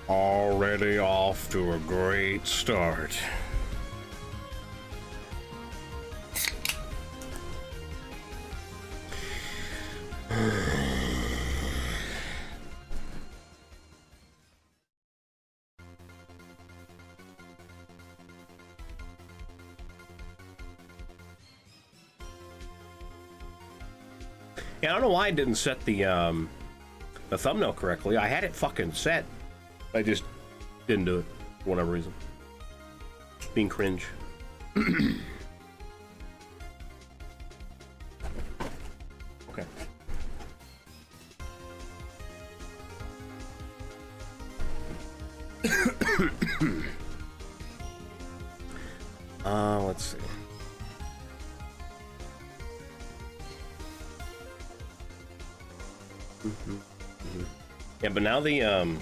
Already off to a great start. Yeah, I don't know why I didn't set the thumbnail correctly. I had it fucking set. I just didn't do it for whatever reason. Being cringe. Okay. Let's see. Yeah, but now the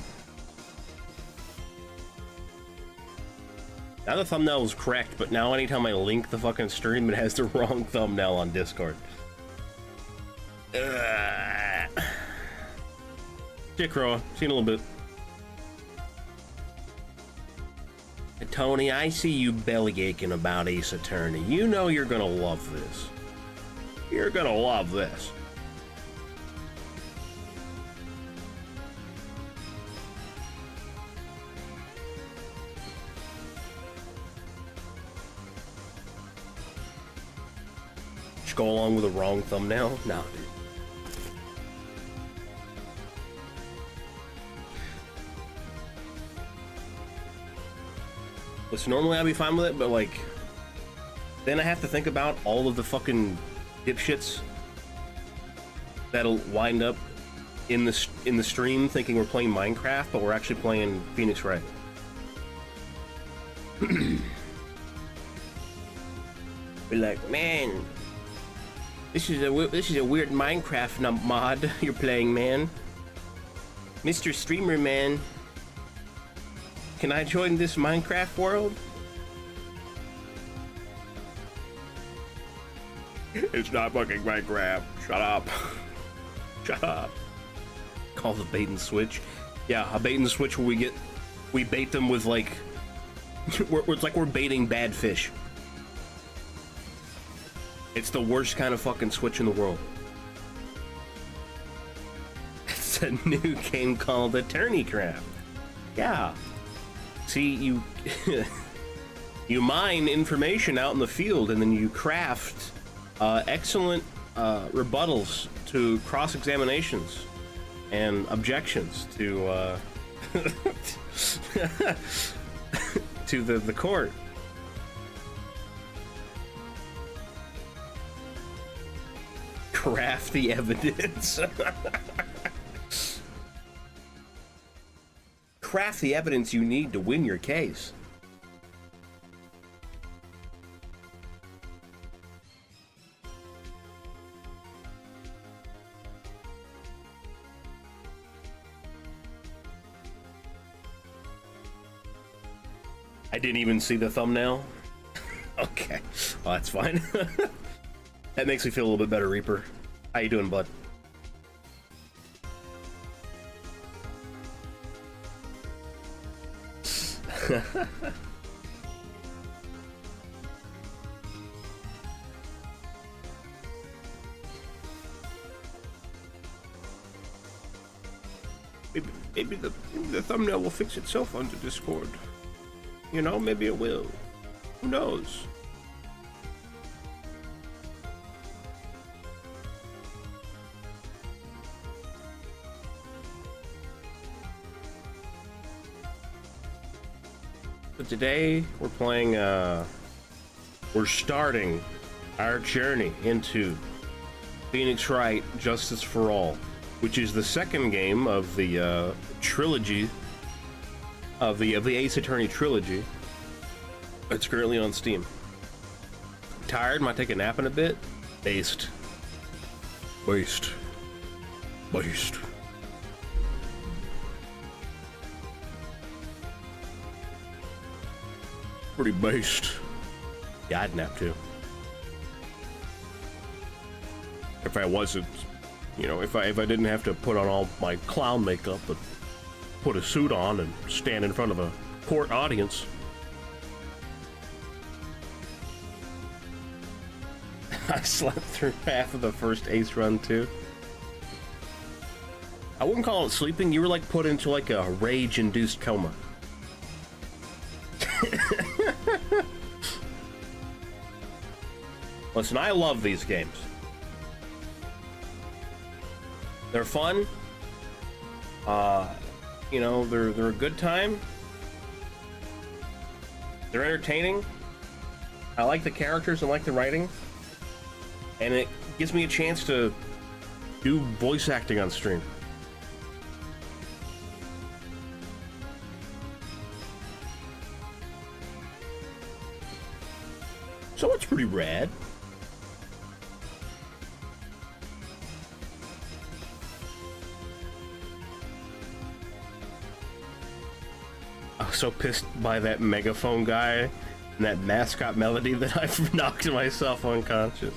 thumbnail is correct, but now anytime I link the fucking stream, it has the wrong thumbnail on Discord. Crow, seen a little bit. Tony, I see you belly aching about Ace Attorney. You know you're gonna love this. You're gonna love this. Just go along with the wrong thumbnail? No, dude. Listen, normally I'd be fine with it, but like, then I have to think about all of the fucking dipshits that'll wind up in the stream thinking we're playing Minecraft, but we're actually playing Phoenix Wright. Be like, man, this is a weird Minecraft mod you're playing, man. Mr. Streamer, man. Can I join this Minecraft world? It's not fucking Minecraft. Shut up. Shut up. Call the bait and switch. Yeah, a bait and switch where we bait them with like, it's like we're baiting bad fish. It's the worst kind of fucking switch in the world. It's a new game called Attorney Craft. Yeah. See, you you mine information out in the field, and then you craft excellent rebuttals to cross-examinations and objections to to the court. Craft the evidence. Craft the evidence you need to win your case. I didn't even see the thumbnail. Okay, well, that's fine. That makes me feel a little bit better, Reaper. How you doing, bud? Maybe the thumbnail will fix itself onto Discord. You know, maybe it will. Who knows? So today we're playing, we're starting our journey into Phoenix Wright Justice for All, which is the second game of the trilogy of the Ace Attorney trilogy. It's currently on Steam. Tired? Might take a nap in a bit. Based. Based. Based. Pretty based. Yeah, I'd nap too. If I wasn't, you know, if I didn't have to put on all my clown makeup, but put a suit on and stand in front of a court audience. I slept through half of the first Ace run too. I wouldn't call it sleeping. You were like put into like a rage-induced coma. Listen, I love these games. They're fun. You know, they're a good time. They're entertaining. I like the characters and like the writing. And it gives me a chance to do voice acting on stream. So it's pretty rad. I was so pissed by that megaphone guy and that mascot melody that I've knocked myself unconscious.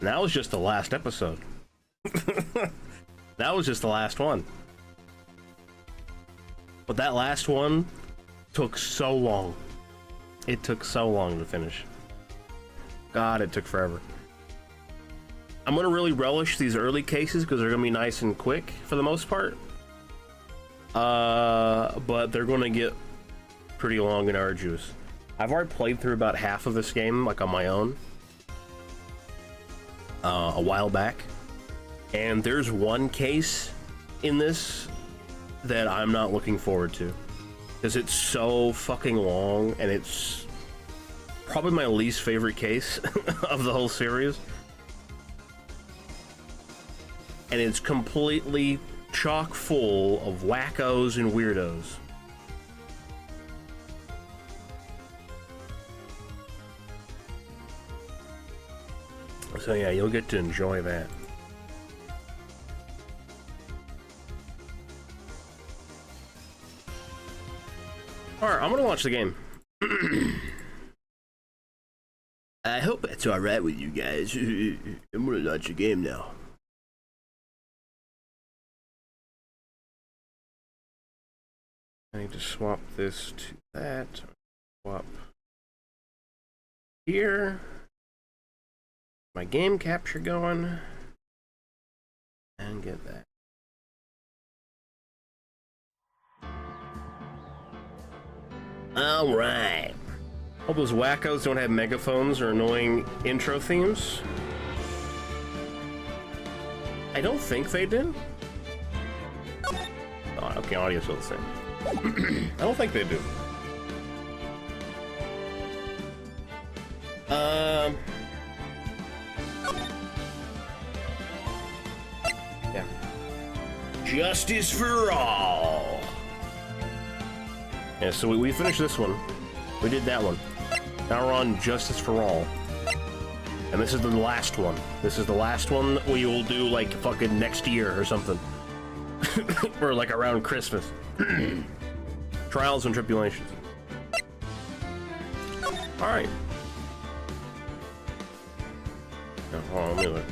And that was just the last episode. That was just the last one. But that last one took so long. It took so long to finish. God, it took forever. I'm gonna really relish these early cases because they're gonna be nice and quick for the most part. But they're gonna get pretty long and arduous. I've already played through about half of this game, like on my own, a while back. And there's one case in this that I'm not looking forward to because it's so fucking long and it's probably my least favorite case of the whole series. And it's completely chock full of wackos and weirdos. So yeah, you'll get to enjoy that. Alright, I'm gonna watch the game. I hope it's alright with you guys. I'm gonna watch the game now. I need to swap this to that. Swap here. My game capture going. And get that. Alright. Hope those wackos don't have megaphones or annoying intro themes. I don't think they did. Oh, okay, audio's still the same. I don't think they do. Yeah. Justice for all. Yeah, so we finished this one. We did that one. Now we're on Justice for All. And this is the last one. This is the last one we will do like fucking next year or something. Or like around Christmas. Trials and Tribulations. Alright. Hold on, let me look.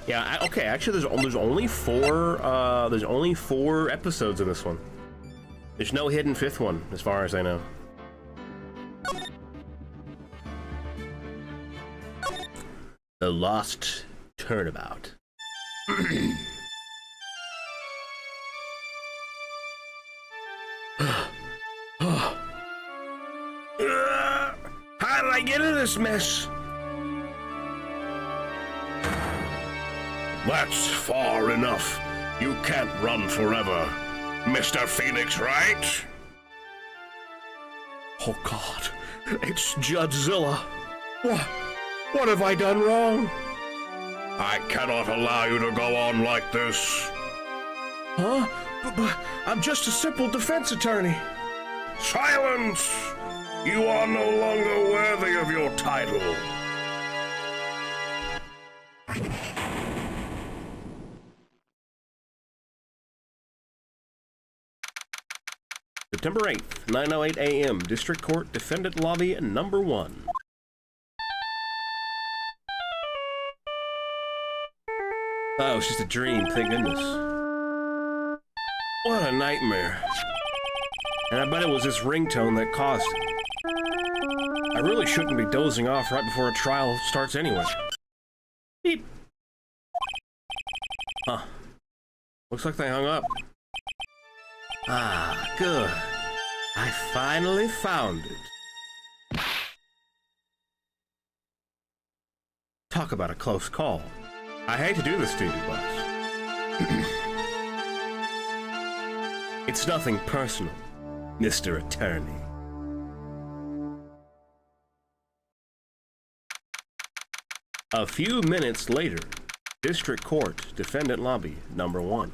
Yeah, okay, actually there's only four episodes in this one. There's no hidden fifth one, as far as I know. The Lost Turnabout. How did I get into this mess? That's far enough. You can't run forever, Mr. Phoenix Wright. Oh God, it's Judzilla. What have I done wrong? I cannot allow you to go on like this. Huh? But I'm just a simple defense attorney. Silence! You are no longer worthy of your title. September 8th, 9:08 a.m. District Court Defendant Lobby number 1. Oh, it was just a dream, thank goodness. What a nightmare. And I bet it was this ringtone that caused it. I really shouldn't be dozing off right before a trial starts anyway. Beep. Huh. Looks like they hung up. Ah, good. I finally found it. Talk about a close call. I hate to do this to you, boss. It's nothing personal, Mr. Attorney. A few minutes later, District Court, Defendant Lobby, number 1.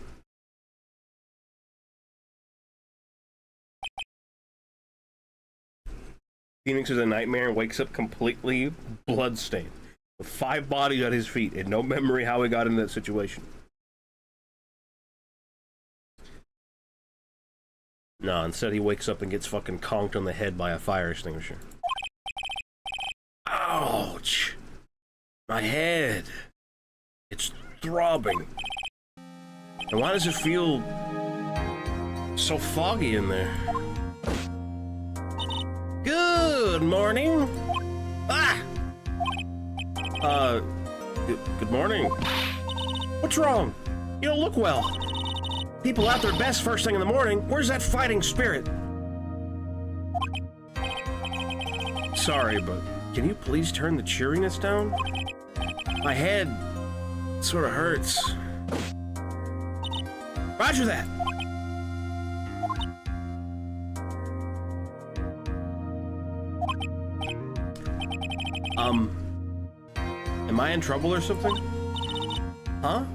Phoenix is a nightmare and wakes up completely bloodstained, with 5 bodies at his feet and no memory how he got in that situation. No, instead he wakes up and gets fucking conked on the head by a fire extinguisher. Ouch! My head! It's throbbing. And why does it feel so foggy in there? Good morning! Ah! Good morning. What's wrong? You don't look well. People out their best first thing in the morning. Where's that fighting spirit? Sorry, but can you please turn the cheeriness down? My head sort of hurts. Roger that. Am I in trouble or something? Huh?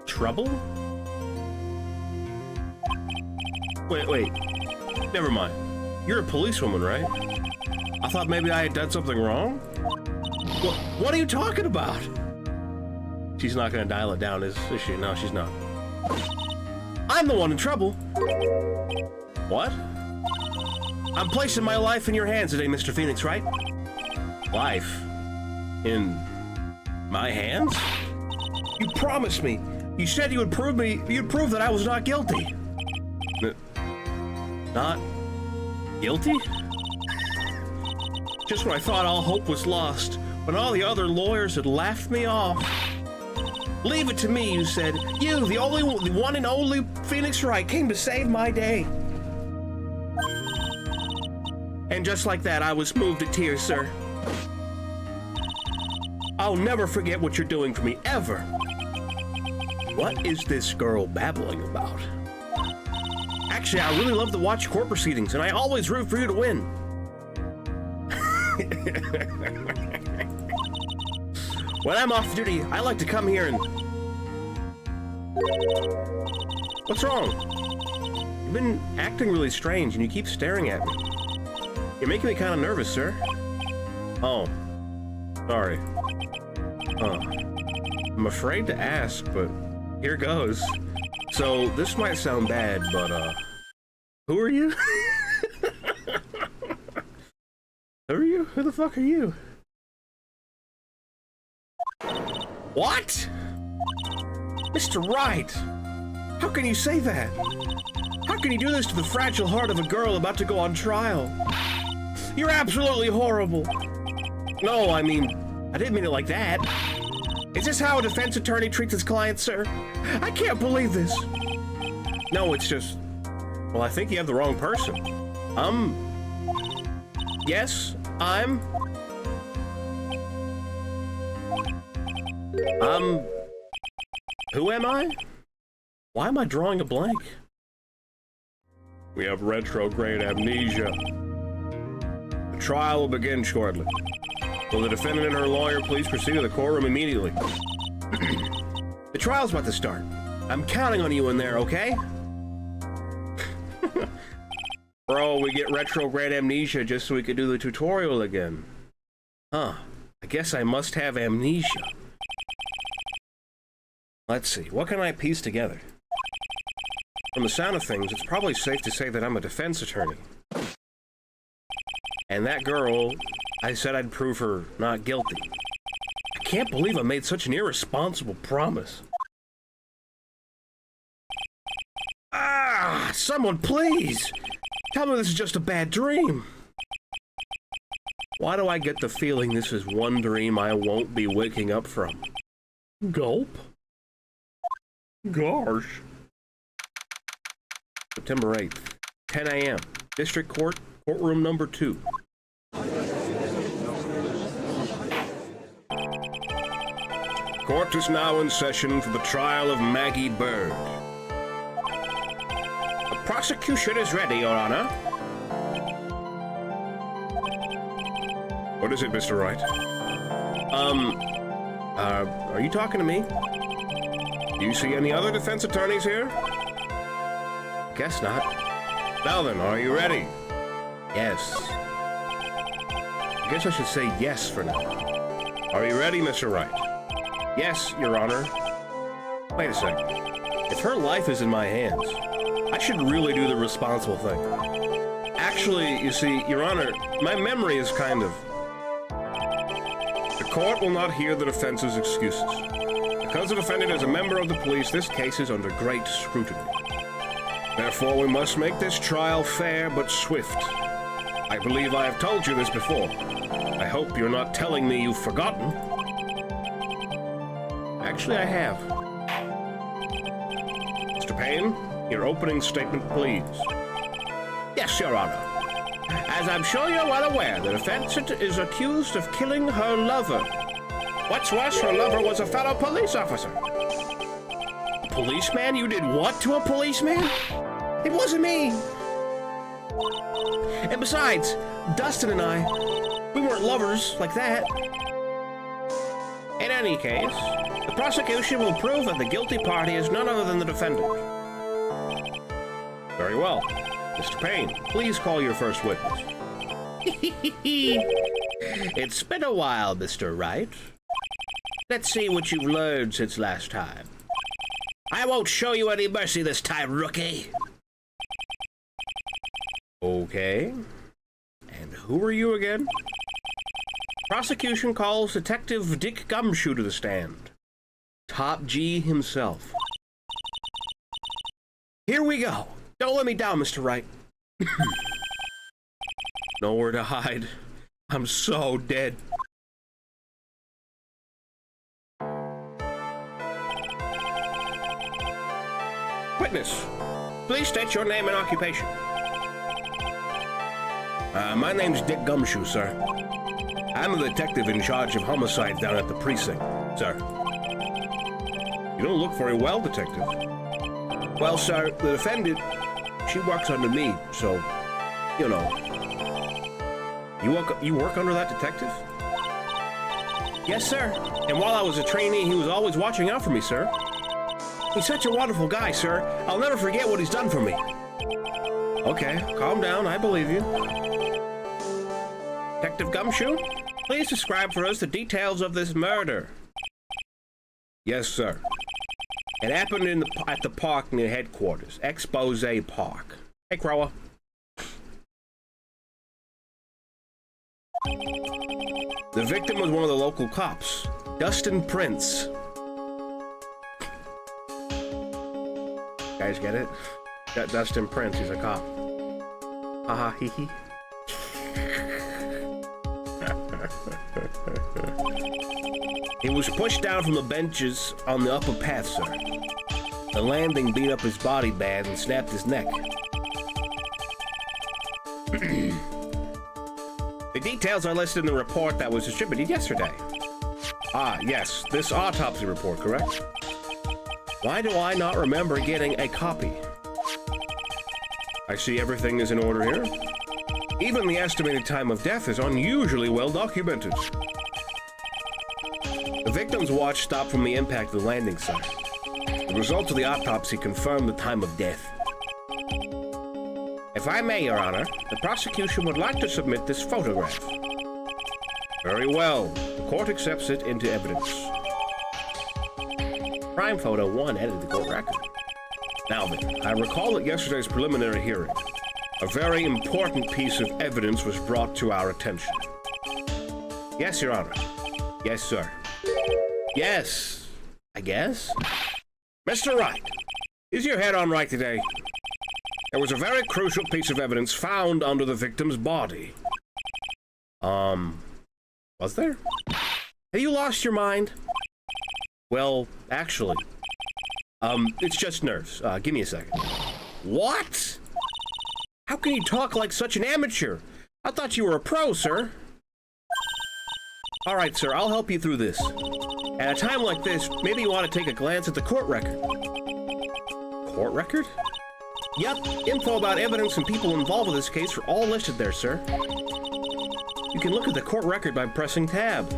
Trouble? Wait. Never mind. You're a policewoman, right? I thought maybe I had done something wrong? What are you talking about? She's not gonna dial it down, is she? No, she's not. I'm the one in trouble. What? I'm placing my life in your hands today, Mr. Phoenix, right? Life? In my hands? You promised me. You said you'd prove that I was not guilty. Not guilty? Just when I thought all hope was lost, when all the other lawyers had laughed me off. Leave it to me, you said. You, the one and only Phoenix Wright, came to save my day. And just like that, I was moved to tears, sir. I'll never forget what you're doing for me, ever. What is this girl babbling about? Actually, I really love to watch court proceedings, and I always root for you to win. When I'm off duty, I like to come here and... What's wrong? You've been acting really strange, and you keep staring at me. You're making me kind of nervous, sir. Oh. Sorry. I'm afraid to ask, but here goes. So, this might sound bad, but, who are you? Who are you? Who the fuck are you? What? Mr. Wright! How can you say that? How can you do this to the fragile heart of a girl about to go on trial? You're absolutely horrible. No, I mean, I didn't mean it like that. Is this how a defense attorney treats his client, sir? I can't believe this. No, it's just... Well, I think you have the wrong person. Yes, who am I? Why am I drawing a blank? We have retrograde amnesia. The trial will begin shortly. Will the defendant and her lawyer please proceed to the courtroom immediately? The trial's about to start. I'm counting on you in there, okay? Bro, we get retrograde amnesia just so we could do the tutorial again. Huh. I guess I must have amnesia. Let's see, what can I piece together? From the sound of things, it's probably safe to say that I'm a defense attorney. And that girl, I said I'd prove her not guilty. I can't believe I made such an irresponsible promise. Ah, someone please! Tell me this is just a bad dream. Why do I get the feeling this is one dream I won't be waking up from? Gulp? Gosh. September 8th, 10 a.m. District Court, courtroom number 2. Court is now in session for the trial of Maggie Bird. The prosecution is ready, Your Honor. What is it, Mr. Wright? Are you talking to me? Do you see any other defense attorneys here? Guess not. Now then, are you ready? Yes. I guess I should say yes for now. Are you ready, Mr. Wright? Yes, Your Honor. Wait a second. If her life is in my hands, I should really do the responsible thing. Actually, you see, Your Honor, my memory is kind of... The court will not hear the defense's excuses. Because the defendant is a member of the police, this case is under great scrutiny. Therefore, we must make this trial fair but swift. I believe I have told you this before. I hope you're not telling me you've forgotten. Actually, I have. Mr. Payne, your opening statement, please. Yes, Your Honor. As I'm sure you're well aware, the defendant is accused of killing her lover. What's worse, her lover was a fellow police officer. A policeman? You did what to a policeman? It wasn't me. And besides, Dustin and I, we weren't lovers like that. In any case, the prosecution will prove that the guilty party is none other than the defendant. Very well. Mr. Payne, please call your first witness. It's been a while, Mr. Wright. Let's see what you've learned since last time. I won't show you any mercy this time, rookie. Okay. And who are you again? Prosecution calls Detective Dick Gumshoe to the stand. Top G himself. Here we go. Don't let me down, Mr. Wright. Nowhere to hide. I'm so dead. Witness, please state your name and occupation. My name's Dick Gumshoe, sir. I'm the detective in charge of homicides down at the precinct, sir. You don't look very well, detective. Well, sir, the defendant, she works under me, so, you know. You work under that detective? Yes, sir. And while I was a trainee, he was always watching out for me, sir. He's such a wonderful guy, sir. I'll never forget what he's done for me. Okay, calm down. I believe you. Detective Gumshoe, please describe for us the details of this murder. Yes, sir. It happened at the park near headquarters, Expose Park. Hey, Crower. The victim was one of the local cops, Dustin Prince. Guys get it? Got Dustin Prince, he's a cop. Haha, hee hee. He was pushed down from the benches on the upper path, sir. The landing beat up his body bad and snapped his neck. The details are listed in the report that was distributed yesterday. Ah, yes, this autopsy report, correct? Why do I not remember getting a copy? I see everything is in order here. Even the estimated time of death is unusually well documented. The victim's watch stopped from the impact of the landing site. The results of the autopsy confirmed the time of death. If I may, Your Honor, the prosecution would like to submit this photograph. Very well. The court accepts it into evidence. Crime photo 1 edited the court record. Now then, I recall at yesterday's preliminary hearing, a very important piece of evidence was brought to our attention. Yes, Your Honor. Yes, sir. Yes, I guess. Mr. Wright, is your head on right today? There was a very crucial piece of evidence found under the victim's body. Was there? Have you lost your mind? Well, actually, it's just nerves. Give me a second. What? How can you talk like such an amateur? I thought you were a pro, sir. All right, sir, I'll help you through this. At a time like this, maybe you want to take a glance at the court record. Court record? Yep, info about evidence and people involved with this case are all listed there, sir. You can look at the court record by pressing tab.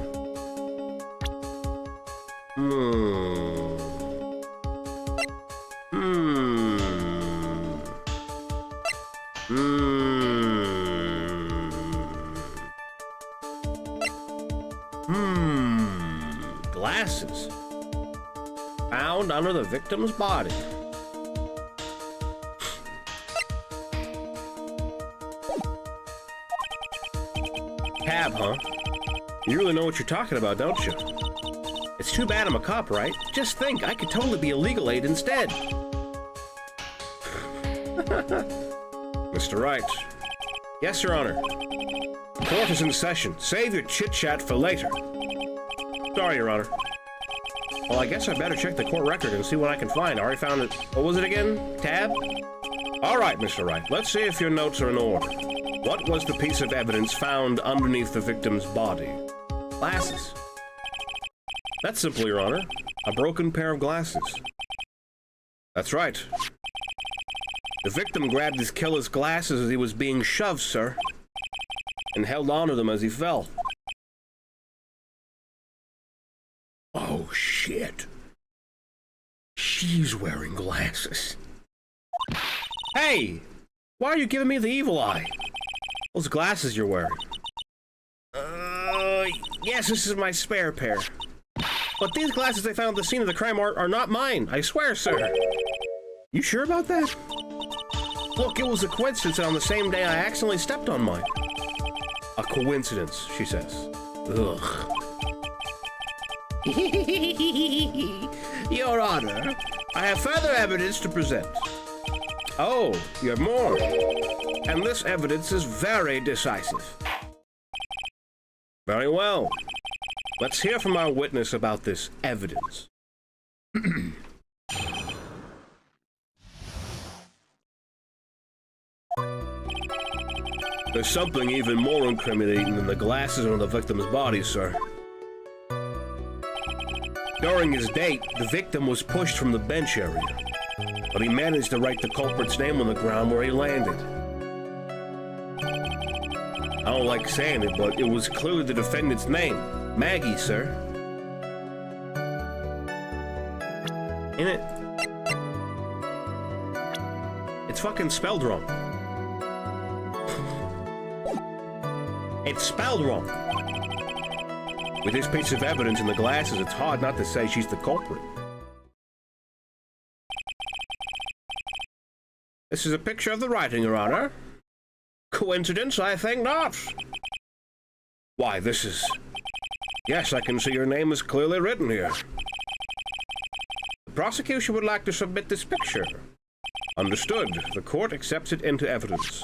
Glasses. Found under the victim's body. Tab, huh? You really know what you're talking about, don't you? It's too bad I'm a cop, right? Just think, I could totally be a legal aid instead. Mr. Wright. Yes, Your Honor. Court is in session. Save your chit-chat for later. Sorry, Your Honor. Well, I guess I better check the court record and see what I can find. I already found it. What was it again? Tab? All right, Mr. Wright. Let's see if your notes are in order. What was the piece of evidence found underneath the victim's body? Glasses. That's simple, Your Honor. A broken pair of glasses. That's right. The victim grabbed his killer's glasses as he was being shoved, sir, and held onto them as he fell. Oh, shit. She's wearing glasses. Hey! Why are you giving me the evil eye? Those glasses you're wearing. Yes, this is my spare pair. But these glasses they found at the scene of the crime are not mine, I swear, sir. You sure about that? Look, it was a coincidence that on the same day I accidentally stepped on mine. A coincidence, she says. Ugh. Your Honor, I have further evidence to present. Oh, you have more. And this evidence is very decisive. Very well. Let's hear from our witness about this evidence. There's something even more incriminating than the glasses on the victim's body, sir. During his date, the victim was pushed from the bench area, but he managed to write the culprit's name on the ground where he landed. I don't like saying it, but it was clearly the defendant's name. Maggie, sir. In it. It's fucking spelled wrong. It's spelled wrong. With this piece of evidence in the glasses, it's hard not to say she's the culprit. This is a picture of the writing, Your Honor. Coincidence? I think not. Why, this is... Yes, I can see your name is clearly written here. The prosecution would like to submit this picture. Understood. The court accepts it into evidence.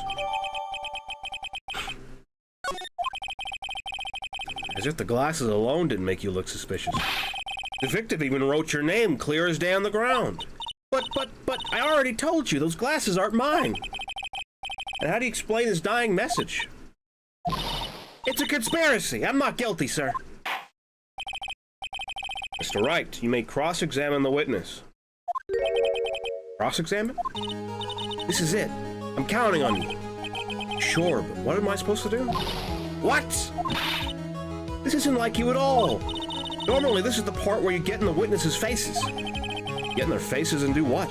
As if the glasses alone didn't make you look suspicious. The victim even wrote your name clear as day on the ground. But, I already told you, those glasses aren't mine. And how do you explain his dying message? It's a conspiracy. I'm not guilty, sir. Mr. Wright, you may cross-examine the witness. Cross-examine? This is it. I'm counting on you. Sure, but what am I supposed to do? What? This isn't like you at all. Normally, this is the part where you get in the witnesses' faces. Get in their faces and do what?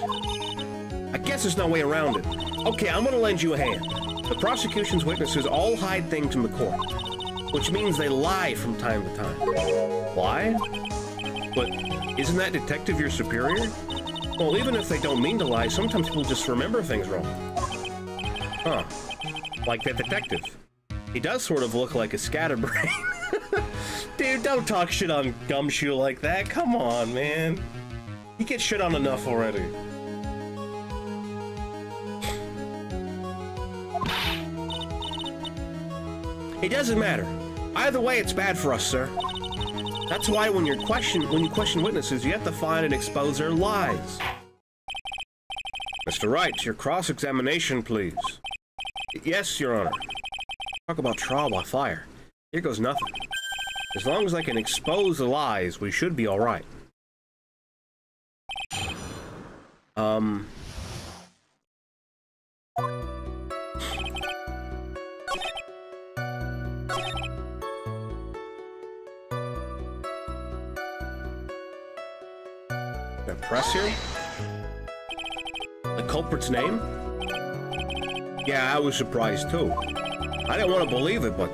I guess there's no way around it. Okay, I'm gonna lend you a hand. The prosecution's witnesses all hide things from the court, which means they lie from time to time. Lie? But isn't that detective your superior? Well, even if they don't mean to lie, sometimes people just remember things wrong. Huh. Like that detective. He does sort of look like a scatterbrain. Dude, don't talk shit on Gumshoe like that. Come on, man. You get shit on enough already. It doesn't matter. Either way, it's bad for us, sir. That's why when you question witnesses, you have to find and expose their lies. Mr. Wright, your cross-examination, please. Yes, Your Honor. Talk about trial by fire. Here goes nothing. As long as I can expose the lies, we should be all right. Press here? The culprit's name? Yeah, I was surprised too. I didn't want to believe it, but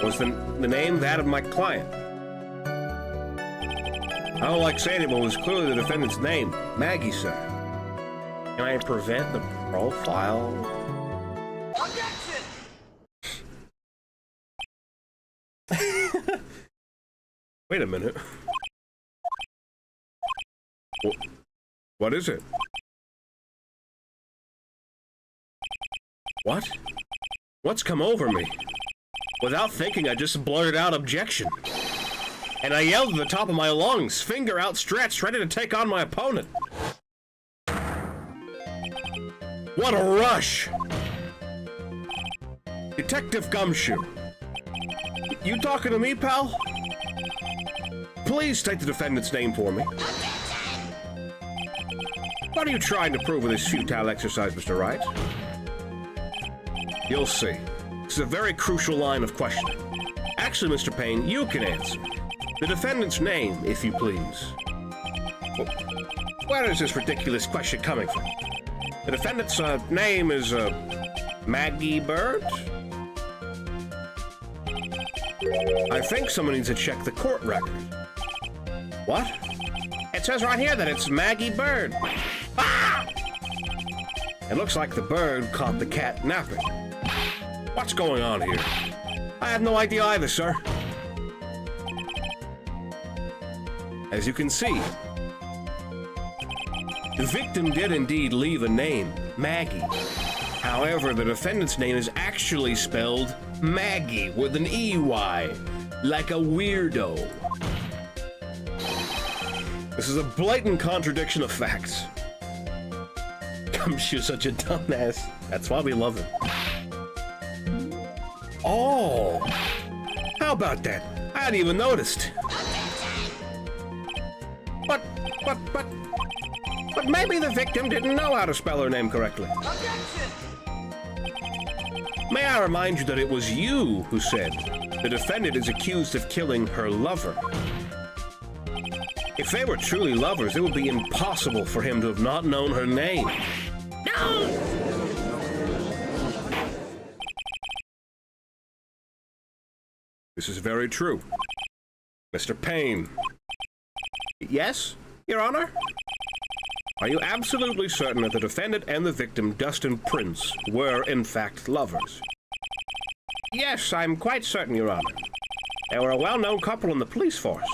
was the name that of my client? I don't like saying it, but it was clearly the defendant's name, Maggie, sir. Can I prevent the profile? Objection! Wait a minute. What is it? What? What's come over me? Without thinking, I just blurted out objection. And I yelled at the top of my lungs, finger outstretched, ready to take on my opponent. What a rush! Detective Gumshoe. You talking to me, pal? Please state the defendant's name for me. What are you trying to prove with this futile exercise, Mr. Wright? You'll see. This is a very crucial line of questioning. Actually, Mr. Payne, you can answer. The defendant's name, if you please. Where is this ridiculous question coming from? The defendant's name is, Maggie Bird? I think someone needs to check the court record. What? It says right here that it's Maggie Bird. Ah! It looks like the bird caught the cat napping. What's going on here? I have no idea either, sir. As you can see, the victim did indeed leave a name, Maggie. However, the defendant's name is actually spelled Maggie with an EY, like a weirdo. This is a blatant contradiction of facts. Gumshoe's such a dumbass. That's why we love him. Oh! How about that? I hadn't even noticed. But maybe the victim didn't know how to spell her name correctly. Objection! May I remind you that it was you who said the defendant is accused of killing her lover. If they were truly lovers, it would be impossible for him to have not known her name. No! This is very true. Mr. Payne. Yes, Your Honor? Are you absolutely certain that the defendant and the victim, Dustin Prince, were in fact lovers? Yes, I'm quite certain, Your Honor. They were a well-known couple in the police force.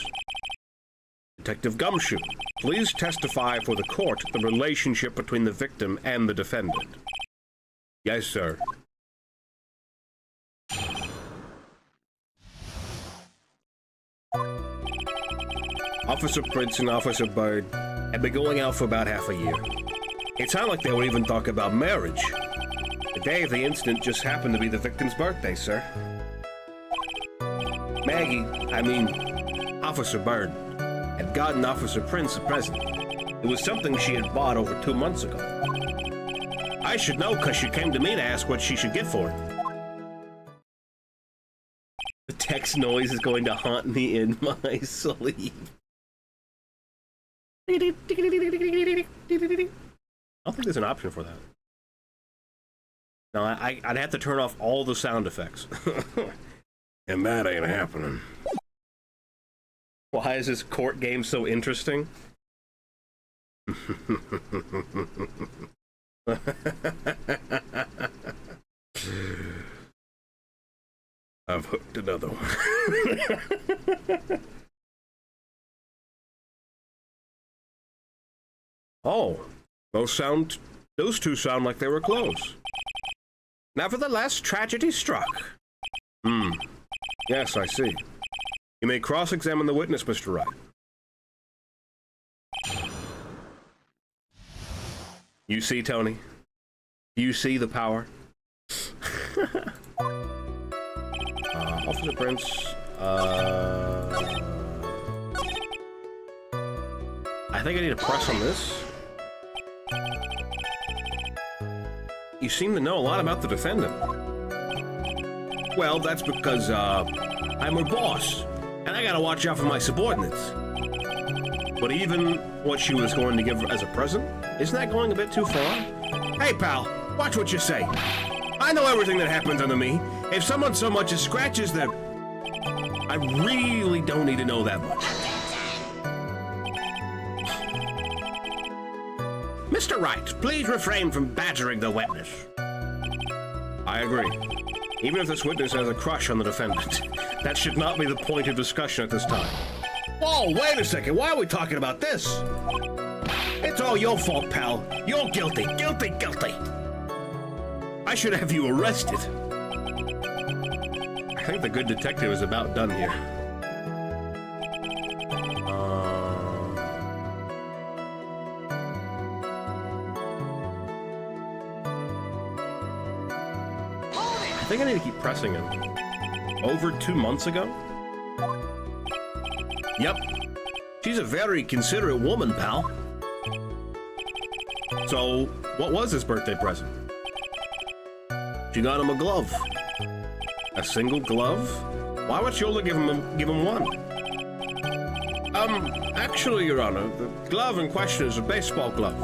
Detective Gumshoe, please testify for the court the relationship between the victim and the defendant. Yes, sir. Officer Prince and Officer Bird had been going out for about half a year. It sounded like they would even talk about marriage. The day of the incident just happened to be the victim's birthday, sir. Officer Bird, had gotten Officer Prince a present. It was something she had bought over 2 months ago. I should know because she came to me to ask what she should get for it. The text noise is going to haunt me in my sleep. I don't think there's an option for that. No, I'd have to turn off all the sound effects. And that ain't happening. Why is this court game so interesting? I've hooked another one. Oh, those two sound like they were close. Nevertheless, tragedy struck. Yes, I see. You may cross-examine the witness, Mr. Wright. You see, Tony? You see the power? Officer Prince, I think I need to press on this. You seem to know a lot about the defendant. Well, that's because, I'm her boss, and I gotta watch out for my subordinates. But even what she was going to give as a present, isn't that going a bit too far? Hey, pal, watch what you say. I know everything that happens under me. If someone so much as scratches their... I really don't need to know that much. Mr. Wright, please refrain from badgering the witness. I agree. Even if this witness has a crush on the defendant, that should not be the point of discussion at this time. Whoa, wait a second. Why are we talking about this? It's all your fault, pal. You're guilty. Guilty, guilty. I should have you arrested. I think the good detective is about done here. I think I need to keep pressing him. Over 2 months ago? Yep. She's a very considerate woman, pal. So, what was his birthday present? She got him a glove. A single glove? Why would she only give him one? Actually, Your Honor, the glove in question is a baseball glove.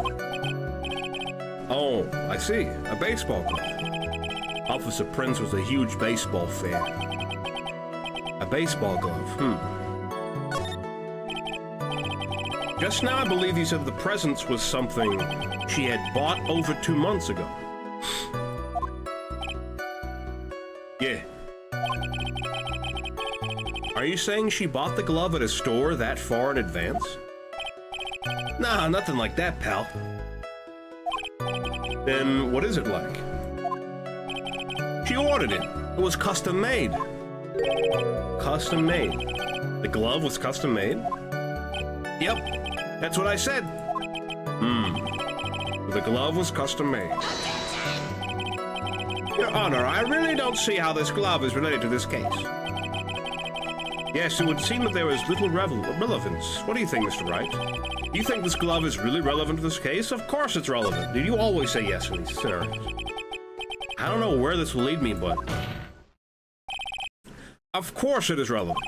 Oh, I see. A baseball glove. Officer Prince was a huge baseball fan. A baseball glove, Just now I believe you said the present was something she had bought over 2 months ago. Yeah. Are you saying she bought the glove at a store that far in advance? Nah, nothing like that, pal. Then what is it like? She ordered it. It was custom made. Custom made. The glove was custom made? Yep, that's what I said. The glove was custom made. Your Honor, I really don't see how this glove is related to this case. Yes, it would seem that there is little relevance. What do you think, Mr. Wright? Do you think this glove is really relevant to this case? Of course it's relevant. Did you always say yes in these scenarios? I don't know where this will lead me, but... Of course it is relevant.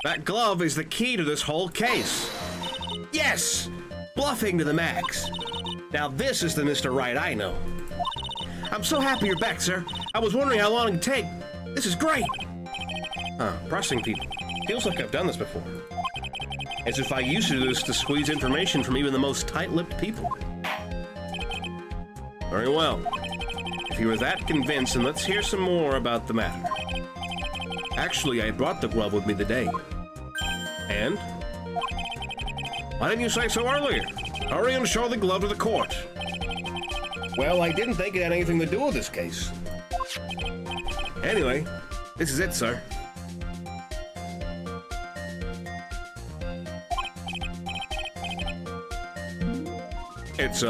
That glove is the key to this whole case. Yes! Bluffing to the max. Now this is the Mr. Wright I know. I'm so happy you're back, sir. I was wondering how long it'd take. This is great. Pressing people. Feels like I've done this before. As if I used to do this to squeeze information from even the most tight-lipped people. Very well. If you were that convinced, then let's hear some more about the matter. Actually, I brought the glove with me today. And? Why didn't you say so earlier? Hurry and show the glove to the court. Well, I didn't think it had anything to do with this case. Anyway, this is it, sir. It's,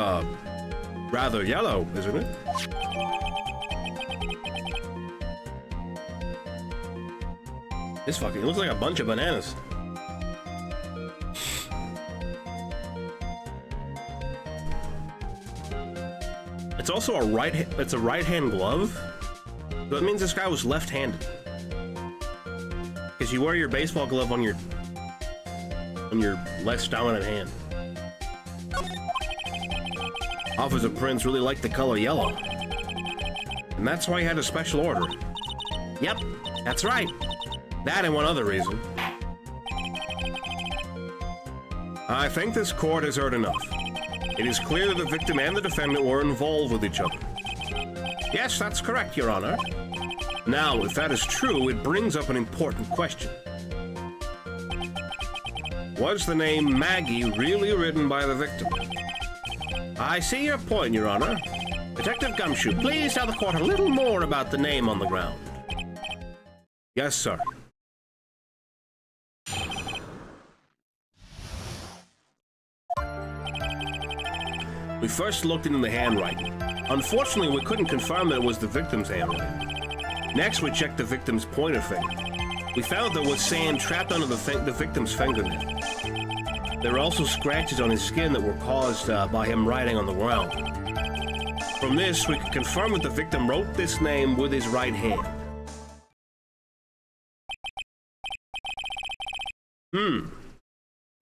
rather yellow, isn't it? This fucking looks like a bunch of bananas. It's also a right-hand glove. So that means this guy was left-handed. Because you wear your baseball glove on your less dominant hand. Officer Prince really liked the color yellow. And that's why he had a special order. Yep, that's right. That and one other reason. I think this court has heard enough. It is clear that the victim and the defendant were involved with each other. Yes, that's correct, Your Honor. Now, if that is true, it brings up an important question. Was the name Maggie really written by the victim? I see your point, Your Honor. Detective Gumshoe, please tell the court a little more about the name on the ground. Yes, sir. We first looked into the handwriting. Unfortunately, we couldn't confirm that it was the victim's handwriting. Next, we checked the victim's pointer finger. We found there was sand trapped under the victim's fingernail. There were also scratches on his skin that were caused by him writing on the ground. From this, we could confirm that the victim wrote this name with his right hand.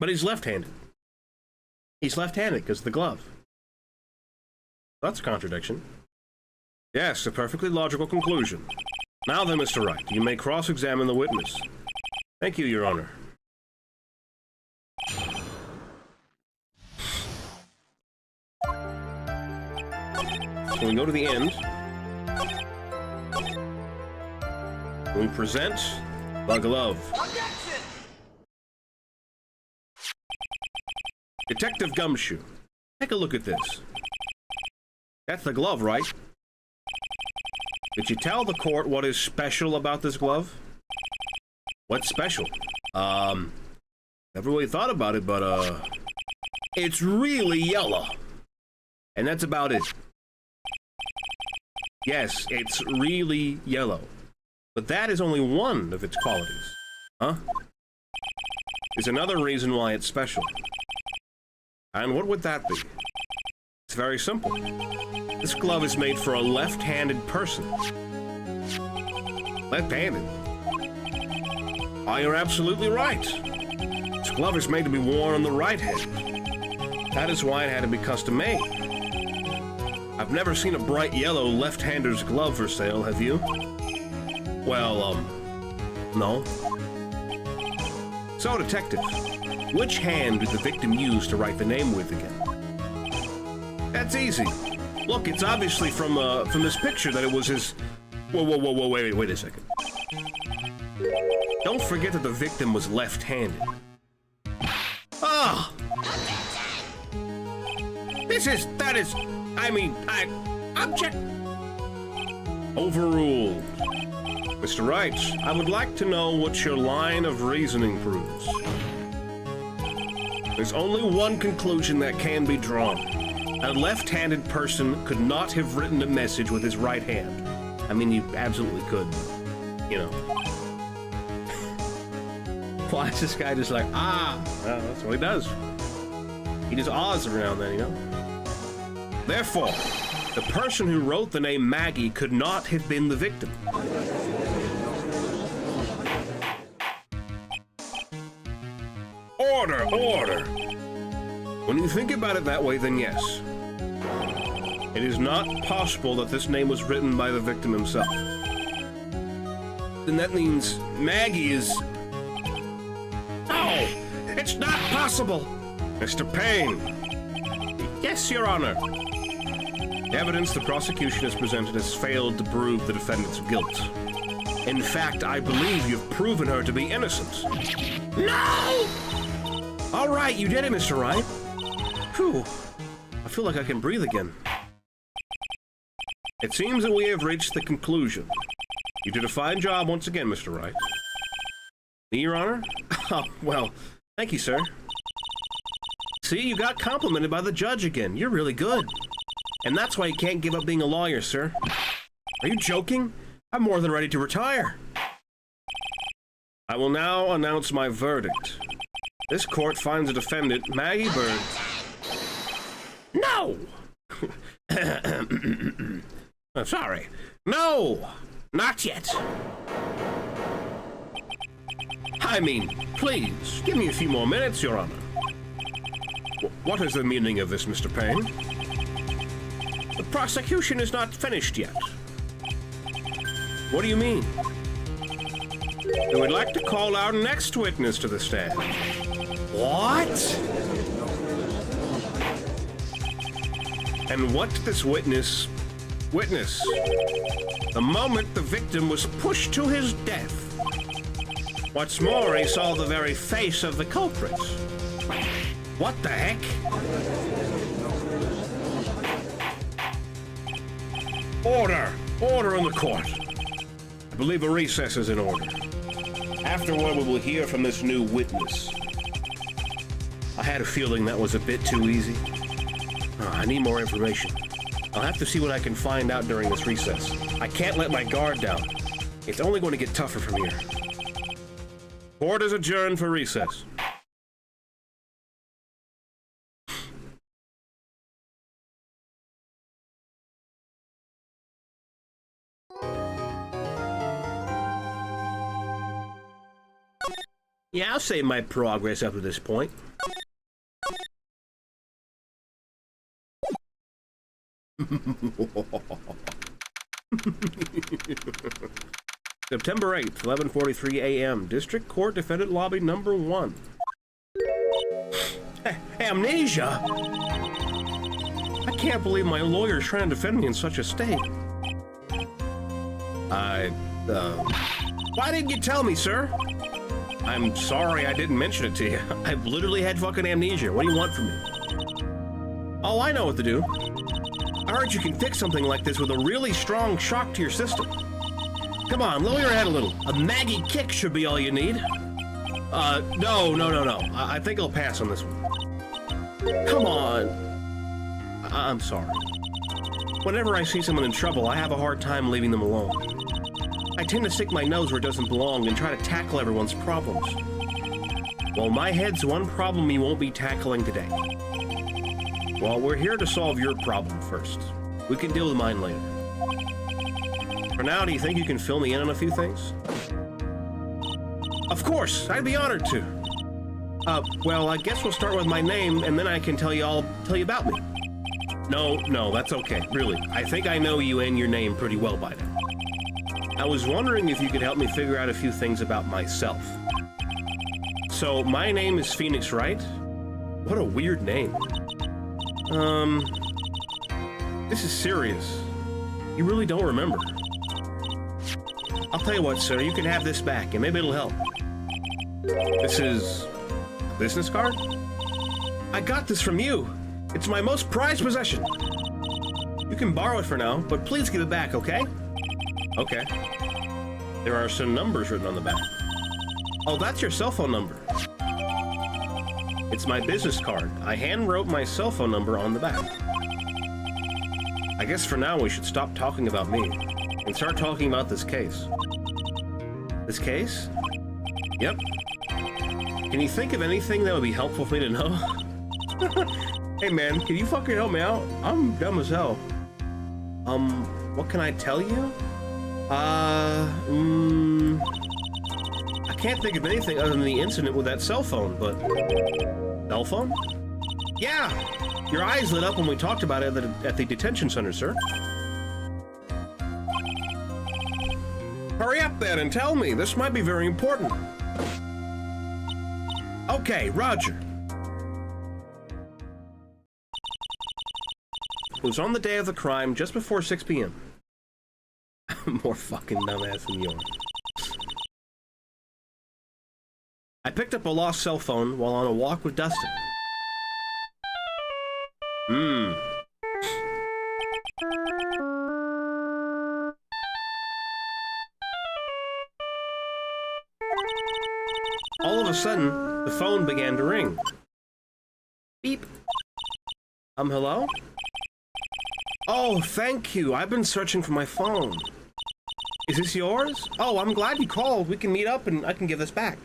But he's left-handed. He's left-handed because of the glove. That's a contradiction. Yes, a perfectly logical conclusion. Now then, Mr. Wright, you may cross-examine the witness. Thank you, Your Honor. So we go to the end. We present the glove. Objection! Detective Gumshoe, take a look at this. That's the glove, right? Did you tell the court what is special about this glove? What's special? Never really thought about it, but, it's really yellow. And that's about it. Yes, it's really yellow. But that is only one of its qualities. Huh? There's another reason why it's special. And what would that be? It's very simple. This glove is made for a left-handed person. Left-handed? Oh, you're absolutely right. This glove is made to be worn on the right hand. That is why it had to be custom-made. I've never seen a bright yellow left-hander's glove for sale, have you? Well, no. So, detective, which hand did the victim use to write the name with again? That's easy. Look, it's obviously from this picture that it was his... Whoa, wait a second. Don't forget that the victim was left-handed. Ah! Object! Overruled. Mr. Wright, I would like to know what your line of reasoning proves. There's only one conclusion that can be drawn. A left-handed person could not have written a message with his right hand. I mean, you absolutely could, you know. Why is this guy just like, ah? Well, that's what he does. He just ahs every now and then, you know? Therefore, the person who wrote the name Maggie could not have been the victim. Order! When you think about it that way, then yes. It is not possible that this name was written by the victim himself. Then that means Maggie is... No! It's not possible! Mr. Payne! Yes, Your Honor. Evidence the prosecution has presented has failed to prove the defendant's guilt. In fact, I believe you've proven her to be innocent. No! All right, you did it, Mr. Wright. Whew. I feel like I can breathe again. It seems that we have reached the conclusion. You did a fine job once again, Mr. Wright. Me, Your Honor? Oh, well, thank you, sir. See, you got complimented by the judge again. You're really good. And that's why you can't give up being a lawyer, sir. Are you joking? I'm more than ready to retire. I will now announce my verdict. This court finds the defendant, Maggie Bird... No! I'm sorry. No! Not yet. I mean, please, give me a few more minutes, Your Honor. What is the meaning of this, Mr. Payne? The prosecution is not finished yet. What do you mean? I would like to call our next witness to the stand. What? And what did this witness... The moment the victim was pushed to his death. What's more, he saw the very face of the culprit. What the heck? Order! Order in the court. I believe a recess is in order. Afterward, we will hear from this new witness. I had a feeling that was a bit too easy. I need more information. I'll have to see what I can find out during this recess. I can't let my guard down. It's only going to get tougher from here. Court is adjourned for recess. Yeah, I'll say my progress up to this point. September 8th, 11:43 a.m. District Court Defendant Lobby Number 1. Amnesia? I can't believe my lawyer's trying to defend me in such a state. Why didn't you tell me, sir? I'm sorry I didn't mention it to you. I've literally had fucking amnesia. What do you want from me? Oh, I know what to do. I heard you can fix something like this with a really strong shock to your system. Come on, lower your head a little. A Maggie kick should be all you need. No. I think I'll pass on this one. Come on. I'm sorry. Whenever I see someone in trouble, I have a hard time leaving them alone. I tend to stick my nose where it doesn't belong and try to tackle everyone's problems. Well, my head's one problem you won't be tackling today. Well, we're here to solve your problem first. We can deal with mine later. For now, do you think you can fill me in on a few things? Of course, I'd be honored to. Well, I guess we'll start with my name, and then I can tell you about me. No, that's okay, really. I think I know you and your name pretty well by now. I was wondering if you could help me figure out a few things about myself. So, my name is Phoenix Wright. What a weird name. This is serious. You really don't remember. I'll tell you what, sir, you can have this back, and maybe it'll help. This is a business card? I got this from you. It's my most prized possession. You can borrow it for now, but please give it back, okay? Okay. There are some numbers written on the back. Oh, that's your cell phone number. It's my business card. I hand-wrote my cell phone number on the back. I guess for now we should stop talking about me and start talking about this case. This case? Yep. Can you think of anything that would be helpful for me to know? Hey man, can you fucking help me out? I'm dumb as hell. What can I tell you? I can't think of anything other than the incident with that cell phone, but... Cell phone? Yeah! Your eyes lit up when we talked about it at the detention center, sir. Hurry up then and tell me. This might be very important. Okay, Roger. It was on the day of the crime, just before 6 p.m. More fucking dumbass than you are. I picked up a lost cell phone while on a walk with Dustin. All of a sudden, the phone began to ring. Beep. Hello? Oh, thank you. I've been searching for my phone. Is this yours? Oh, I'm glad you called. We can meet up and I can give this back.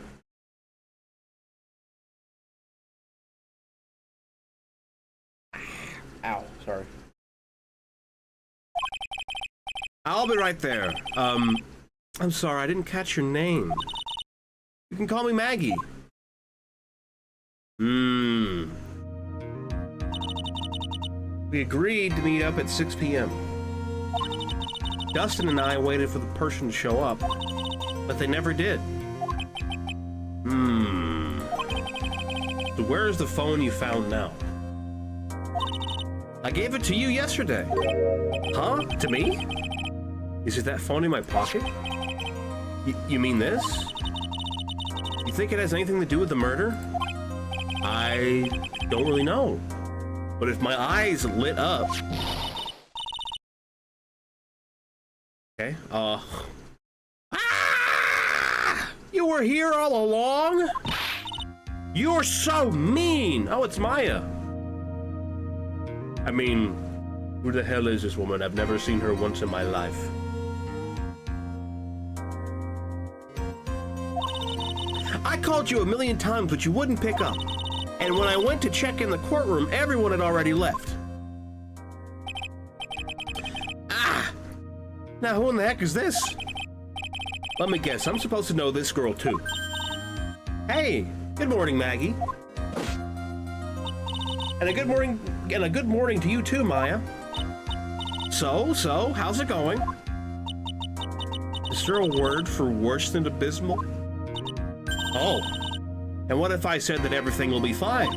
Ow, sorry. I'll be right there. I'm sorry, I didn't catch your name. You can call me Maggie. We agreed to meet up at 6 p.m. Dustin and I waited for the person to show up, but they never did. So where is the phone you found now? I gave it to you yesterday. Huh? To me? Is it that phone in my pocket? You mean this? You think it has anything to do with the murder? I don't really know. But if my eyes lit up... Okay, You were here all along? You're so mean! Oh, it's Maya. I mean, who the hell is this woman? I've never seen her once in my life. I called you a million times, but you wouldn't pick up. And when I went to check in the courtroom, everyone had already left. Now who in the heck is this? Let me guess, I'm supposed to know this girl too. Hey, good morning, Maggie. And a good morning to you too, Maya. So, how's it going? Is there a word for worse than abysmal? Oh, and what if I said that everything will be fine?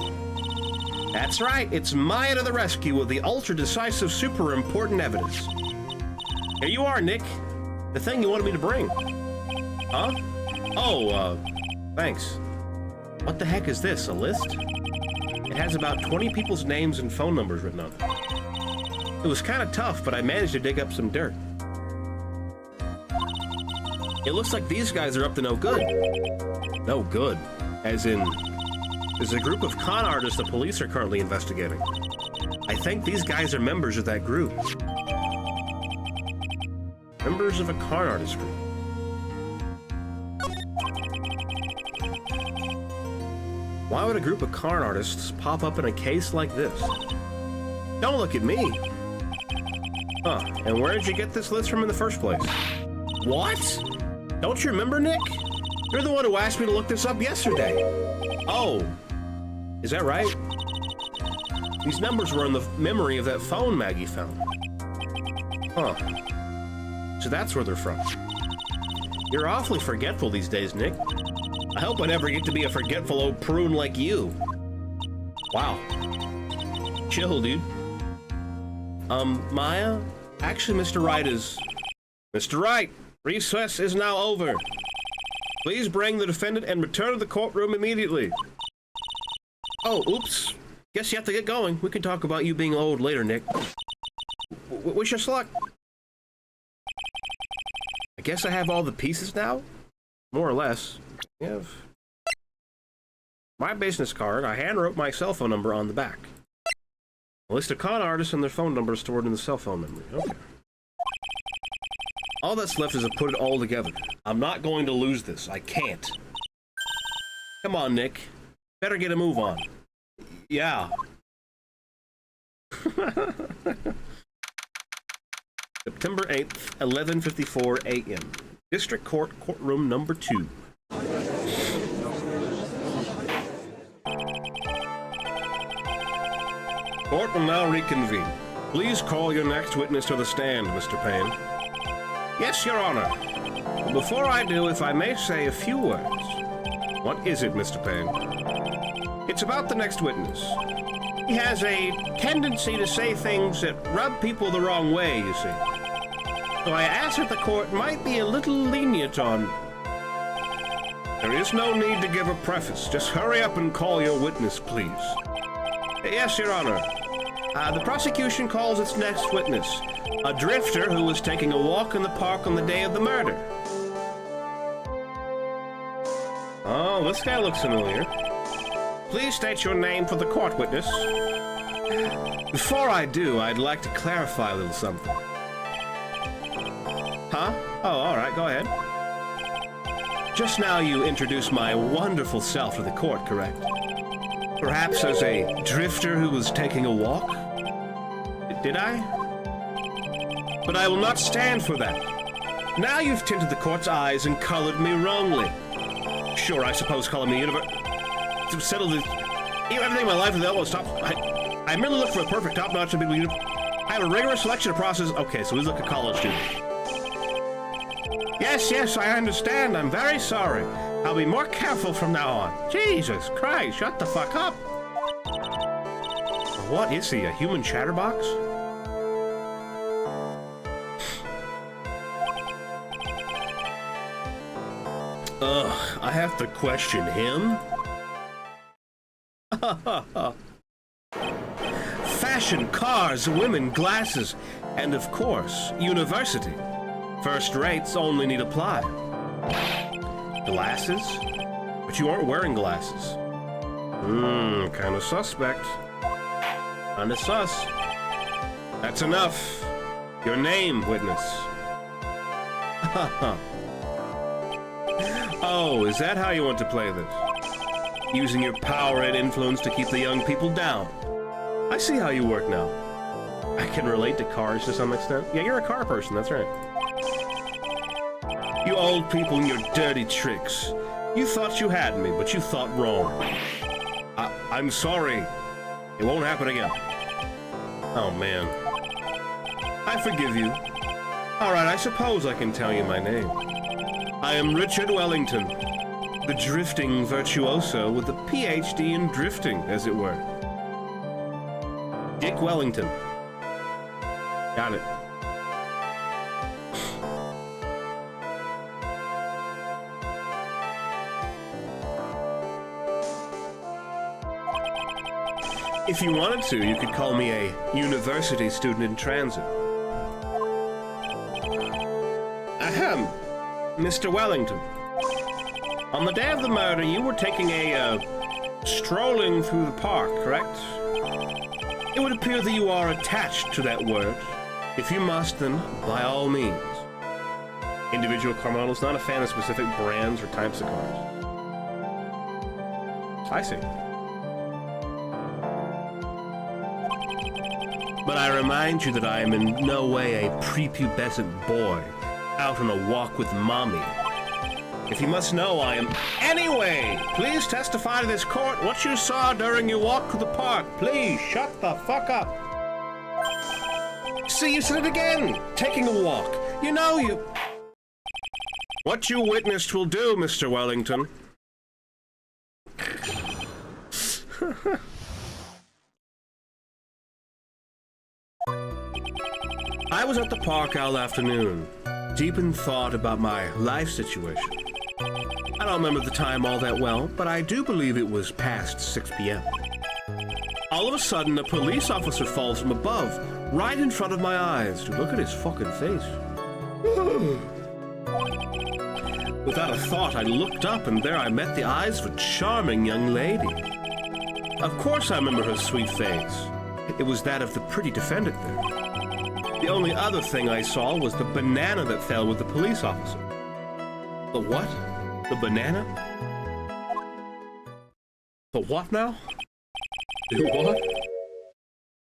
That's right, it's Maya to the rescue with the ultra-decisive, super important evidence. Here you are, Nick. The thing you wanted me to bring. Huh? Oh, thanks. What the heck is this, a list? It has about 20 people's names and phone numbers written on it. It was kind of tough, but I managed to dig up some dirt. It looks like these guys are up to no good. No good? As in, there's a group of con artists the police are currently investigating. I think these guys are members of that group. Members of a con artist group. Why would a group of con artists pop up in a case like this? Don't look at me! Huh, and where did you get this list from in the first place? What? Don't you remember, Nick? You're the one who asked me to look this up yesterday. Oh, is that right? These numbers were in the memory of that phone Maggie found. Huh. So that's where they're from. You're awfully forgetful these days, Nick. I hope I never get to be a forgetful old prune like you. Wow. Chill, dude. Maya? Actually, Mr. Wright is... Mr. Wright, recess is now over. Please bring the defendant and return to the courtroom immediately. Oh, oops. Guess you have to get going. We can talk about you being old later, Nick. Wish us luck. I guess I have all the pieces now? More or less. I have my business card. I handwrote my cell phone number on the back. A list of con artists and their phone numbers stored in the cell phone memory. Okay. All that's left is to put it all together. I'm not going to lose this. I can't. Come on, Nick. Better get a move on. Yeah. September 8th, 11:54 a.m. District Court, courtroom number 2. Court will now reconvene. Please call your next witness to the stand, Mr. Payne. Yes, Your Honor. But before I do, if I may say a few words. What is it, Mr. Payne? It's about the next witness. He has a tendency to say things that rub people the wrong way, you see. So I ask that the court might be a little lenient on... There is no need to give a preface. Just hurry up and call your witness, please. Yes, Your Honor. The prosecution calls its next witness, a drifter who was taking a walk in the park on the day of the murder. Oh, this guy looks familiar. Please state your name for the court, witness. Before I do, I'd like to clarify a little something. Huh? Oh, all right, go ahead. Just now you introduced my wonderful self to the court, correct? Perhaps as a drifter who was taking a walk? Did I? But I will not stand for that. Now you've tinted the court's eyes and colored me wrongly. Sure, I suppose calling me to settle this... Everything in my life is almost top... I merely look for a perfect top-notch to be able to... I have a rigorous selection of process... Okay, so he's like a college student. Yes, I understand. I'm very sorry. I'll be more careful from now on. Jesus Christ, shut the fuck up. What is he, a human chatterbox? Ugh, I have to question him? Fashion, cars, women, glasses, and of course, university. First rates only need apply. Glasses? But you aren't wearing glasses. Kinda suspect. Kinda sus. That's enough. Your name, witness. Oh, is that how you want to play this? Using your power and influence to keep the young people down. I see how you work now. I can relate to cars to some extent. Yeah, you're a car person, that's right. You old people and your dirty tricks. You thought you had me, but you thought wrong. I'm sorry. It won't happen again. Oh, man. I forgive you. All right, I suppose I can tell you my name. I am Richard Wellington, the drifting virtuoso with a PhD in drifting, as it were. Dick Wellington. Got it. If you wanted to, you could call me a university student in transit. Ahem, Mr. Wellington. On the day of the murder, you were taking a, strolling through the park, correct? It would appear that you are attached to that word. If you must, then by all means. Individual car models, not a fan of specific brands or types of cars. I see. But I remind you that I am in no way a prepubescent boy out on a walk with mommy. If you must know, I am... Anyway, please testify to this court what you saw during your walk to the park. Please, shut the fuck up. See, you said it again. Taking a walk. You know you... What you witnessed will do, Mr. Wellington. I was at the park all afternoon, deep in thought about my life situation. I don't remember the time all that well, but I do believe it was past 6 p.m. All of a sudden, a police officer falls from above, right in front of my eyes. Dude, look at his fucking face. Without a thought, I looked up, and there I met the eyes of a charming young lady. Of course I remember her sweet face. It was that of the pretty defendant there. The only other thing I saw was the banana that fell with the police officer. The what? The banana? The what now? The what?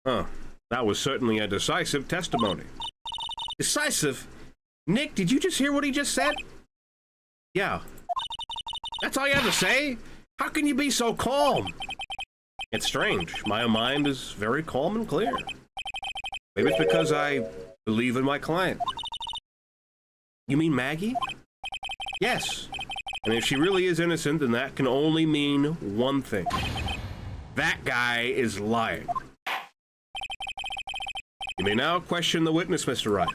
Huh. That was certainly a decisive testimony. Decisive? Nick, did you just hear what he just said? Yeah. That's all you have to say? How can you be so calm? It's strange. My mind is very calm and clear. Maybe it's because I believe in my client. You mean Maggie? Yes. And if she really is innocent, then that can only mean one thing. That guy is lying. You may now question the witness, Mr. Wright.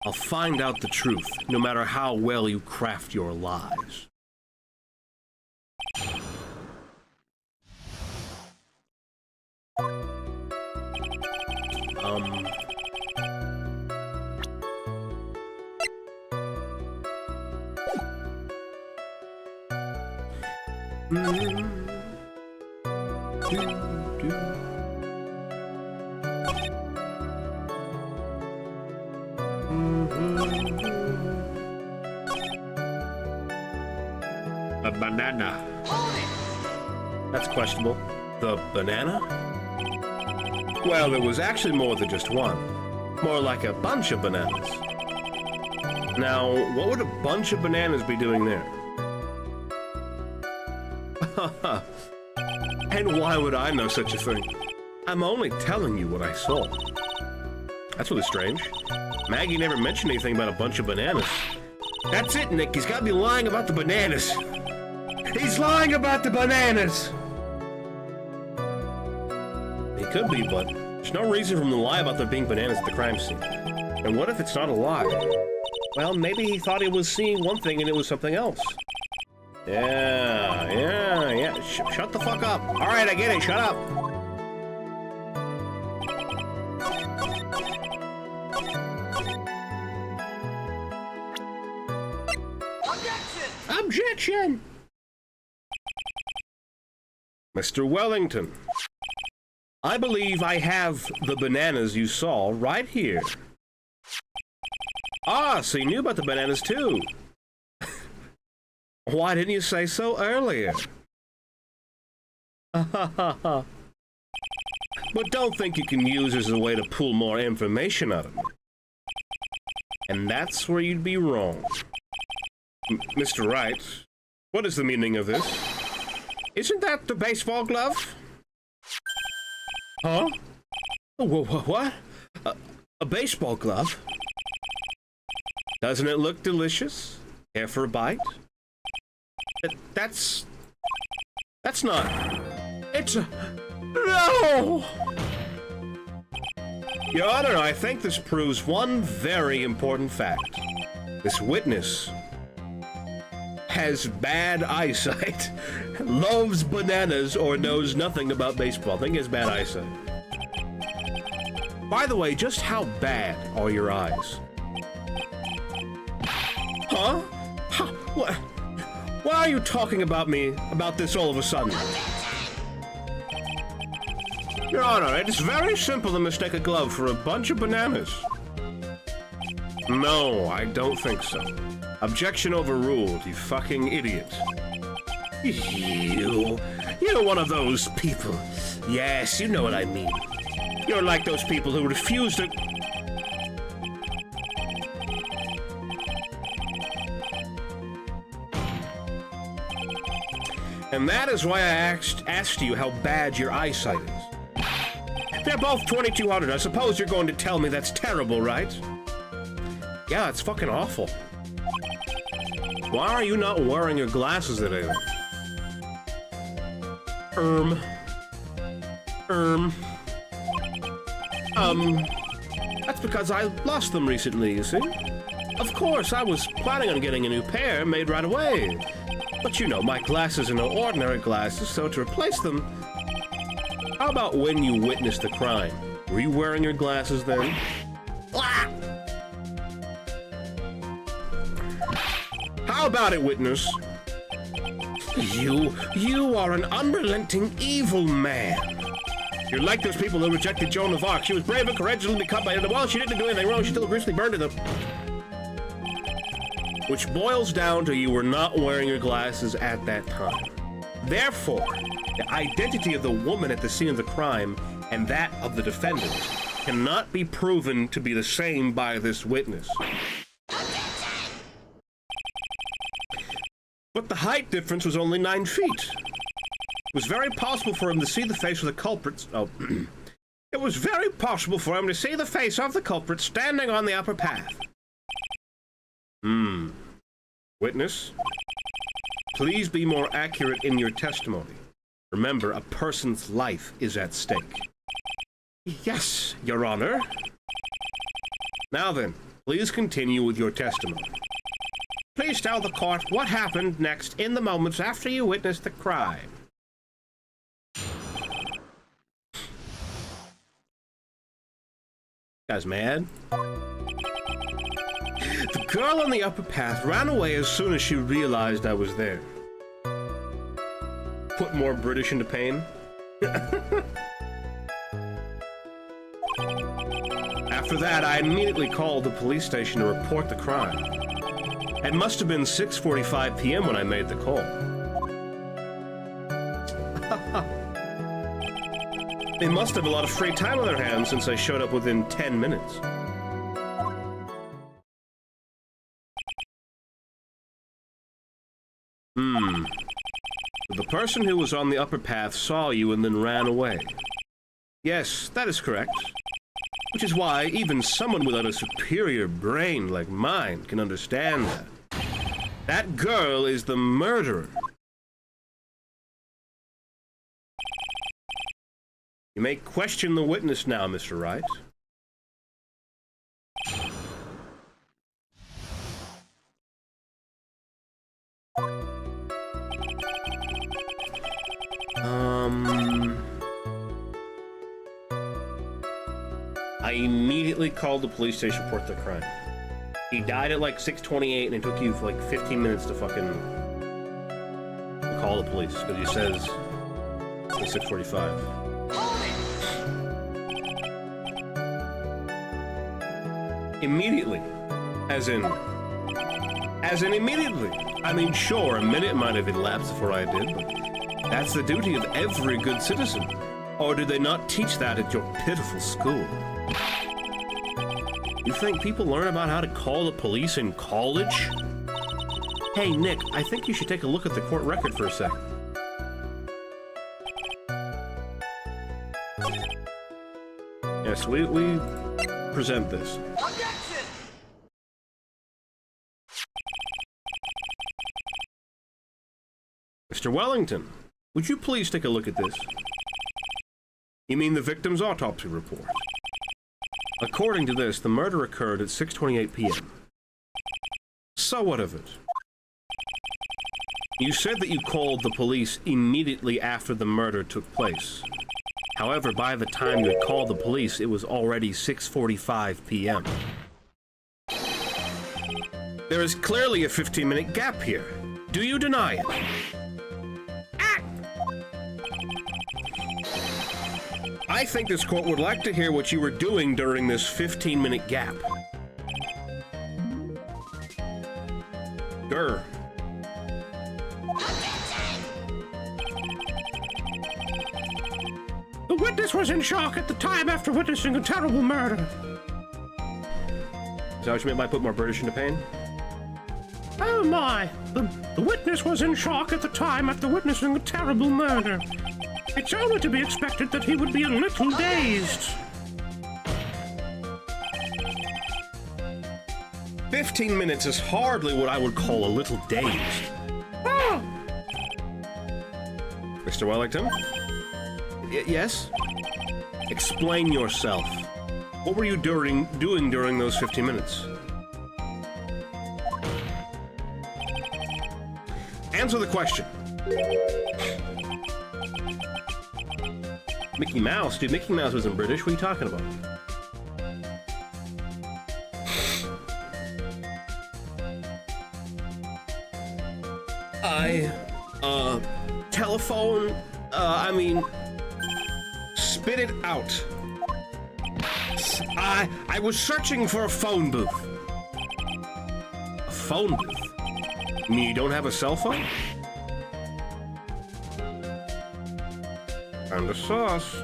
I'll find out the truth, no matter how well you craft your lies. A banana. That's questionable. The banana? Well, it was actually more than just one. More like a bunch of bananas. Now, what would a bunch of bananas be doing there? And why would I know such a thing? I'm only telling you what I saw. That's really strange. Maggie never mentioned anything about a bunch of bananas. That's it, Nick. He's got to be lying about the bananas. He's lying about the bananas! He could be, but there's no reason for him to lie about there being bananas at the crime scene. And what if it's not a lie? Well, maybe he thought he was seeing one thing and it was something else. Yeah. Shut the fuck up. All right, I get it. Shut up. Objection! Mr. Wellington, I believe I have the bananas you saw right here. Ah, so you knew about the bananas too. Why didn't you say so earlier? But don't think you can use this as a way to pull more information out of me. And that's where you'd be wrong. Mr. Wright, what is the meaning of this? Isn't that the baseball glove? Huh? What? A baseball glove? Doesn't it look delicious? Care for a bite? That's not... It's a... No! Your Honor, I think this proves one very important fact. This witness has bad eyesight, loves bananas, or knows nothing about baseball. I think he has bad eyesight. By the way, just how bad are your eyes? Huh? What? Why are you talking about this all of a sudden? Your Honor, it's very simple to mistake a glove for a bunch of bananas. No, I don't think so. Objection overruled, you fucking idiot. You're one of those people. Yes, you know what I mean. You're like those people who refuse to... And that is why I asked you how bad your eyesight is. They're both 2200. I suppose you're going to tell me that's terrible, right? Yeah, it's fucking awful. Why are you not wearing your glasses today? That's because I lost them recently, you see? Of course, I was planning on getting a new pair made right away. But you know, my glasses are no ordinary glasses, so to replace them... How about when you witnessed the crime? Were you wearing your glasses then? How about it, witness? You are an unrelenting evil man. You're like those people who rejected Joan of Arc. She was brave and courageous and become by the wall. She didn't do anything wrong. She still gruesomely burned to them. Which boils down to you were not wearing your glasses at that time. Therefore, the identity of the woman at the scene of the crime and that of the defendant cannot be proven to be the same by this witness. But the height difference was only 9 feet. It was very possible for him to see the face of the culprit. It was very possible for him to see the face of the culprit standing on the upper path. Witness, please be more accurate in your testimony. Remember, a person's life is at stake. Yes, Your Honor. Now then, please continue with your testimony. Please tell the court what happened next in the moments after you witnessed the crime. Guys mad? The girl on the upper path ran away as soon as she realized I was there. Put more British into pain. After that, I immediately called the police station to report the crime. It must have been 6:45 p.m. when I made the call. They must have a lot of free time on their hands since I showed up within 10 minutes. The person who was on the upper path saw you and then ran away. Yes, that is correct. Which is why even someone without a superior brain like mine can understand that. That girl is the murderer. You may question the witness now, Mr. Wright. I immediately called the police station to report the crime. He died at like 6:28, and it took you for like 15 minutes to fucking call the police because he says it's 6:45. Immediately, as in immediately. I mean, sure, a minute might have elapsed before I did, but that's the duty of every good citizen. Or do they not teach that at your pitiful school? You think people learn about how to call the police in college? Hey, Nick, I think you should take a look at the court record for a second. Yes, we present this. Mr. Wellington, would you please take a look at this? You mean the victim's autopsy report? According to this, the murder occurred at 6:28 p.m. So what of it? You said that you called the police immediately after the murder took place. However, by the time you had called the police, it was already 6:45 p.m. There is clearly a 15-minute gap here. Do you deny it? I think this court would like to hear what you were doing during this 15-minute gap. Grr. The witness was in shock at the time after witnessing a terrible murder. Is that what you meant by put more British into pain? Oh my! The witness was in shock at the time after witnessing a terrible murder. It's only to be expected that he would be a little dazed. 15 minutes is hardly what I would call a little dazed. Oh. Mr. Wellington? Yes? Explain yourself. What were you doing during those 15 minutes? Answer the question. Mickey Mouse? Dude, Mickey Mouse wasn't British. What are you talking about? Telephone, I mean, spit it out. I was searching for a phone booth. A phone booth? You mean you don't have a cell phone? And the sauce.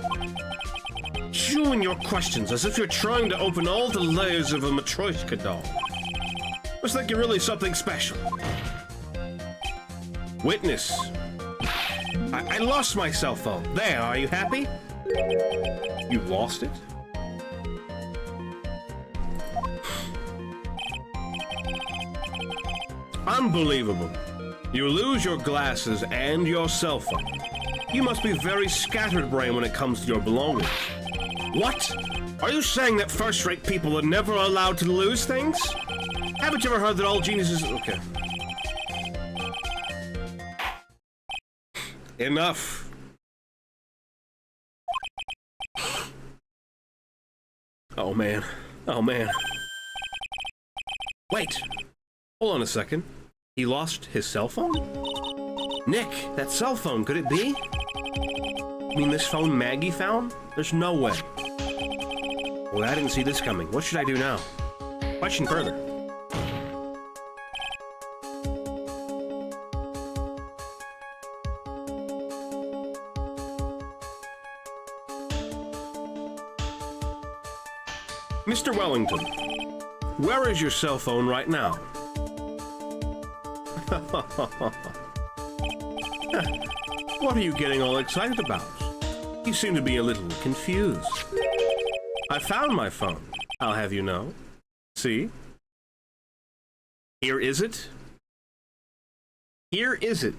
Chewing your questions as if you're trying to open all the layers of a Matryoshka doll. Looks like you're really something special. Witness. I lost my cell phone. There, are you happy? You lost it? Unbelievable. You lose your glasses and your cell phone. You must be very scatterbrained when it comes to your belongings. What? Are you saying that first-rate people are never allowed to lose things? Haven't you ever heard that all geniuses... Okay. Enough. Oh, man. Oh, man. Wait. Hold on a second. He lost his cell phone? Nick, that cell phone, could it be? You mean this phone Maggie found? There's no way. Well, I didn't see this coming. What should I do now? Question further. Mr. Wellington, where is your cell phone right now? What are you getting all excited about? You seem to be a little confused. I found my phone, I'll have you know. See? Here is it. Here is it.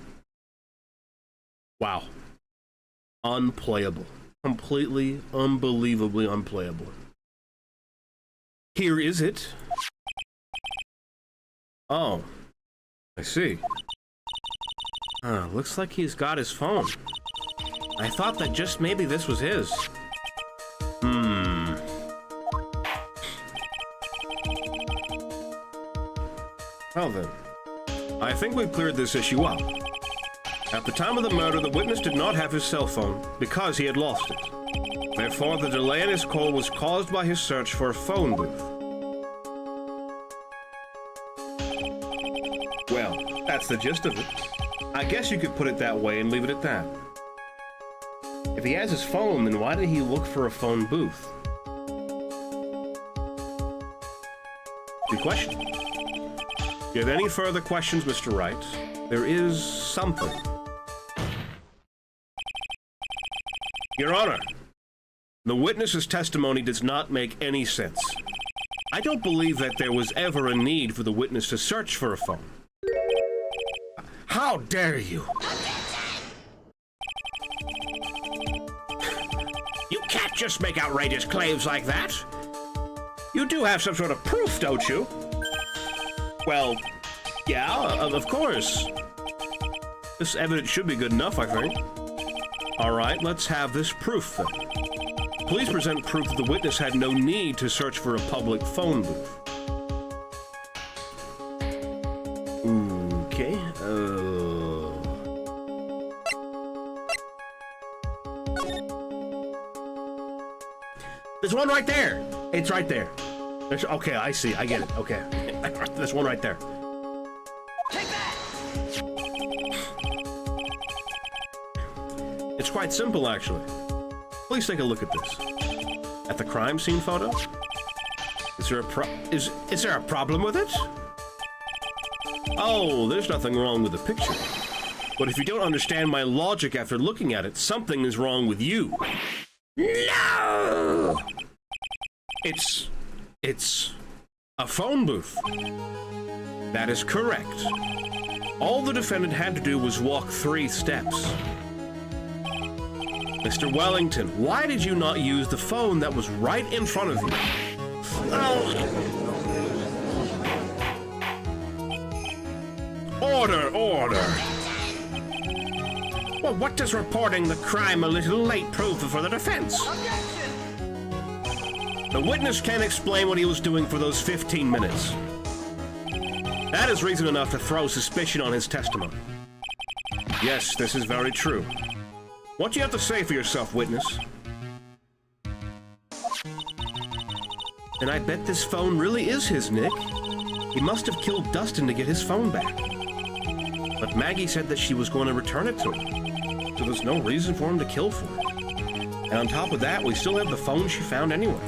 Wow. Unplayable. Completely, unbelievably unplayable. Here is it. Oh, I see. Looks like he's got his phone. I thought that just maybe this was his. Well then, I think we've cleared this issue up. At the time of the murder, the witness did not have his cell phone because he had lost it. Therefore, the delay in his call was caused by his search for a phone booth. Well, that's the gist of it. I guess you could put it that way and leave it at that. If he has his phone, then why did he look for a phone booth? Good question. Do you have any further questions, Mr. Wright? There is something. Your Honor, the witness's testimony does not make any sense. I don't believe that there was ever a need for the witness to search for a phone. How dare you? You can't just make outrageous claims like that. You do have some sort of proof, don't you? Well, yeah, of course. This evidence should be good enough, I think. All right, let's have this proof then. Please present proof that the witness had no need to search for a public phone booth. Okay, There's one right there. It's right there. Okay, I see. I get it. Okay. There's one right there. Take that! It's quite simple, actually. Please take a look at this. At the crime scene photo? Is there a problem with it? Oh, there's nothing wrong with the picture. But if you don't understand my logic after looking at it, something is wrong with you. No! It's a phone booth. That is correct. All the defendant had to do was walk 3 steps. Mr. Wellington, why did you not use the phone that was right in front of you? Oh. Order, order. Well, what does reporting the crime a little late prove for the defense? The witness can't explain what he was doing for those 15 minutes. That is reason enough to throw suspicion on his testimony. Yes, this is very true. What do you have to say for yourself, witness? And I bet this phone really is his, Nick. He must have killed Dustin to get his phone back. But Maggie said that she was going to return it to him. So there's no reason for him to kill for it. And on top of that, we still have the phone she found anyway.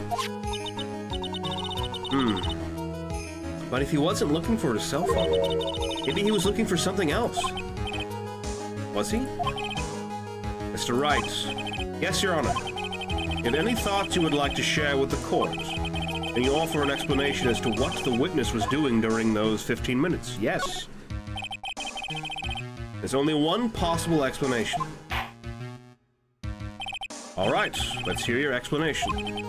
But if he wasn't looking for his cell phone, maybe he was looking for something else. Was he? Mr. Wright. Yes, Your Honor. If any thoughts you would like to share with the court, can you offer an explanation as to what the witness was doing during those 15 minutes? Yes. There's only one possible explanation. All right, let's hear your explanation.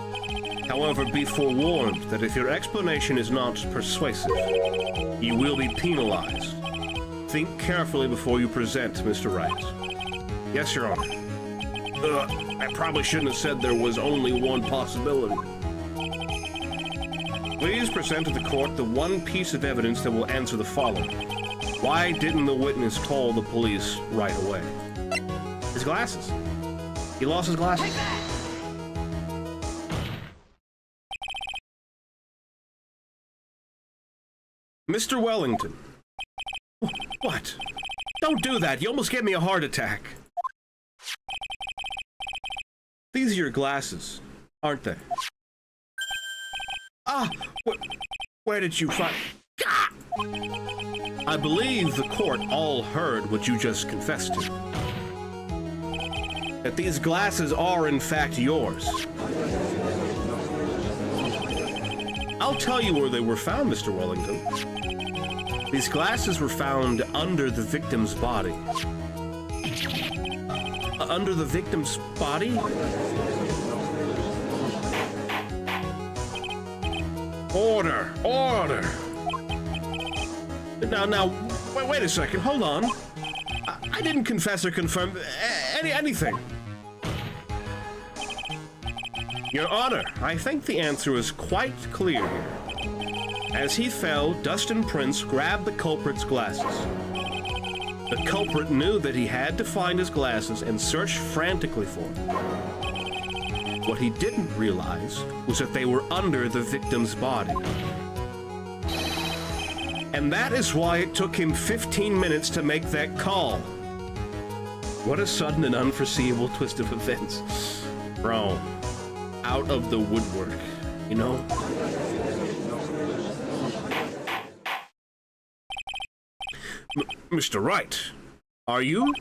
However, be forewarned that if your explanation is not persuasive, you will be penalized. Think carefully before you present, Mr. Wright. Yes, Your Honor. I probably shouldn't have said there was only one possibility. Please present to the court the one piece of evidence that will answer the following. Why didn't the witness call the police right away? His glasses. He lost his glasses. Mr. Wellington. What? Don't do that. You almost gave me a heart attack. These are your glasses, aren't they? Ah! Where did you find... Ah! I believe the court all heard what you just confessed to. That these glasses are, in fact, yours. I'll tell you where they were found, Mr. Wellington. These glasses were found under the victim's body. Under the victim's body? Order! Order! Now, wait a second, hold on. I didn't confess or confirm anything. Your Honor, I think the answer is quite clear here. As he fell, Dustin Prince grabbed the culprit's glasses. The culprit knew that he had to find his glasses and searched frantically for them. What he didn't realize was that they were under the victim's body. And that is why it took him 15 minutes to make that call. What a sudden and unforeseeable twist of events. Bro, out of the woodwork, you know? Mr. Wright, are you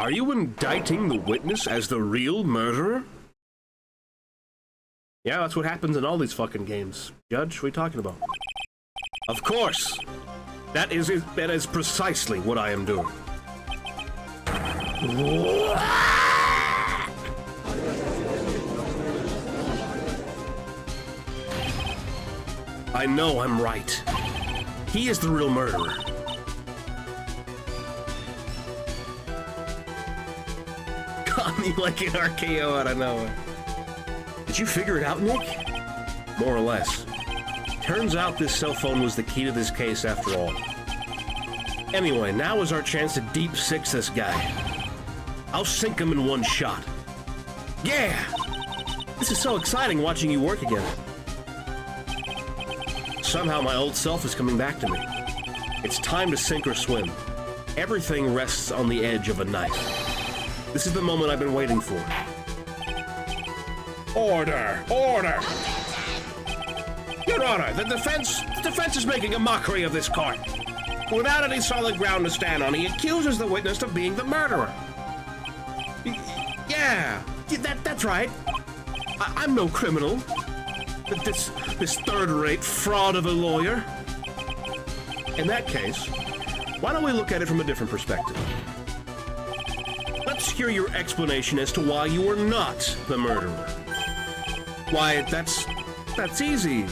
indicting the witness as the real murderer? Yeah, that's what happens in all these fucking games. Judge, what are you talking about? Of course! That is precisely what I am doing. I know I'm right. He is the real murderer. Got me like an RKO out of nowhere. Did you figure it out, Nick? More or less. Turns out this cell phone was the key to this case after all. Anyway, now is our chance to deep six this guy. I'll sink him in one shot. Yeah! This is so exciting watching you work again. Somehow my old self is coming back to me. It's time to sink or swim. Everything rests on the edge of a knife. This is the moment I've been waiting for. Order! Order! Your Honor, the defense is making a mockery of this court. Without any solid ground to stand on, he accuses the witness of being the murderer. Yeah, that's right. I'm no criminal. This third-rate fraud of a lawyer. In that case, why don't we look at it from a different perspective? Let's hear your explanation as to why you were not the murderer. Why, that's easy.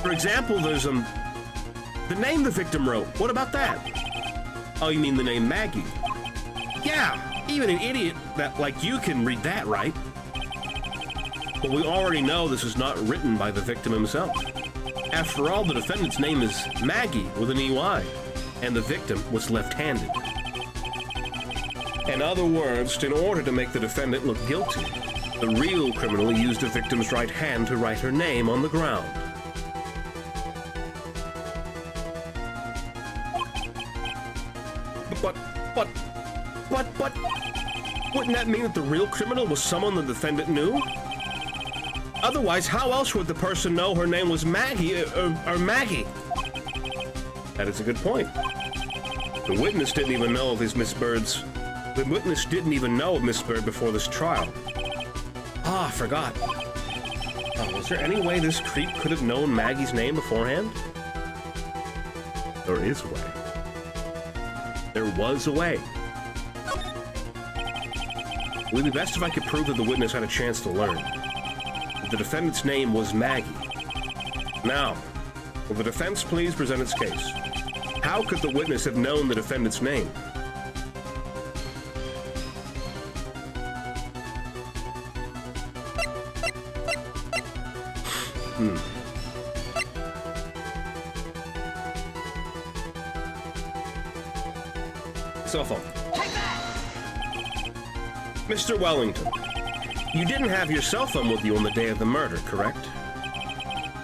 For example, there's, the name the victim wrote. What about that? Oh, you mean the name Maggie? Yeah, even an idiot like you can read that, right? But we already know this is not written by the victim himself. After all, the defendant's name is Maggie with an EY, and the victim was left-handed. In other words, in order to make the defendant look guilty, the real criminal used the victim's right hand to write her name on the ground. But, wouldn't that mean that the real criminal was someone the defendant knew? Otherwise, how else would the person know her name was Maggie, or Maggie? That is a good point. The witness didn't even know of Miss Bird's before this trial. Ah, I forgot. Oh, was there any way this creep could have known Maggie's name beforehand? There is a way. There was a way. It would be best if I could prove that the witness had a chance to learn. That the defendant's name was Maggie. Now, will the defense please present its case? How could the witness have known the defendant's name? Cell phone. Take that! Mr. Wellington, you didn't have your cell phone with you on the day of the murder, correct?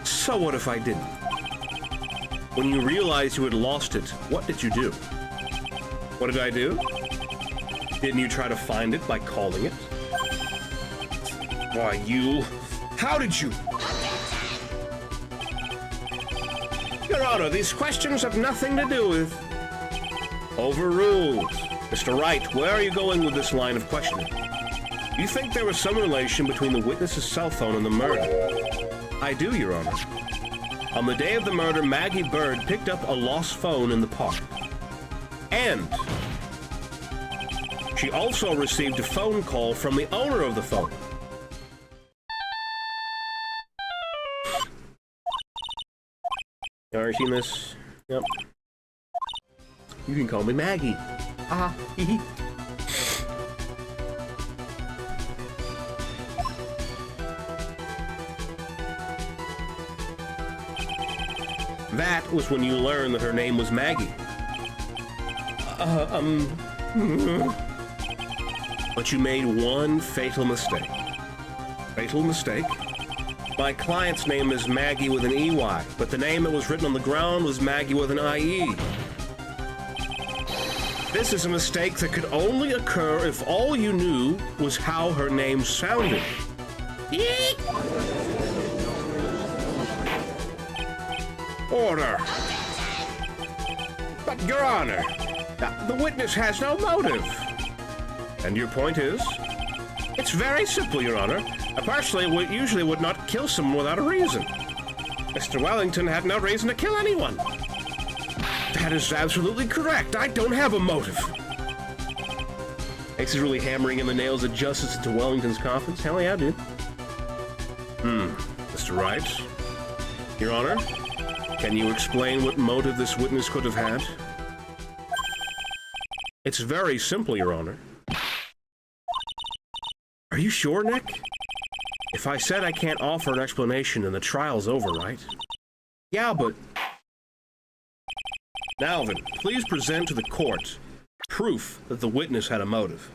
So what if I didn't? When you realized you had lost it, what did you do? What did I do? Didn't you try to find it by calling it? Why, you... How did you... Your Honor, these questions have nothing to do with... Overruled. Mr. Wright, where are you going with this line of questioning? You think there was some relation between the witness's cell phone and the murder? I do, Your Honor. On the day of the murder, Maggie Bird picked up a lost phone in the park. And she also received a phone call from the owner of the phone. You already seen this? Yep. You can call me Maggie. Ah, hee hee. That was when you learned that her name was Maggie. But you made one fatal mistake. Fatal mistake? My client's name is Maggie with an EY, but the name that was written on the ground was Maggie with an IE. This is a mistake that could only occur if all you knew was how her name sounded. Eek! Order. But, Your Honor, the witness has no motive. And your point is? It's very simple, Your Honor. A person usually would not kill someone without a reason. Mr. Wellington had no reason to kill anyone. That is absolutely correct. I don't have a motive. Ace is really hammering in the nails of justice into Wellington's coffins. Hell yeah, dude. Mr. Wright. Your Honor, can you explain what motive this witness could have had? It's very simple, Your Honor. Are you sure, Nick? If I said I can't offer an explanation, then the trial's over, right? Yeah, but... Now then, please present to the court proof that the witness had a motive.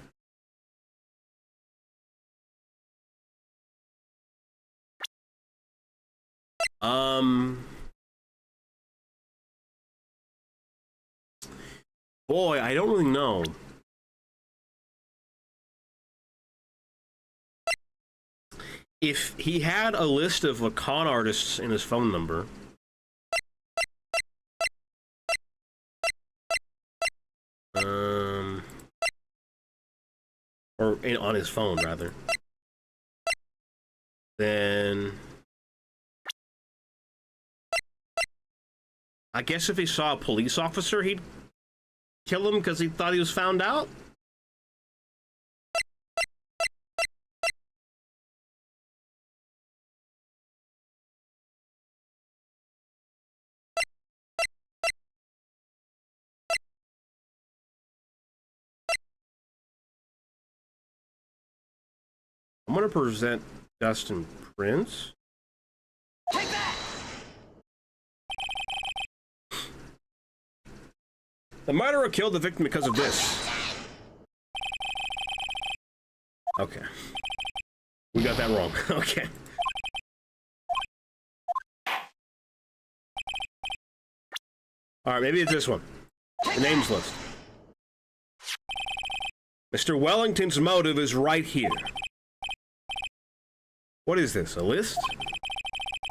Boy, I don't really know. If he had a list of con artists in his phone number, on his phone, rather, then I guess if he saw a police officer, he'd kill him because he thought he was found out? I'm going to present Dustin Prince. Take that! The murderer killed the victim because of this. Okay. We got that wrong. Okay. Alright, maybe it's this one. The names list. Mr. Wellington's motive is right here. What is this, a list?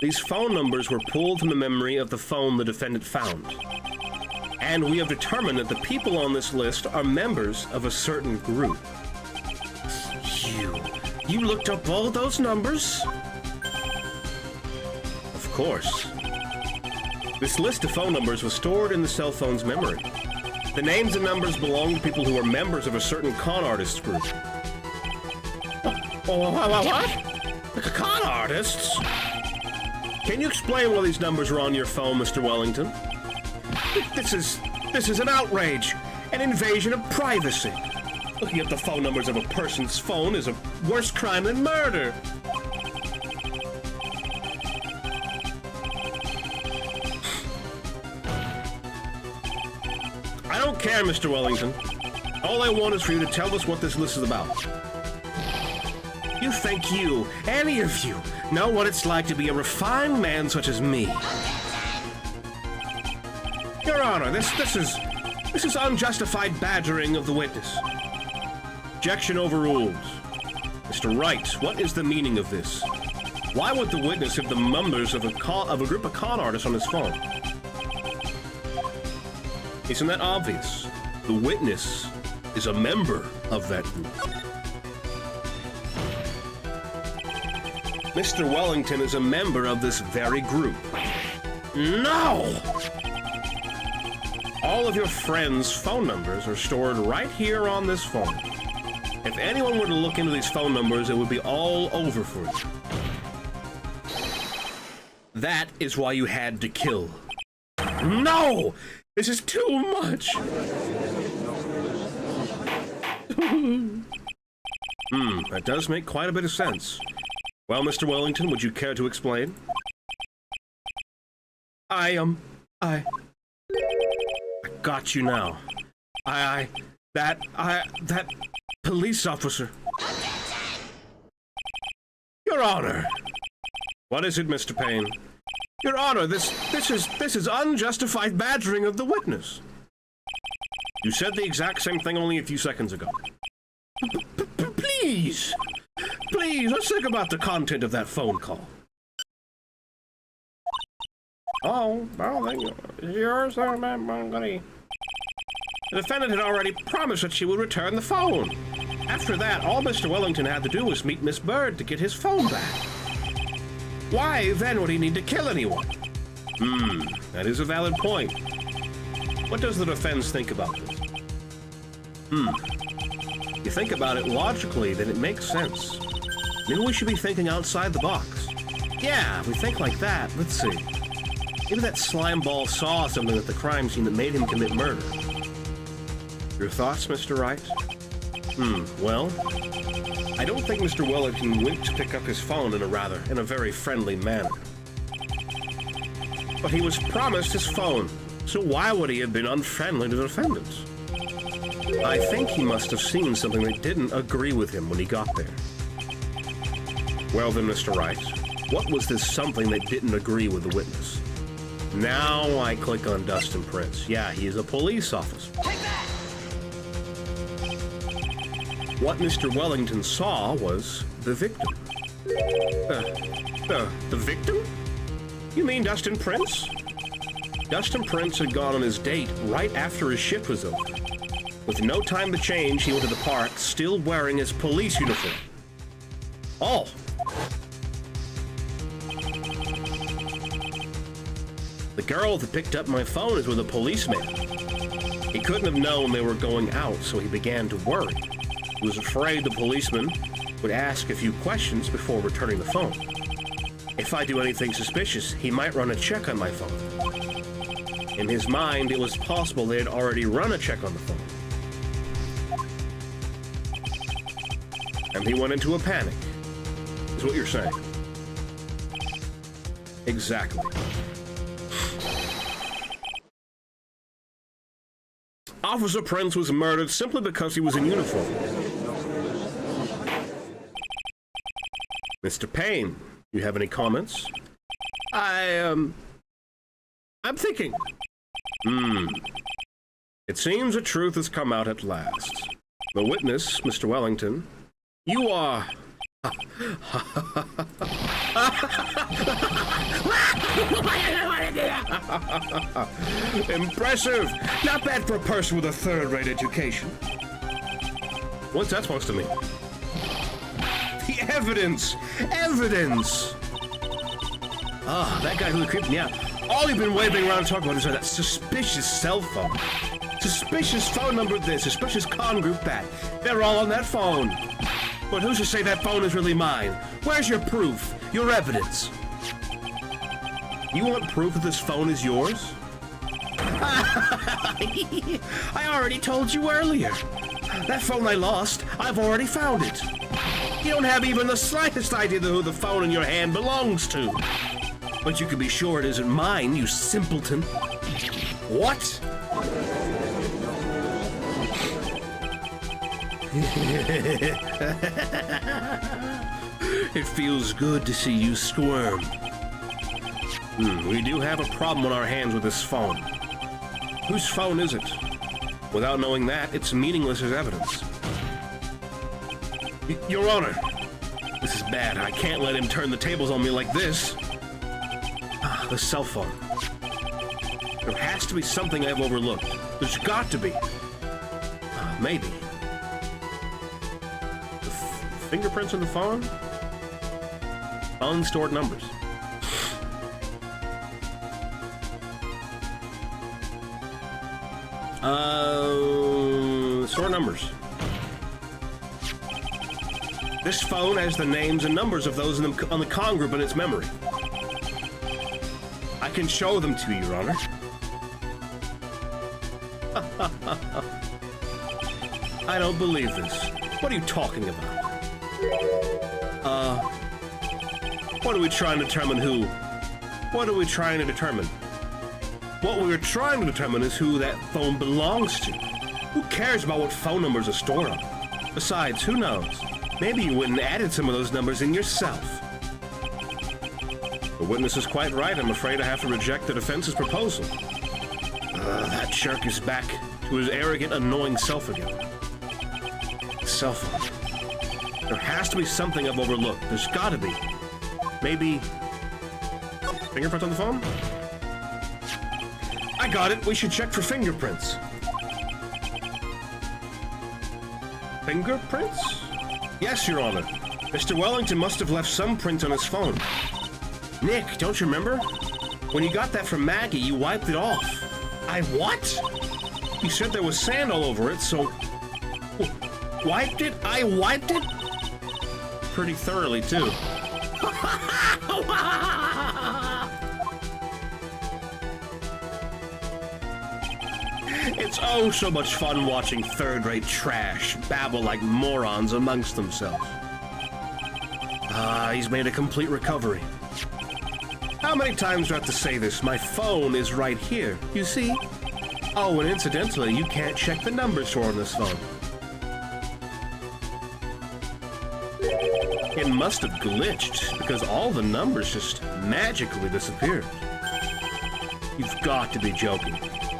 These phone numbers were pulled from the memory of the phone the defendant found. And we have determined that the people on this list are members of a certain group. You looked up all those numbers? Of course. This list of phone numbers was stored in the cell phone's memory. The names and numbers belong to people who are members of a certain con artists group. What? Con artists? Can you explain why these numbers are on your phone, Mr. Wellington? This is an outrage, an invasion of privacy. Looking up the phone numbers of a person's phone is a worse crime than murder. I don't care, Mr. Wellington. All I want is for you to tell us what this list is about. You think you, any of you, know what it's like to be a refined man such as me? Your Honor, this is unjustified badgering of the witness. Objection overruled. Mr. Wright, what is the meaning of this? Why would the witness have the numbers of a group of con artists on his phone? Isn't that obvious? The witness is a member of that group. Mr. Wellington is a member of this very group. No! All of your friends' phone numbers are stored right here on this phone. If anyone were to look into these phone numbers, it would be all over for you. That is why you had to kill. No! This is too much! That does make quite a bit of sense. Well, Mr. Wellington, would you care to explain? I got you now. That police officer. Your Honor. What is it, Mr. Payne? Your Honor, this is unjustified badgering of the witness. You said the exact same thing only a few seconds ago. Please, let's think about the content of that phone call. Oh, yours, the defendant had already promised that she would return the phone. After that, all Mr. Wellington had to do was meet Miss Bird to get his phone back. Why, then, would he need to kill anyone? That is a valid point. What does the defense think about this? You think about it logically, then it makes sense. Maybe we should be thinking outside the box. Yeah, if we think like that, let's see. Maybe that slime ball saw something at the crime scene that made him commit murder. Your thoughts, Mr. Wright? Well, I don't think Mr. Wellington went to pick up his phone in a very friendly manner. But he was promised his phone, so why would he have been unfriendly to the defendant? I think he must have seen something that didn't agree with him when he got there. Well then, Mr. Wright, what was this something that didn't agree with the witness? Now I click on Dustin Prince. Yeah, he is a police officer. Take that! What Mr. Wellington saw was the victim. The victim? You mean Dustin Prince? Dustin Prince had gone on his date right after his shift was over. With no time to change, he went to the park, still wearing his police uniform. Oh! The girl that picked up my phone is with a policeman. He couldn't have known they were going out, so he began to worry. He was afraid the policeman would ask a few questions before returning the phone. If I do anything suspicious, he might run a check on my phone. In his mind, it was possible they had already run a check on the phone. And he went into a panic, is what you're saying. Exactly. Officer Prince was murdered simply because he was in uniform. Mr. Payne, you have any comments? I'm thinking. It seems the truth has come out at last. The witness, Mr. Wellington, you are... Impressive! Not bad for a person with a third-rate education. What's that supposed to mean? The evidence! Evidence! That guy really creeped me out. All you've been waving around talking about is that suspicious cell phone. Suspicious phone number this, suspicious con group that. They're all on that phone. But who's to say that phone is really mine? Where's your proof? Your evidence? You want proof that this phone is yours? I already told you earlier. That phone I lost, I've already found it. You don't have even the slightest idea who the phone in your hand belongs to. But you can be sure it isn't mine, you simpleton. What? It feels good to see you squirm. We do have a problem on our hands with this phone. Whose phone is it? Without knowing that, it's meaningless as evidence. Your Honor, this is bad. I can't let him turn the tables on me like this. The cell phone. There has to be something I've overlooked. There's got to be. Maybe. The fingerprints on the phone? Unstored numbers. Stored numbers. This phone has the names and numbers of those on the con group in its memory. I can show them to you, Your Honor. I don't believe this. What are you talking about? What are we trying to determine who? What are we trying to determine? What we were trying to determine is who that phone belongs to. Who cares about what phone numbers are stored on? Besides, who knows? Maybe you went and added some of those numbers in yourself. The witness is quite right. I'm afraid I have to reject the defense's proposal. That jerk is back to his arrogant, annoying self again. Cell phone. There has to be something I've overlooked. There's gotta be. Maybe... fingerprints on the phone? I got it. We should check for fingerprints. Fingerprints? Yes, Your Honor. Mr. Wellington must have left some print on his phone. Nick, don't you remember? When you got that from Maggie, you wiped it off. I what? You said there was sand all over it, so... Wiped it? I wiped it? Pretty thoroughly, too. It's oh so much fun watching third-rate trash babble like morons amongst themselves. He's made a complete recovery. How many times do I have to say this? My phone is right here, you see? Oh, and incidentally, you can't check the numbers stored on this phone. It must have glitched, because all the numbers just magically disappeared. You've got to be joking.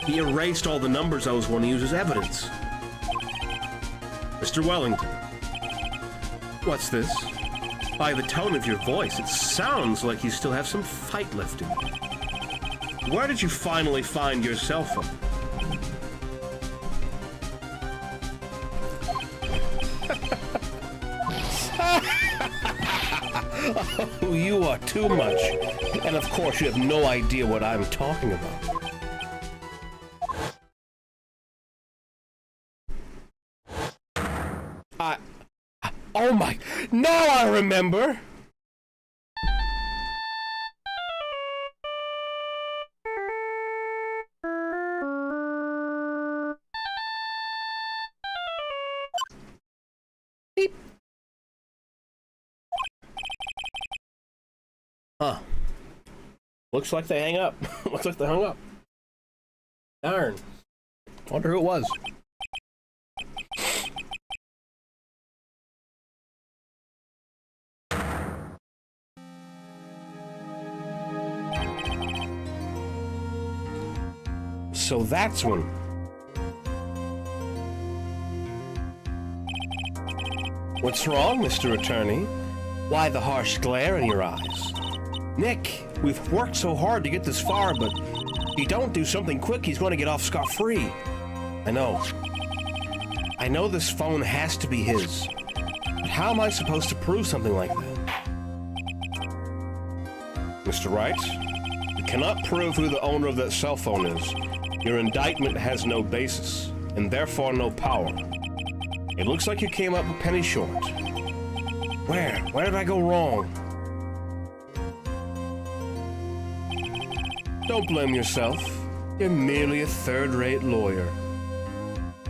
He erased all the numbers I was going to use as evidence. Mr. Wellington. What's this? By the tone of your voice, it sounds like you still have some fight left in you. Where did you finally find your cell phone? Oh, you are too much. And of course, you have no idea what I'm talking about. Oh my... Now I remember! Beep. Huh. Looks like they hang up. Looks like they hung up. Darn. Wonder who it was. So that's when... What's wrong, Mr. Attorney? Why the harsh glare in your eyes? Nick, we've worked so hard to get this far, but if you don't do something quick, he's going to get off scot-free. I know. I know this phone has to be his. But how am I supposed to prove something like that? Mr. Wright, you cannot prove who the owner of that cell phone is. Your indictment has no basis, and therefore no power. It looks like you came up a penny short. Where? Where did I go wrong? Don't blame yourself. You're merely a third-rate lawyer.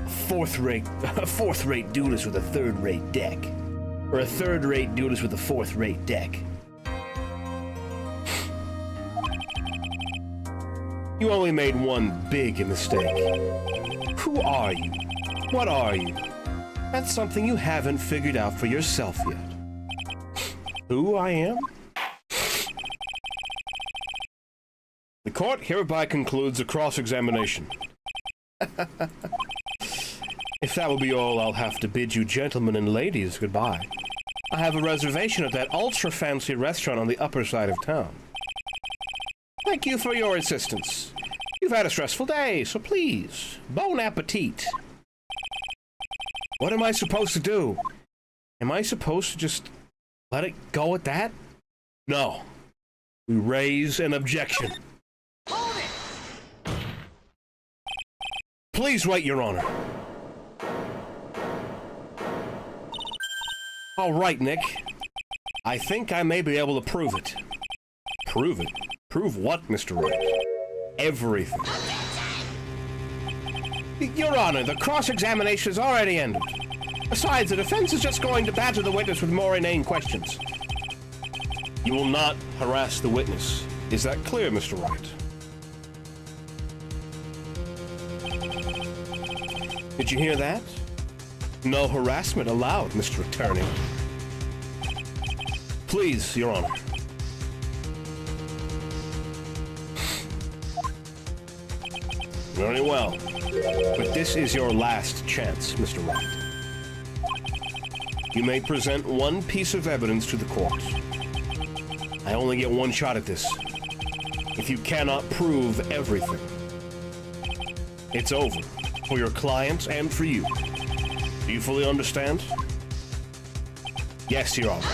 A fourth-rate duelist with a third-rate deck. Or a third-rate duelist with a fourth-rate deck. You only made one big mistake. Who are you? What are you? That's something you haven't figured out for yourself yet. Who I am? The court hereby concludes the cross-examination. If that will be all, I'll have to bid you gentlemen and ladies goodbye. I have a reservation at that ultra-fancy restaurant on the upper side of town. Thank you for your assistance. You've had a stressful day, so please, bon appetit. What am I supposed to do? Am I supposed to just let it go at that? No. We raise an objection. Hold it! Please wait, Your Honor. All right, Nick. I think I may be able to prove it. Prove it? Prove what, Mr. Wright? Everything. Your Honor, the cross-examination has already ended. Besides, the defense is just going to badger the witness with more inane questions. You will not harass the witness. Is that clear, Mr. Wright? Did you hear that? No harassment allowed, Mr. Attorney. Please, Your Honor. Very well. But this is your last chance, Mr. Wright. You may present one piece of evidence to the court. I only get one shot at this. If you cannot prove everything, it's over for your client and for you. Do you fully understand? Yes, Your Honor.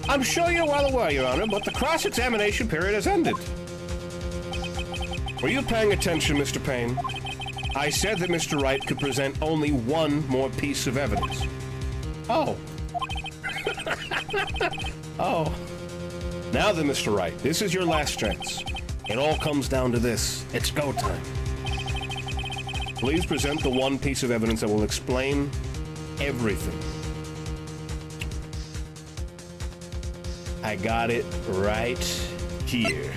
I'm sure you're well aware, Your Honor, but the cross-examination period has ended. Were you paying attention, Mr. Payne? I said that Mr. Wright could present only one more piece of evidence. Oh. Oh. Now then, Mr. Wright, this is your last chance. It all comes down to this. It's go time. Please present the one piece of evidence that will explain everything. I got it right here.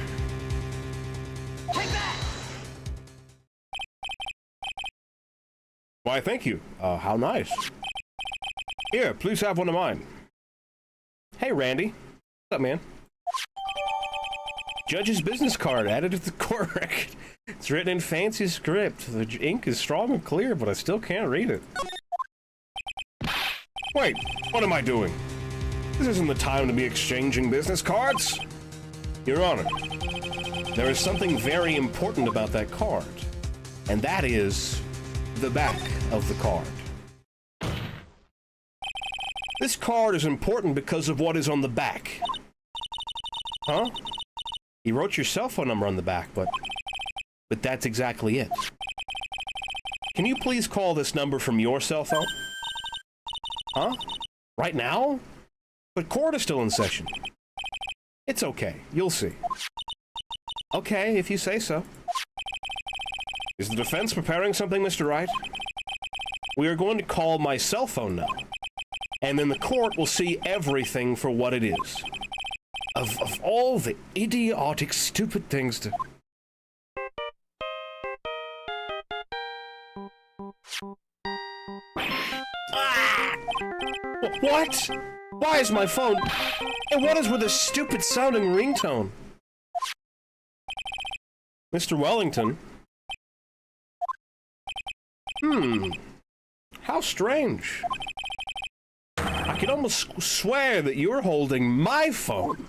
Take that! Why, thank you. How nice. Here, please have one of mine. Hey, Randy. What's up, man? Judge's business card added to the court record. It's written in fancy script. The ink is strong and clear, but I still can't read it. Wait, what am I doing? This isn't the time to be exchanging business cards. Your Honor, there is something very important about that card, and that is the back of the card. This card is important because of what is on the back. Huh? You wrote your cell phone number on the back, but that's exactly it. Can you please call this number from your cell phone? Huh? Right now? But court is still in session. It's okay. You'll see. Okay, if you say so. Is the defense preparing something, Mr. Wright? We are going to call my cell phone now. And then the court will see everything for what it is. Of all the idiotic, stupid things to... Ah! What? Why is my phone... And what is with a stupid sounding ringtone? Mr. Wellington? How strange. I can almost swear that you're holding my phone.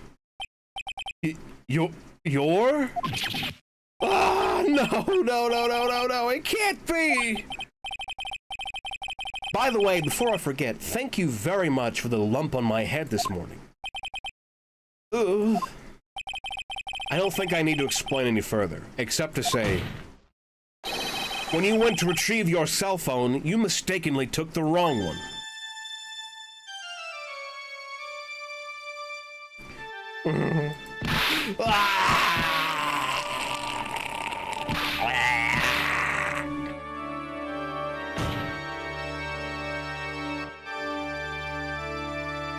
Your? Ah, no, it can't be! By the way, before I forget, thank you very much for the lump on my head this morning. Ugh. I don't think I need to explain any further, except to say, when you went to retrieve your cell phone, you mistakenly took the wrong one.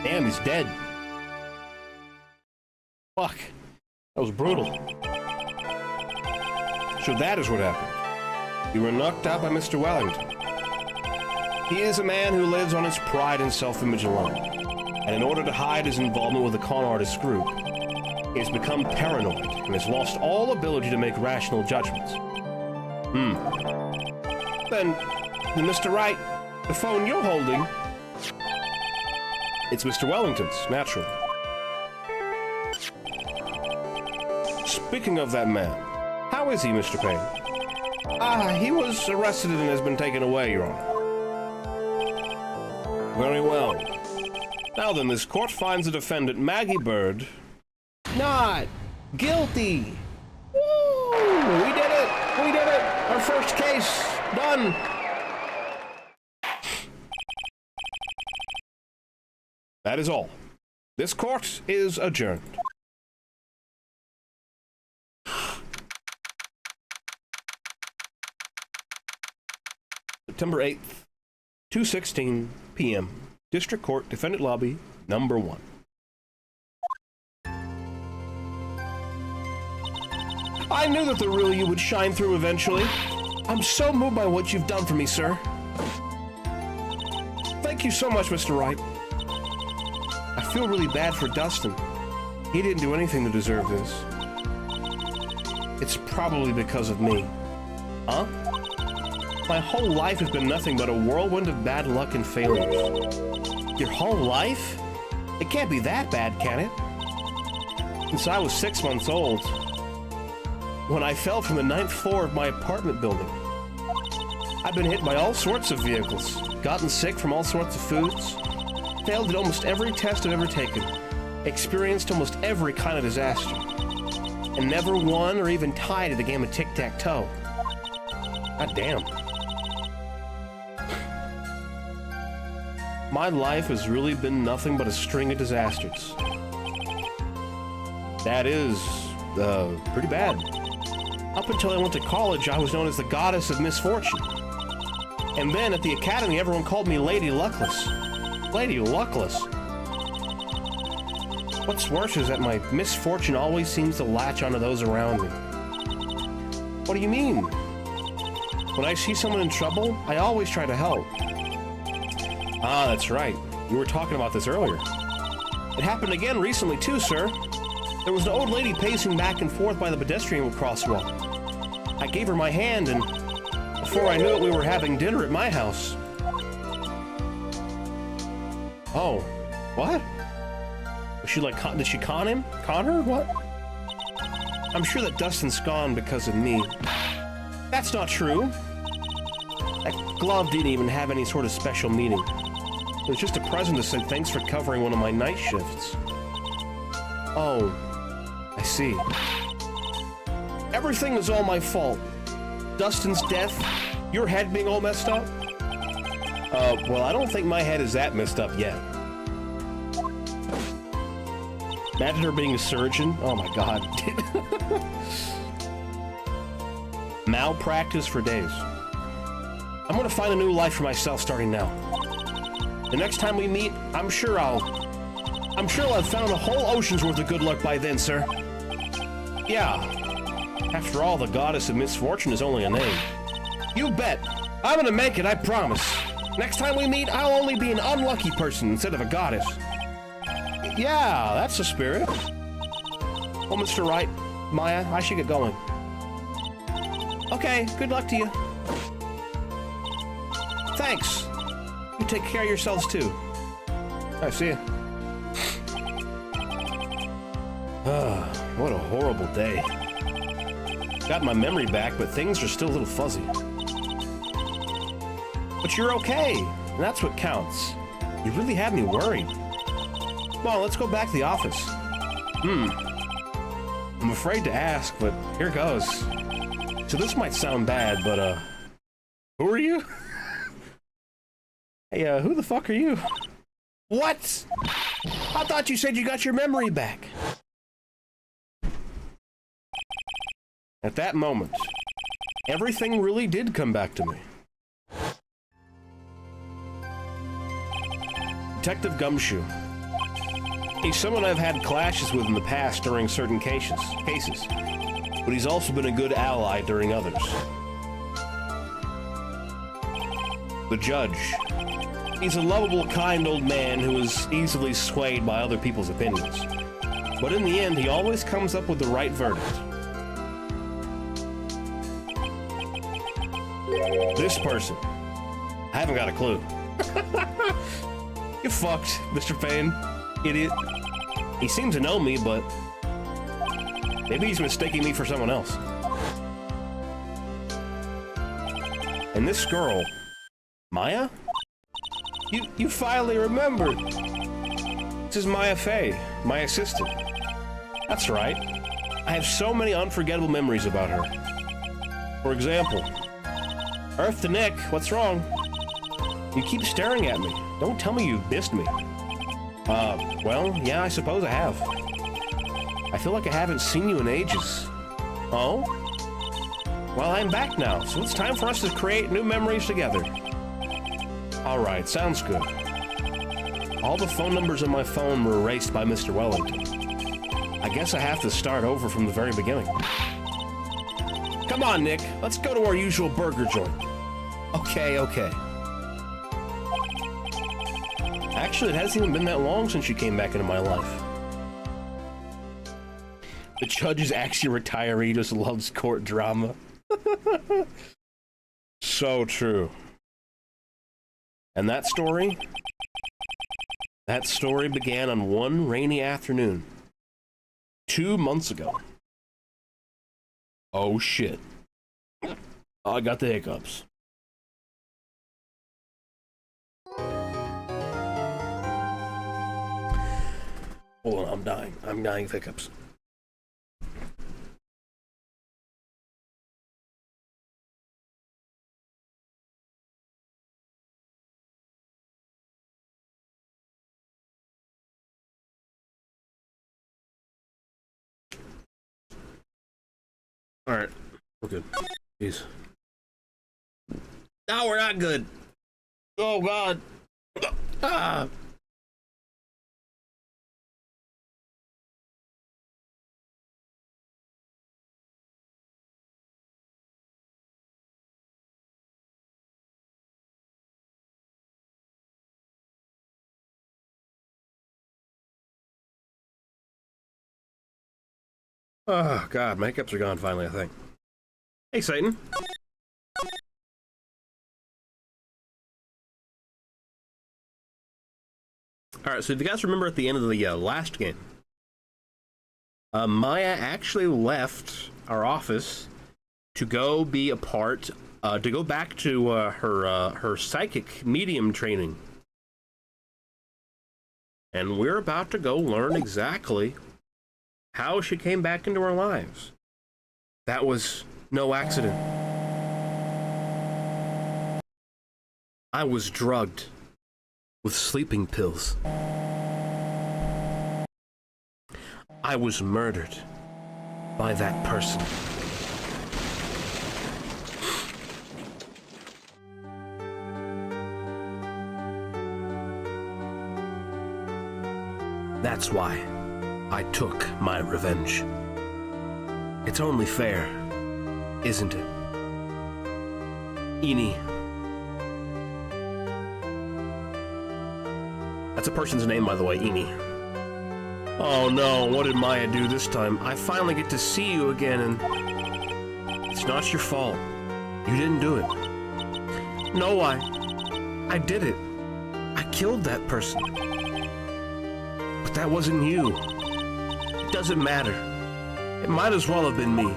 Damn, he's dead. Fuck. That was brutal. So that is what happened. You were knocked out by Mr. Wellington. He is a man who lives on his pride and self-image alone. And in order to hide his involvement with the con artist group, he has become paranoid and has lost all ability to make rational judgments. Then Mr. Wright, the phone you're holding, it's Mr. Wellington's, naturally. Speaking of that man, how is he, Mr. Payne? He was arrested and has been taken away, Your Honor. Very well. Now then, this court finds the defendant, Maggie Bird, not guilty. Woo! We did it! We did it! Our first case done! That is all. This court is adjourned. September 8th, 2:16 p.m. District Court, Defendant Lobby, number 1. I knew that the real you would shine through eventually. I'm so moved by what you've done for me, sir. Thank you so much, Mr. Wright. I feel really bad for Dustin. He didn't do anything to deserve this. It's probably because of me. Huh? My whole life has been nothing but a whirlwind of bad luck and failures. Your whole life? It can't be that bad, can it? Since I was 6 months old, when I fell from the 9th floor of my apartment building. I've been hit by all sorts of vehicles, gotten sick from all sorts of foods, failed at almost every test I've ever taken, experienced almost every kind of disaster, and never won or even tied at a game of tic-tac-toe. God damn. My life has really been nothing but a string of disasters. That is, pretty bad. Up until I went to college, I was known as the Goddess of Misfortune. And then at the academy, everyone called me Lady Luckless. Lady Luckless. What's worse is that my misfortune always seems to latch onto those around me. What do you mean? When I see someone in trouble, I always try to help. Ah, that's right. We were talking about this earlier. It happened again recently too, sir. There was an old lady pacing back and forth by the pedestrian crosswalk. I gave her my hand, and before I knew it, we were having dinner at my house. Oh, what? Was she like, did she con him? Con her? What? I'm sure that Dustin's gone because of me. That's not true. That glove didn't even have any sort of special meaning. It was just a present to say thanks for covering one of my night shifts. Oh, I see. Everything is all my fault. Dustin's death, your head being all messed up. Well, I don't think my head is that messed up yet. Imagine her being a surgeon. Oh my god. Malpractice for days. I'm gonna find a new life for myself starting now. The next time we meet, I'm sure I'll have found a whole ocean's worth of good luck by then, sir. Yeah. After all, the Goddess of Misfortune is only a name. You bet. I'm gonna make it, I promise. Next time we meet, I'll only be an unlucky person instead of a goddess. Yeah, that's the spirit. Well, Mr. Wright, Maya, I should get going. Okay, good luck to you. Thanks. You take care of yourselves too. I see you. What a horrible day. Got my memory back, but things are still a little fuzzy. But you're okay, and that's what counts. You really had me worried. Come on, let's go back to the office. I'm afraid to ask, but here goes. So this might sound bad, but, who are you? Hey, who the fuck are you? What? I thought you said you got your memory back. At that moment, everything really did come back to me. Detective Gumshoe. He's someone I've had clashes with in the past during certain cases, but he's also been a good ally during others. The Judge. He's a lovable, kind old man who is easily swayed by other people's opinions. But in the end, he always comes up with the right verdict. This person. I haven't got a clue. You fucked, Mr. Payne. Idiot. He seems to know me, but maybe he's mistaking me for someone else. And this girl, Maya? You finally remembered. This is Maya Fey, my assistant. That's right. I have so many unforgettable memories about her. For example, Earth to Nick, what's wrong? You keep staring at me. Don't tell me you've missed me. Well, yeah, I suppose I have. I feel like I haven't seen you in ages. Oh? Well, I'm back now, so it's time for us to create new memories together. Alright, sounds good. All the phone numbers on my phone were erased by Mr. Wellington. I guess I have to start over from the very beginning. Come Come on, Nick. Let's go to our usual burger joint. Okay, okay. Actually, it hasn't even been that long since you came back into my life. The judge is actually a retiree, just loves court drama. So true. And that story began on one rainy afternoon 2 months ago. Oh shit. I got the hiccups. Hold on, I'm dying. I'm dying of hiccups. Alright, we're good. Jeez. No, we're not good. Oh, God. Ah. Oh, God, my hiccups are gone finally, I think. Hey, Satan. Alright, so do you guys remember at the end of the last game? Maya actually left our office to go be a part, to go back to her psychic medium training. And we're about to go learn exactly how she came back into our lives. That was no accident. I was drugged with sleeping pills. I was murdered by that person. That's why I took my revenge. It's only fair, isn't it? Eni. That's a person's name, by the way, Eni. Oh no, what did Maya do this time? I finally get to see you again, and it's not your fault. You didn't do it. No, I did it. I killed that person. But that wasn't you. It doesn't matter. It might as well have been me.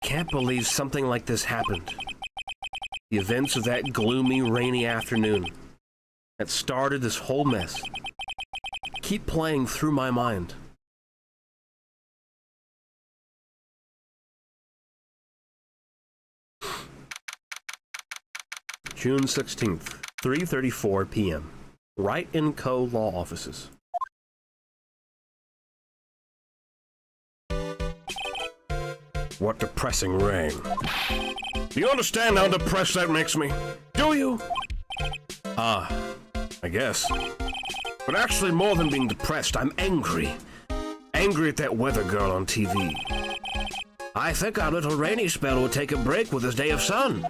Can't believe something like this happened. The events of that gloomy, rainy afternoon that started this whole mess keep playing through my mind. June 16th, 3:34 p.m. Wright & Co. Law Offices. What depressing rain. Do you understand how depressed that makes me? Do you? I guess. But actually, more than being depressed, I'm angry. Angry at that weather girl on TV. I think our little rainy spell will take a break with this day of sun.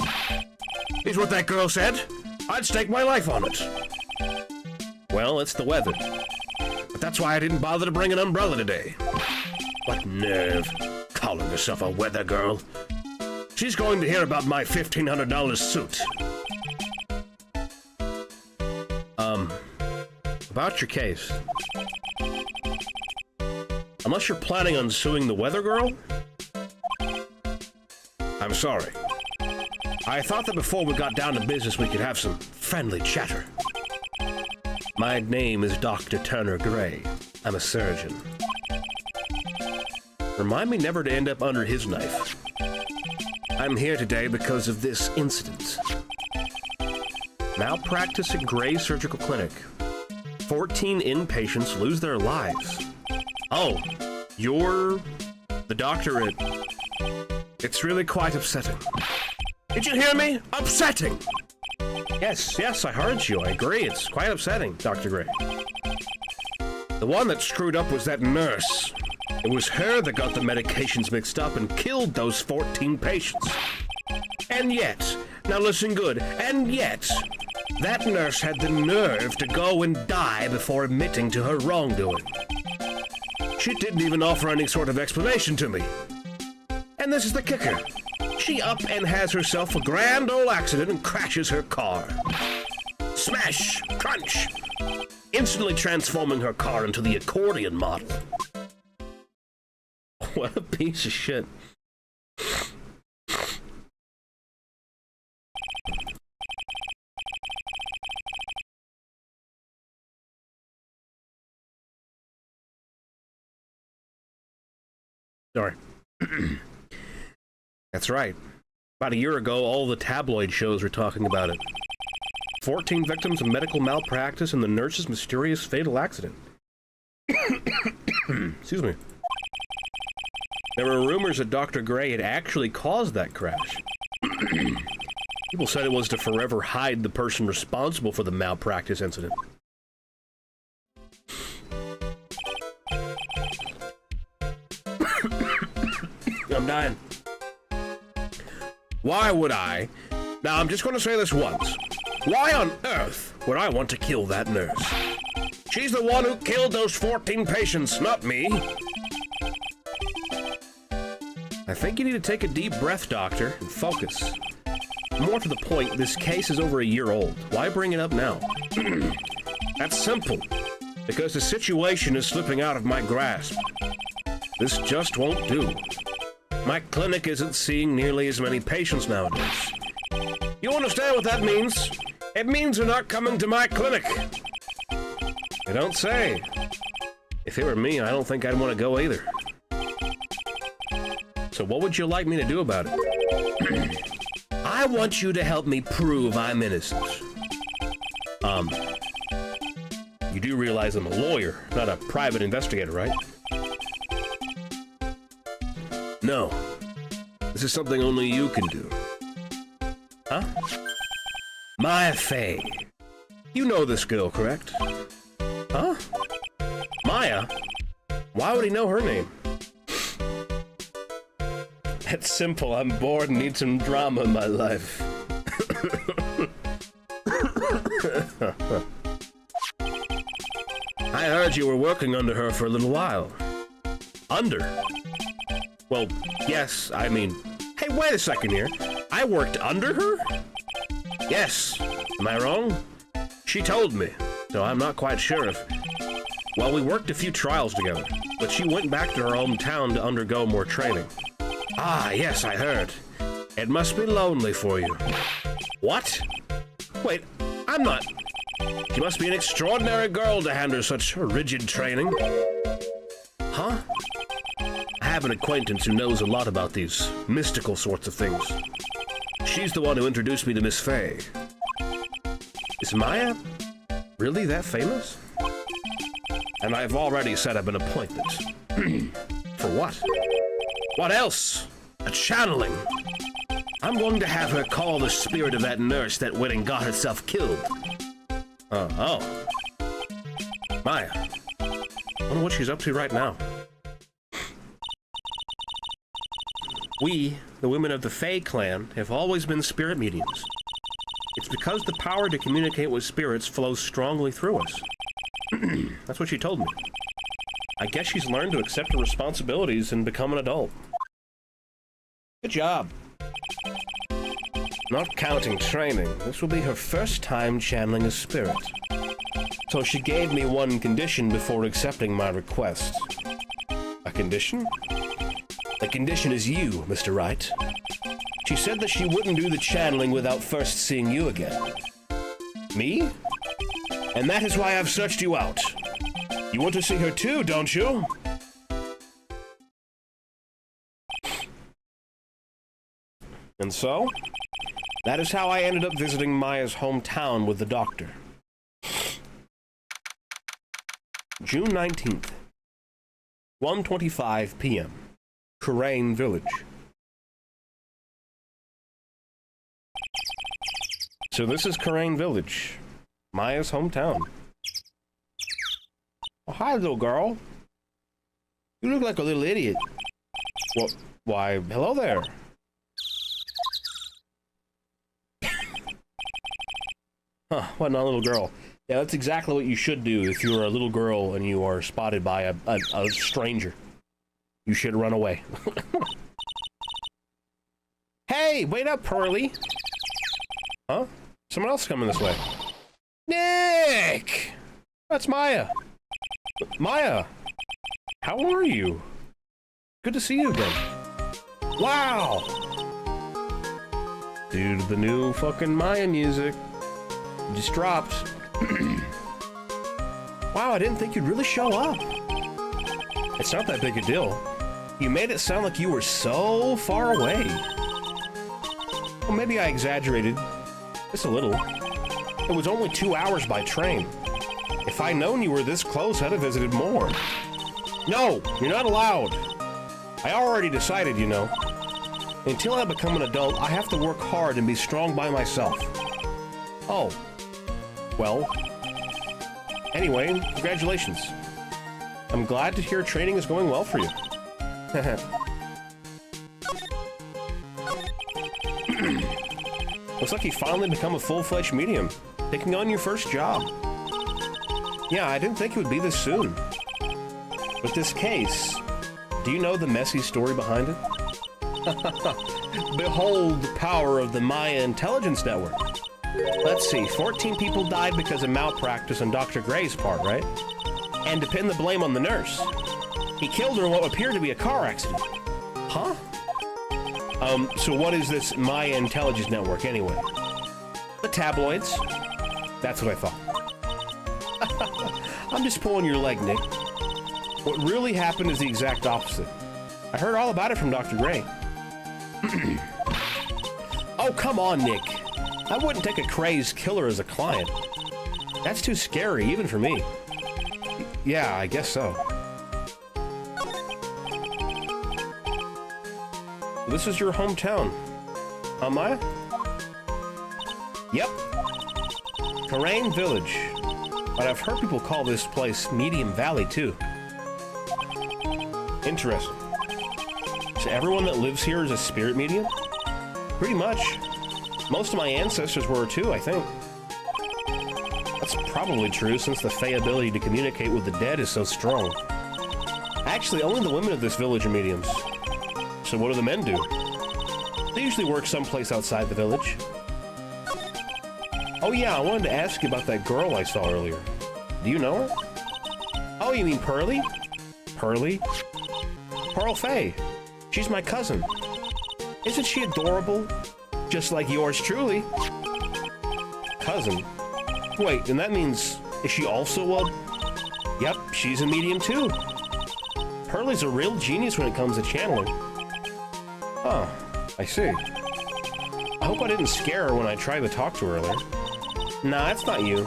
Is what that girl said. I'd stake my life on it. Well, it's the weather. But that's why I didn't bother to bring an umbrella today. What nerve, calling herself a weather girl. She's going to hear about my $1,500 suit. About your case. Unless you're planning on suing the weather girl? I'm sorry. I thought that before we got down to business we could have some friendly chatter. My name is Dr. Turner Gray. I'm a surgeon. Remind me never to end up under his knife. I'm here today because of this incident. Malpractice at Gray Surgical Clinic. 14 inpatients lose their lives. Oh, you're the doctor at... It's really quite upsetting. Did you hear me? Upsetting! Yes, I heard you. I agree. It's quite upsetting, Dr. Gray. The one that screwed up was that nurse. It was her that got the medications mixed up and killed those 14 patients. And yet, now listen good, and yet, that nurse had the nerve to go and die before admitting to her wrongdoing. She didn't even offer any sort of explanation to me. And this is the kicker. She up and has herself a grand old accident and crashes her car. Smash! Crunch! Instantly transforming her car into the accordion model. What a piece of shit. Sorry. That's right. About a year ago, all the tabloid shows were talking about it. 14 victims of medical malpractice and the nurse's mysterious fatal accident. Excuse me. There were rumors that Dr. Gray had actually caused that crash. People said it was to forever hide the person responsible for the malpractice incident. I'm dying. Why would I? Now, I'm just going to say this once. Why on earth would I want to kill that nurse? She's the one who killed those 14 patients, not me. I think you need to take a deep breath, Doctor, and focus. More to the point, this case is over a year old. Why bring it up now? That's simple. Because the situation is slipping out of my grasp. This just won't do. My clinic isn't seeing nearly as many patients nowadays. You understand what that means? It means they're not coming to my clinic. You don't say. If it were me, I don't think I'd want to go either. So what would you like me to do about it? I want you to help me prove I'm innocent. You do realize I'm a lawyer, not a private investigator, right? No. This is something only you can do. Huh? Maya Fey. You know this girl, correct? Huh? Maya? Why would he know her name? That's simple. I'm bored and need some drama in my life. I heard you were working under her for a little while. Under? Well, yes, I mean... Hey, wait a second here. I worked under her? Yes. Am I wrong? She told me, so I'm not quite sure if... Well, we worked a few trials together, but she went back to her hometown to undergo more training. Ah, yes, I heard. It must be lonely for you. What? Wait, I'm not... She must be an extraordinary girl to handle such rigid training. Huh? I have an acquaintance who knows a lot about these mystical sorts of things. She's the one who introduced me to Miss Fey. Is Maya really that famous? And I've already set up an appointment. For what? What else? A channeling. I'm going to have her call the spirit of that nurse that went and got herself killed. Oh. Maya. I wonder what she's up to right now. We, the women of the Fey clan, have always been spirit mediums. It's because the power to communicate with spirits flows strongly through us. That's what she told me. I guess she's learned to accept her responsibilities and become an adult. Good job. Not counting training, this will be her first time channeling a spirit. So she gave me one condition before accepting my request. A condition? The condition is you, Mr. Wright. She said that she wouldn't do the channeling without first seeing you again. Me? And that is why I've searched you out. You want to see her too, don't you? And so, that is how I ended up visiting Maya's hometown with the doctor. June 19th, 1:25 p.m. Crane Village. So this is Crane Village, Maya's hometown. Oh, hi, little girl. You look like a little idiot. Well, why, hello there. Huh, what, not a little girl. Yeah, that's exactly what you should do if you're a little girl and you are spotted by a stranger. You should run away. Hey, wait up, Pearly. Huh? Someone else coming this way. Nick! That's Maya. Maya! How are you? Good to see you again. Wow! Dude, the new fucking Maya music just dropped. Wow, I didn't think you'd really show up. It's not that big a deal. You made it sound like you were so far away. Well, maybe I exaggerated. Just a little. It was only 2 hours by train. If I'd known you were this close, I'd have visited more. No, you're not allowed. I already decided, you know. Until I become an adult, I have to work hard and be strong by myself. Oh. Well. Anyway, congratulations. I'm glad to hear training is going well for you. Looks like you finally become a full-fledged medium, taking on your first job. Yeah, I didn't think it would be this soon. With this case, do you know the messy story behind it? Behold the power of the Maya Intelligence Network. Let's see, 14 people died because of malpractice on Dr. Gray's part, right? And to pin the blame on the nurse. He killed her in what appeared to be a car accident. Huh? So what is this Maya Intelligence Network, anyway? The tabloids. That's what I thought. I'm just pulling your leg, Nick. What really happened is the exact opposite. I heard all about it from Dr. Gray. Oh, come on, Nick. I wouldn't take a crazed killer as a client. That's too scary, even for me. Yeah, I guess so. This is your hometown. Maya? Yep. Karain Village. But I've heard people call this place Medium Valley, too. Interesting. So everyone that lives here is a spirit medium? Pretty much. Most of my ancestors were, too, I think. That's probably true, since the Fey ability to communicate with the dead is so strong. Actually, only the women of this village are mediums. So what do the men do? They usually work someplace outside the village. Oh yeah, I wanted to ask you about that girl I saw earlier. Do you know her? Oh, you mean Pearly? Pearly? Pearl Fay. She's my cousin. Isn't she adorable? Just like yours truly. Cousin? Wait, and that means... Is she also a... Yep, she's a medium too. Pearly's a real genius when it comes to channeling. Huh, I see. I hope I didn't scare her when I tried to talk to her earlier. Nah, that's not you.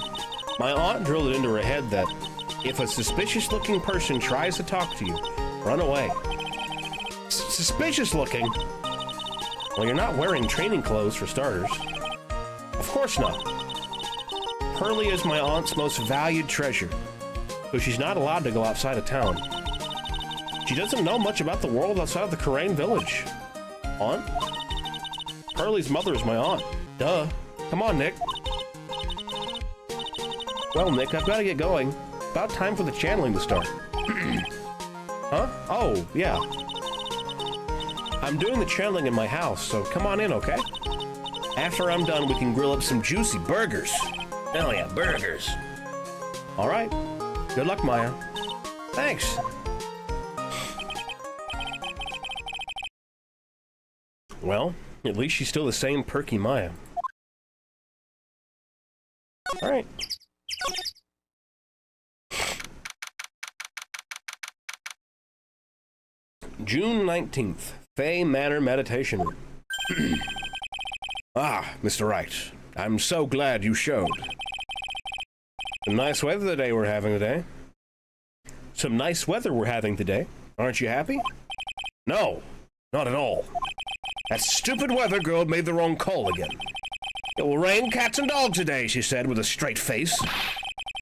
My aunt drilled it into her head that if a suspicious-looking person tries to talk to you, run away. Suspicious looking? Well, you're not wearing training clothes for starters. Of course not. Pearly is my aunt's most valued treasure, so she's not allowed to go outside of town. She doesn't know much about the world outside of the Karain village. Aunt? Pearly's mother is my aunt. Duh. Come on, Nick. Well, Nick, I've got to get going. About time for the channeling to start. Huh? Oh, yeah. I'm doing the channeling in my house, so come on in, okay? After I'm done, we can grill up some juicy burgers. Hell yeah, burgers. All right. Good luck, Maya. Thanks. Well, at least she's still the same perky Maya. All right. June 19th, Fay Manor Meditation Room. Ah, Mr. Wright, I'm so glad you showed. Some nice weather today we're having today. Some nice weather we're having today. Aren't you happy? No, not at all. That stupid weather girl made the wrong call again. It will rain cats and dogs today, she said with a straight face.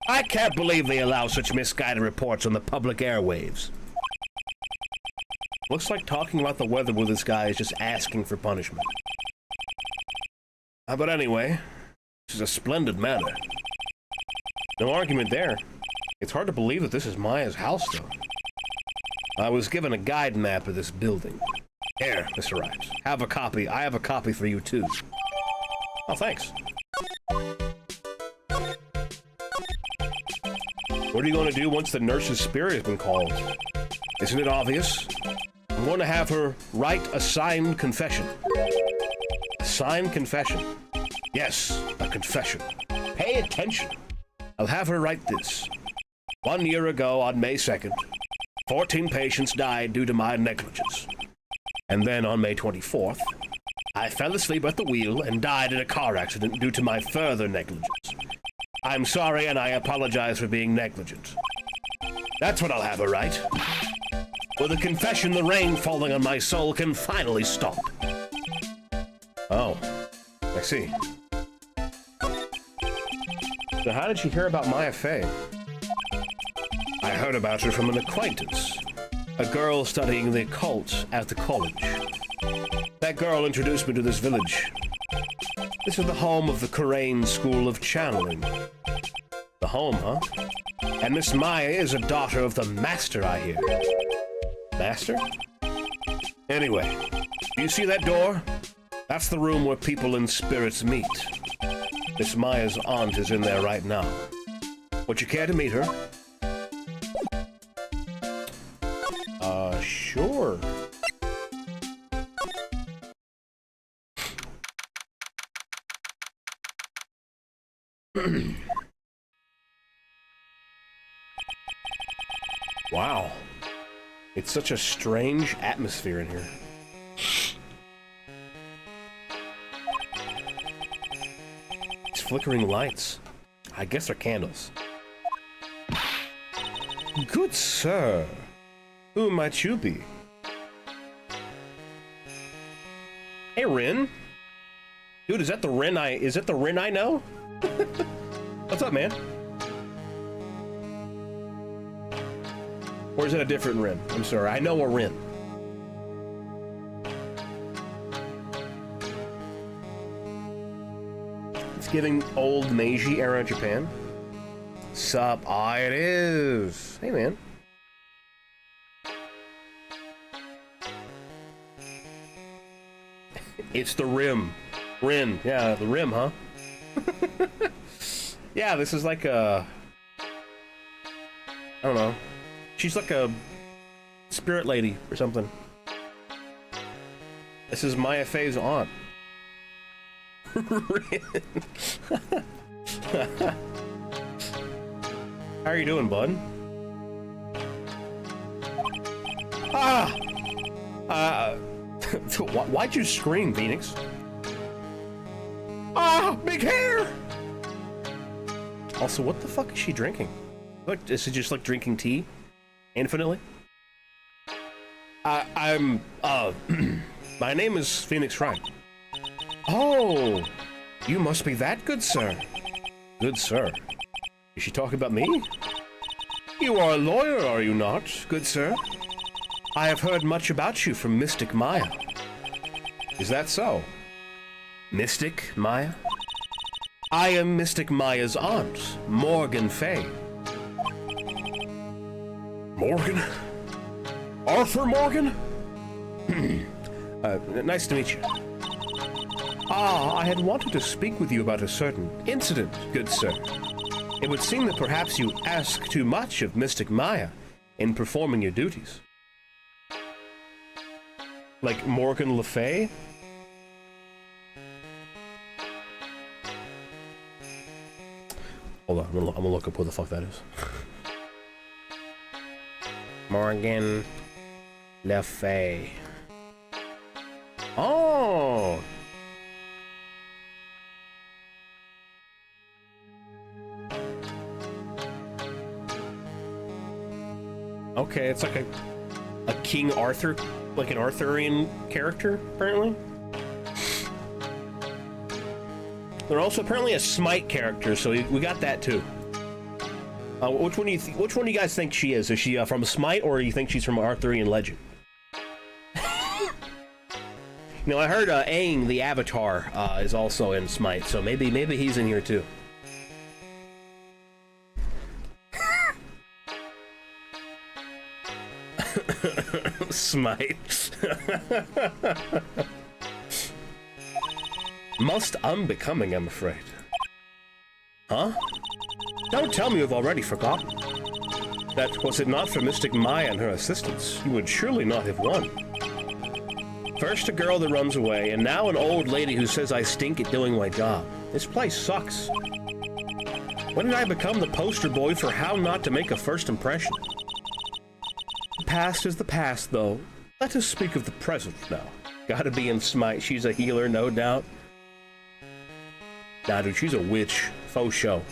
I can't believe they allow such misguided reports on the public airwaves. Looks like talking about the weather with this guy is just asking for punishment. But anyway, this is a splendid manor. No argument there. It's hard to believe that this is Maya's house, though. I was given a guide map of this building. Here, Mr. Wright. Have a copy. I have a copy for you, too. Oh, thanks. What are you going to do once the nurse's spirit has been called? Isn't it obvious? I'm going to have her write a signed confession. A signed confession. Yes, a confession. Pay attention. I'll have her write this. 1 year ago, on May 2nd, 14 patients died due to my negligence. And then on May 24th, I fell asleep at the wheel and died in a car accident due to my further negligence. I'm sorry and I apologize for being negligent. That's what I'll have her write. With a confession, the rain falling on my soul can finally stop. Oh, I see. So how did she hear about Maya Fey? I heard about her from an acquaintance. A girl studying the occult at the college. That girl introduced me to this village. This is the home of the Korean School of Channeling. The home, huh? And Miss Maya is a daughter of the Master, I hear. Master? Anyway, do you see that door? That's the room where people and spirits meet. Miss Maya's aunt is in there right now. Would you care to meet her? Sure. Wow. It's such a strange atmosphere in here. These flickering lights. I guess they're candles. Good sir. Who might you be? Hey, Rin. Dude, is that the Rin I know? What's up, man? Or is it a different Rin? I'm sorry, I know a Rin. It's giving old Meiji era Japan. Sup? Ah, it is. Hey, man. It's the Rim. Rin. Yeah, the Rim, huh? Yeah, this is like a... I don't know. She's like a spirit lady or something. This is Maya Fey's aunt. Rin. How are you doing, bud? Why'd you scream, Phoenix? Big hair! Also, what the fuck is she drinking? Like, is it just like drinking tea? Infinitely? My name is Phoenix Wright. Oh, you must be that good, sir. Good, sir. Is she talking about me? You are a lawyer, are you not, good sir? I have heard much about you from Mystic Maya. Is that so? Mystic Maya? I am Mystic Maya's aunt, Morgan Fey. Morgan? Arthur Morgan? Nice to meet you. I had wanted to speak with you about a certain incident, good sir. It would seem that perhaps you ask too much of Mystic Maya in performing your duties. Like Morgan Le Fay? Hold on, I'm gonna look up who the fuck that is. Morgan Le Fay. Oh! Okay, it's like a King Arthur, like an Arthurian character, apparently. They're also apparently a Smite character, so we got that too. Which one do you guys think she is? Is she from Smite, or do you think she's from Arthurian legend? You know, I heard Aang, the Avatar, is also in Smite, so maybe he's in here too. Smite. Most unbecoming, I'm afraid. Huh? Don't tell me you've already forgotten. That was it not for Mystic Maya and her assistants, you would surely not have won. First a girl that runs away, and now an old lady who says I stink at doing my job. This place sucks. When did I become the poster boy for how not to make a first impression? The past is the past, though. Let us speak of the present now. Gotta be in Smite. She's a healer, no doubt. Nah, dude, she's a witch. Faux show.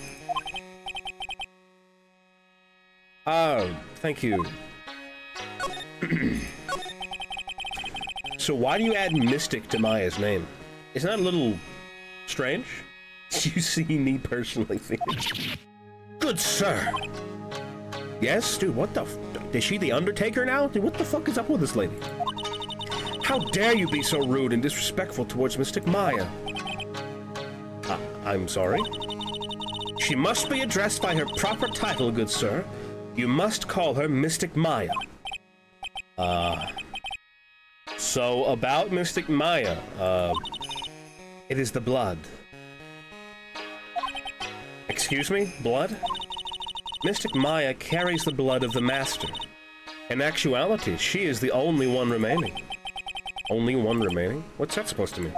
Thank you. So why do you add Mystic to Maya's name? Isn't that a little strange? You see me personally, Phoenix. Good sir! Yes, dude, what the f- is she the Undertaker now? Dude, what the fuck is up with this lady? How dare you be so rude and disrespectful towards Mystic Maya? I'm sorry? She must be addressed by her proper title, good sir. You must call her Mystic Maya. So about Mystic Maya, it is the blood. Excuse me? Blood? Mystic Maya carries the blood of the Master. In actuality, she is the only one remaining. Only one remaining? What's that supposed to mean?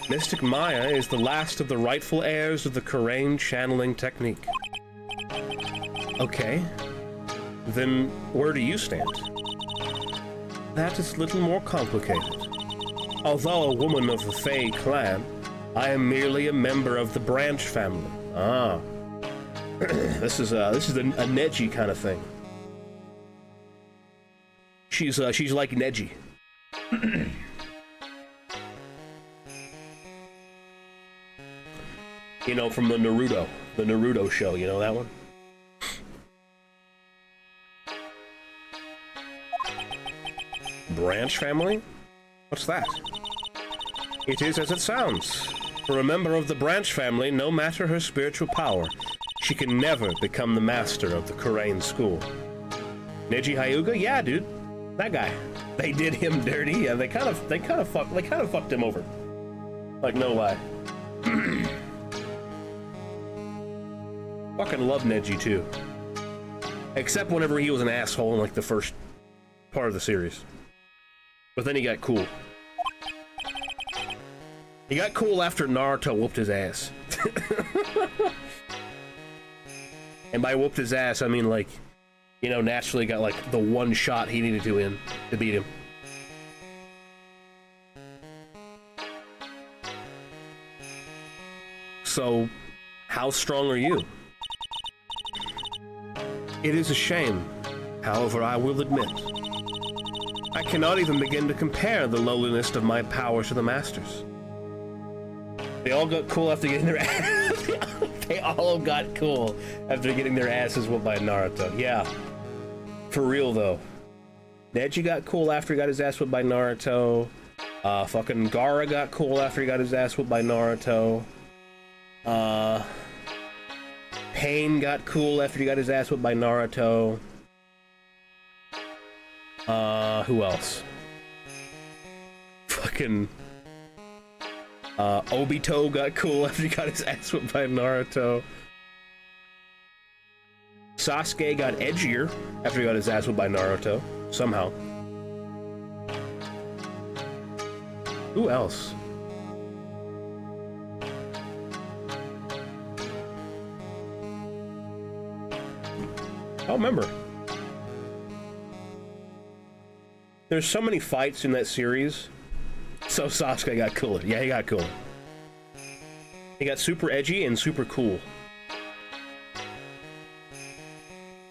Mystic Maya is the last of the rightful heirs of the Kurain channeling technique. Okay. Then where do you stand? That is a little more complicated. Although a woman of the Fey clan, I am merely a member of the branch family. Ah. This is a Neji kind of thing. She's like Neji. You know, from the Naruto show, you know that one? Branch family? What's that? It is as it sounds. For a member of the branch family, no matter her spiritual power, she can never become the master of the Kurain school. Neji Hyuga? Yeah, dude. That guy. They did him dirty. Yeah, they kind of fucked him over. Like, no lie. Fucking love Neji too. Except whenever he was an asshole in like the first part of the series. But then he got cool. He got cool after Naruto whooped his ass. And by whooped his ass, I mean like, you know, naturally got like the one shot he needed to beat him. So, how strong are you? It is a shame. However, I will admit, I cannot even begin to compare the lowliness of my power to the Masters. They all got cool after getting their ass. They all got cool after getting their asses whooped by Naruto. Yeah. For real, though. Neji got cool after he got his ass whooped by Naruto. Fucking Gaara got cool after he got his ass whooped by Naruto. Pain got cool after he got his ass whooped by Naruto. Who else? Fucking... Obito got cool after he got his ass whipped by Naruto. Sasuke got edgier after he got his ass whipped by Naruto. Somehow. Who else? I don't remember. There's so many fights in that series. So Sasuke got cooler. Yeah, he got cooler. He got super edgy and super cool.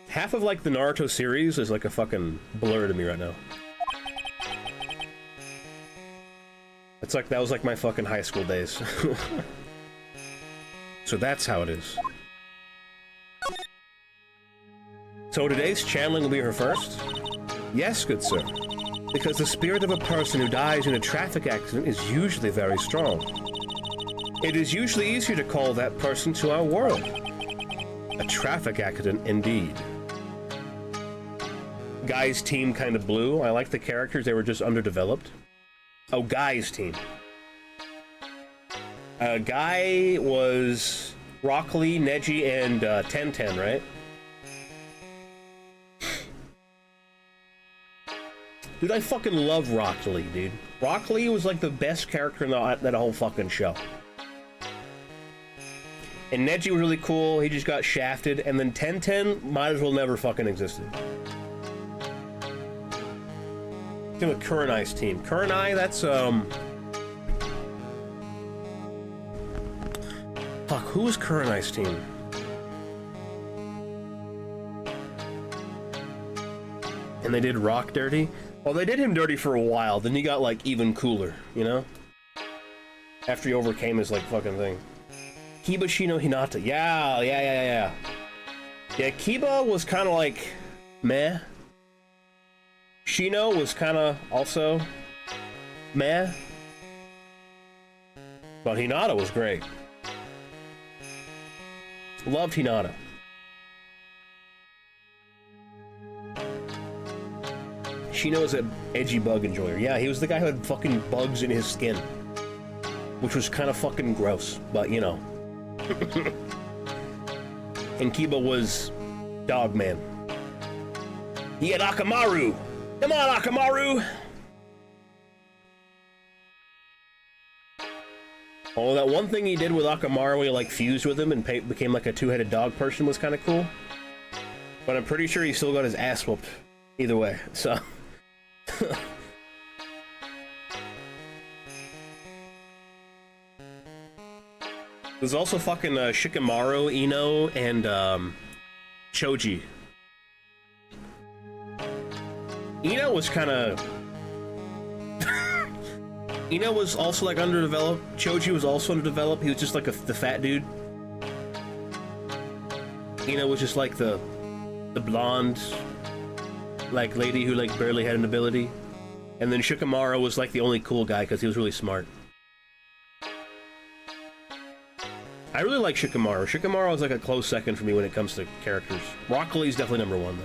Half of like the Naruto series is like a fucking blur to me right now. It's like that was like my fucking high school days. So that's how it is. So today's channeling will be her first? Yes, good sir. Because the spirit of a person who dies in a traffic accident is usually very strong. It is usually easier to call that person to our world. A traffic accident, indeed. Guy's team kind of blew. I like the characters, they were just underdeveloped. Oh, Guy's team. Guy was Rock Lee, Neji, and 1010, right? Dude, I fucking love Rock Lee, dude. Rock Lee was like the best character in that whole fucking show. And Neji was really cool, he just got shafted, and then 1010 might as well never fucking existed. Same with Kurenai's team. Kurenai, that's, fuck, who was Kurenai's team? And they did Rock dirty? Well, they did him dirty for a while, then he got, like, even cooler, you know? After he overcame his, like, fucking thing. Kiba, Shino, Hinata. Yeah. Yeah, Kiba was kind of like, meh. Shino was kind of also meh. But Hinata was great. Loved Hinata. Shino was an edgy bug enjoyer. Yeah, he was the guy who had fucking bugs in his skin. Which was kind of fucking gross, but you know. And Kiba was Dogman. He had Akamaru! Come on, Akamaru! Oh, that one thing he did with Akamaru where he like fused with him and became like a two-headed dog person was kind of cool. But I'm pretty sure he still got his ass whooped either way, so... There's also fucking Shikamaru, Ino, and Choji. Ino was kind of... Ino was also like underdeveloped. Choji was also underdeveloped. He was just like the fat dude. Ino was just like the blonde like lady who like barely had an ability. And then Shikamaru was like the only cool guy because he was really smart. I really like Shikamaru. Shikamaru is like a close second for me when it comes to characters. Rock Lee's definitely number one, though.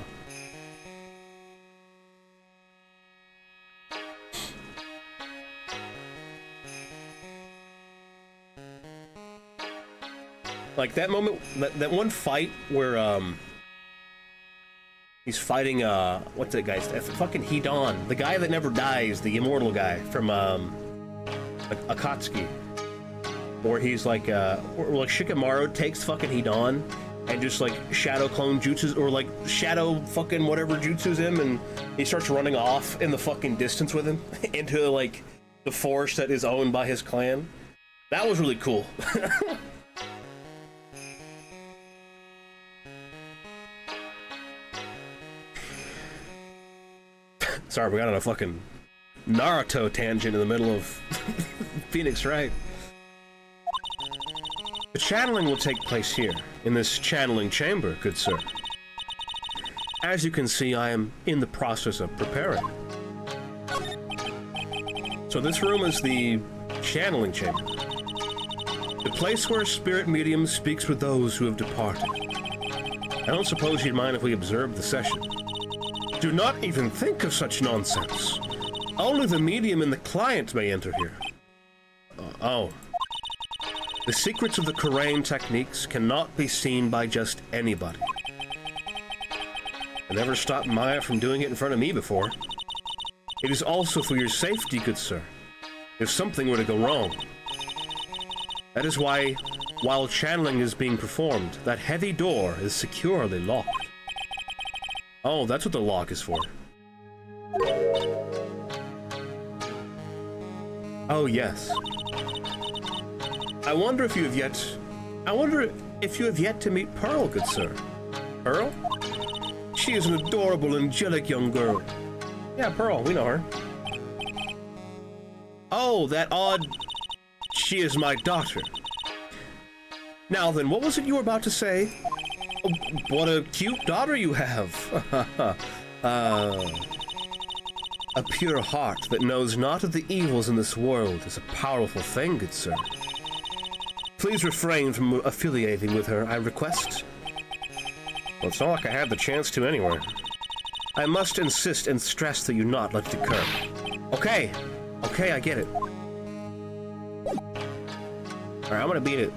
Like that moment, that one fight where he's fighting what's that guy's fucking Hidan, the guy that never dies, the immortal guy from Akatsuki. Or he's like, or like Shikamaru takes fucking Hidan and just like shadow clone jutsus, or like shadow fucking whatever jutsus him, and he starts running off in the fucking distance with him into like the forest that is owned by his clan. That was really cool. Sorry, we got on a fucking Naruto tangent in the middle of Phoenix Wright. The channeling will take place here, in this channeling chamber, good sir. As you can see, I am in the process of preparing. So this room is the channeling chamber. The place where a spirit medium speaks with those who have departed. I don't suppose you'd mind if we observed the session. Do not even think of such nonsense. Only the medium and the client may enter here. Oh. The secrets of the Korean techniques cannot be seen by just anybody. I never stopped Maya from doing it in front of me before. It is also for your safety, good sir, if something were to go wrong. That is why, while channeling is being performed, that heavy door is securely locked. Oh, that's what the lock is for. Oh, yes. I wonder if you have yet to meet Pearl, good sir. Pearl? She is an adorable, angelic young girl. Yeah, Pearl, we know her. Oh, that odd... She is my daughter. Now then, what was it you were about to say? what a cute daughter you have. A pure heart that knows not of the evils in this world is a powerful thing, good sir. Please refrain from affiliating with her, I request. Well, it's not like I had the chance to anyway. I must insist and stress that you not let it occur. Okay. Okay, I get it. Alright, I'm gonna beat it.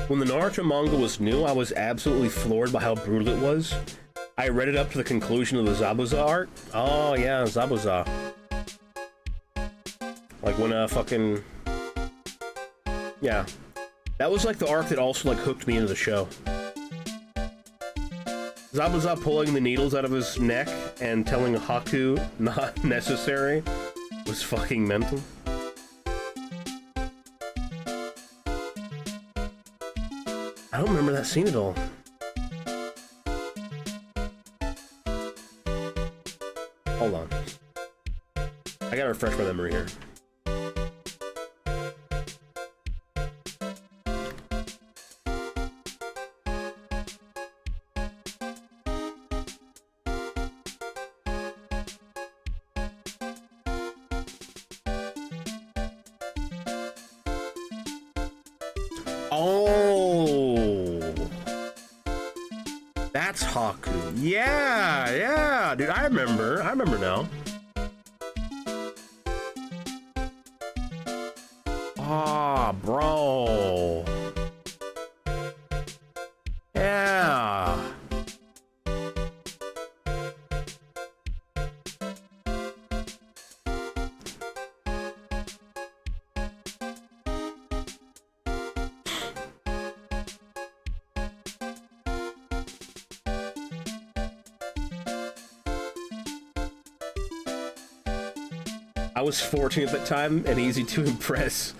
When the Naruto manga was new, I was absolutely floored by how brutal it was. I read it up to the conclusion of the Zabuza arc. Oh yeah, Zabuza. Like when fucking... Yeah. That was like the arc that also like hooked me into the show. Zabuza pulling the needles out of his neck and telling Haku not necessary was fucking mental. I don't remember that scene at all. Hold on. I gotta refresh my memory here. That's Haku. Yeah, yeah, dude, I remember now. Ah, bro. Yeah. I was 14 at that time and easy to impress.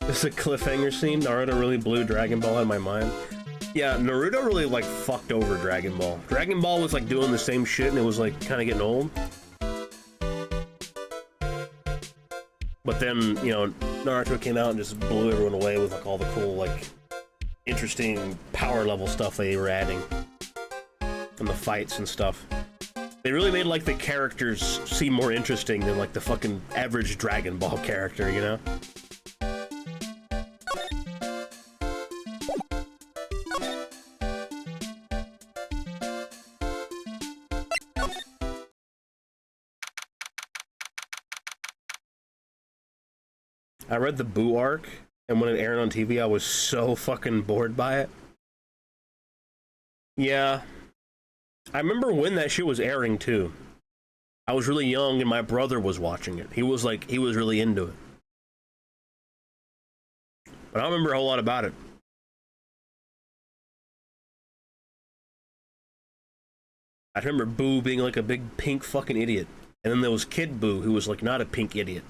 It's a cliffhanger scene. Naruto really blew Dragon Ball out of my mind. Yeah, Naruto really like fucked over Dragon Ball. Dragon Ball was like doing the same shit and it was like kind of getting old. But then, you know, Naruto came out and just blew everyone away with like all the cool, like, interesting power level stuff they were adding. And the fights and stuff. They really made, like, the characters seem more interesting than, like, the fucking average Dragon Ball character, you know? I read the Boo arc, and when it aired on TV, I was so fucking bored by it. Yeah. I remember when that shit was airing, too. I was really young, and my brother was watching it. He was really into it. But I don't remember a whole lot about it. I remember Boo being like a big pink fucking idiot. And then there was Kid Boo, who was like not a pink idiot.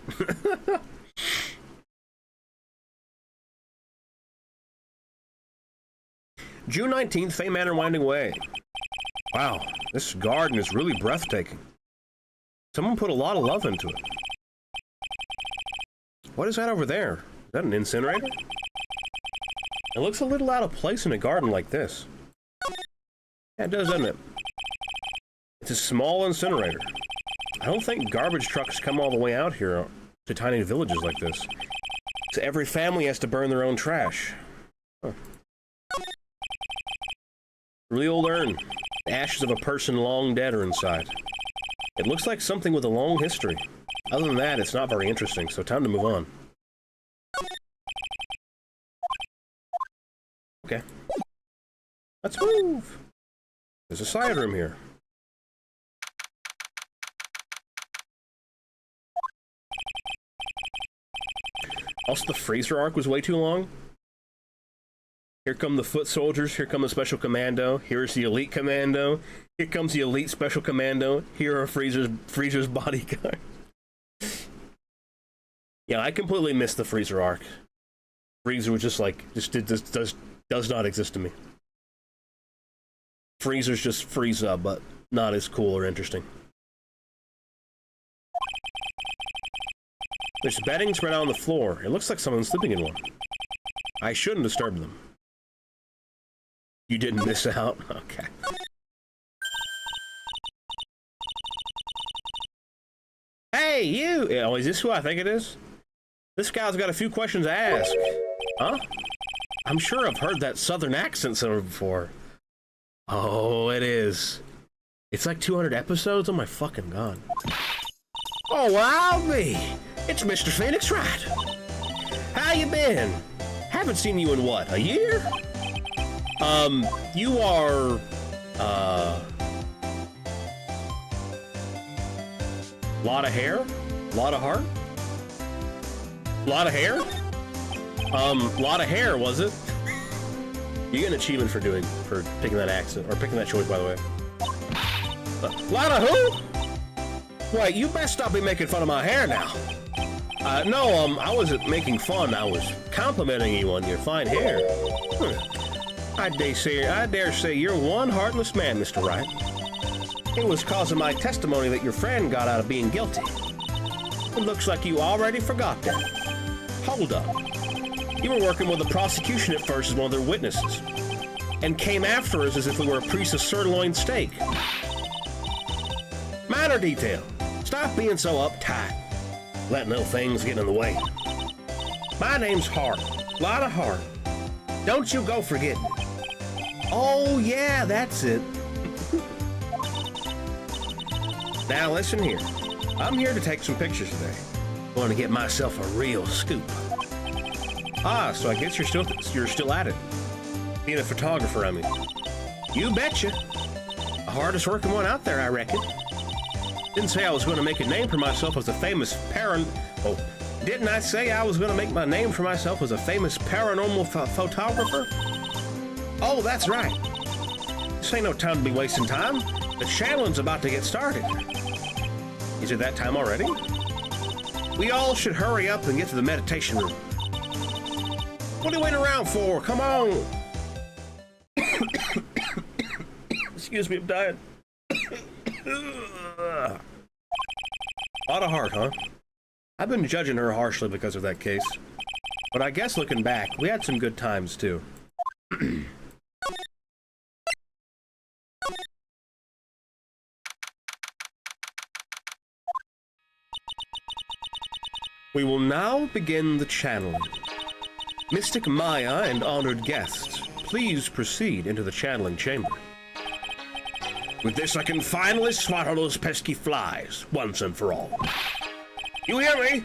June 19th, Fame Manor winding way. Wow, this garden is really breathtaking. Someone put a lot of love into it. What is that over there? Is that an incinerator? It looks a little out of place in a garden like this. Yeah, it does, doesn't it? It's a small incinerator. I don't think garbage trucks come all the way out here to tiny villages like this. So every family has to burn their own trash. Huh. Really old urn. The ashes of a person long dead are inside. It looks like something with a long history. Other than that, it's not very interesting, so time to move on. Okay. Let's move! There's a side room here. Also, the Freezer arc was way too long. Here come the foot soldiers, here come the special commando, here's the elite commando, here comes the elite special commando, here are Freezer's bodyguard. Yeah, I completely missed the Freezer arc. Freezer was just like, does not exist to me. Freezer's just Frieza, but not as cool or interesting. There's bedding spread out on the floor. It looks like someone's sleeping in one. I shouldn't disturb them. You didn't miss out? Okay. Hey, you! Oh, is this who I think it is? This guy's got a few questions to ask. Huh? I'm sure I've heard that southern accent somewhere before. Oh, it is. It's like 200 episodes? Oh my fucking god. Oh, wow, me! It's Mr. Phoenix Wright. How you been? Haven't seen you in what, a year? You are, lot of hair? Lot of heart? Lot of hair? Lot of hair, was it? You get an achievement for picking that accent, or picking that choice, by the way. Lot of who? Wait, you best stop be making fun of my hair now. No, I wasn't making fun. I was complimenting you on your fine hair. I dare say you're one heartless man, Mr. Wright. It was cause of my testimony that your friend got out of being guilty. It looks like you already forgot that. Hold up. You were working with the prosecution at first as one of their witnesses, and came after us as if we were a piece of sirloin steak. Minor detail. Stop being so uptight. Let no things get in the way. My name's Hart. Lot of heart. Don't you go forgetting. Oh yeah, that's it. Now listen here. I'm here to take some pictures today. I want to get myself a real scoop. Ah, so I guess you're still at it. Being a photographer, I mean. You betcha. The hardest working one out there, I reckon. Didn't say I was going to make a name for myself as a famous didn't I say I was going to make my name for myself as a famous paranormal photographer? Oh, that's right. This ain't no time to be wasting time. The challenge about to get started. Is it that time already? We all should hurry up and get to the meditation room. What are you waiting around for? Come on! Excuse me, I'm dying. A lot of heart, huh? I've been judging her harshly because of that case. But I guess looking back, we had some good times too. We will now begin the channeling. Mystic Maya and honored guests, please proceed into the channeling chamber. With this, I can finally swallow those pesky flies, once and for all. You hear me?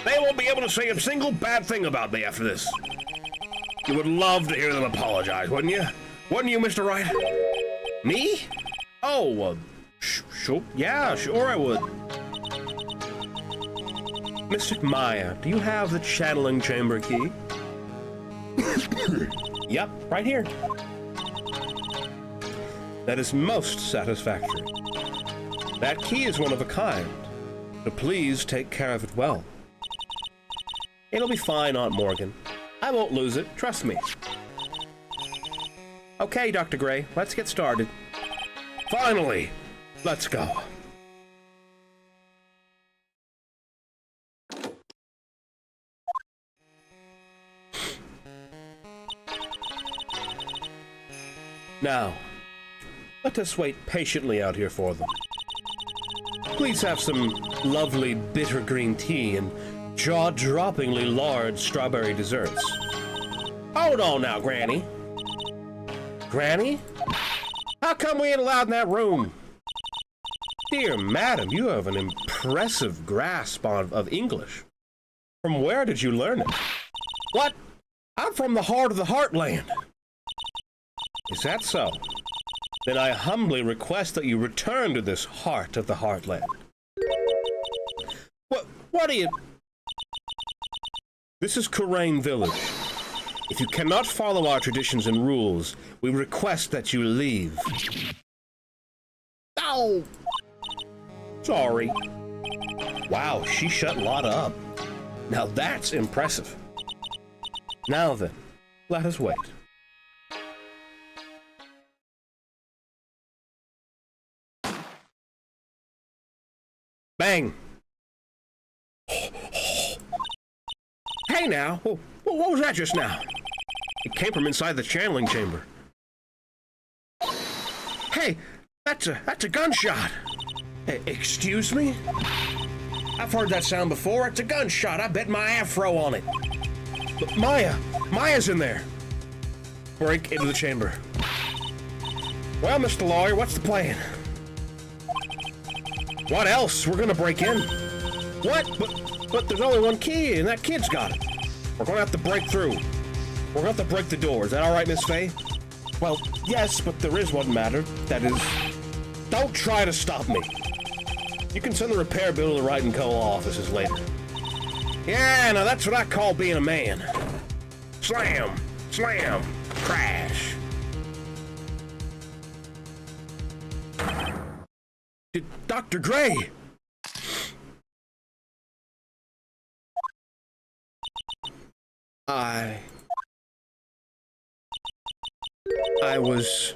They won't be able to say a single bad thing about me after this. You would love to hear them apologize, wouldn't you? Wouldn't you, Mr. Wright? Me? Oh, sure. Yeah, sure I would. Mystic Maya, do you have the channeling chamber key? Yep, right here. That is most satisfactory. That key is one of a kind, so please take care of it well. It'll be fine, Aunt Morgan. I won't lose it, trust me. Okay, Dr. Gray, let's get started. Finally, let's go. Now, let us wait patiently out here for them. Please have some lovely bitter green tea and jaw-droppingly large strawberry desserts. Hold on now, Granny. Granny? How come we ain't allowed in that room? Dear madam, you have an impressive grasp of English. From where did you learn it? What? I'm from the heart of the heartland. Is that so? Then I humbly request that you return to this heart of the heartland. What are you... This is Kurain Village. If you cannot follow our traditions and rules, we request that you leave. Ow! Sorry. Wow, she shut Lotta up. Now that's impressive. Now then, let us wait. Bang! Hey now, what was that just now? It came from inside the channeling chamber. Hey, that's a gunshot. Excuse me? I've heard that sound before. It's a gunshot. I bet my afro on it. But Maya's in there. Break into the chamber. Well, Mr. Lawyer, what's the plan? What else? We're gonna break in. What? But there's only one key, and that kid's got it. We're gonna have to break through. We're gonna have to break the door. Is that all right, Miss Faye? Well, yes, but there is one matter. That is, don't try to stop me. You can send the repair bill to the Wright & Co. offices later. Yeah, now that's what I call being a man. Slam, slam, crash. Dr. Gray! I was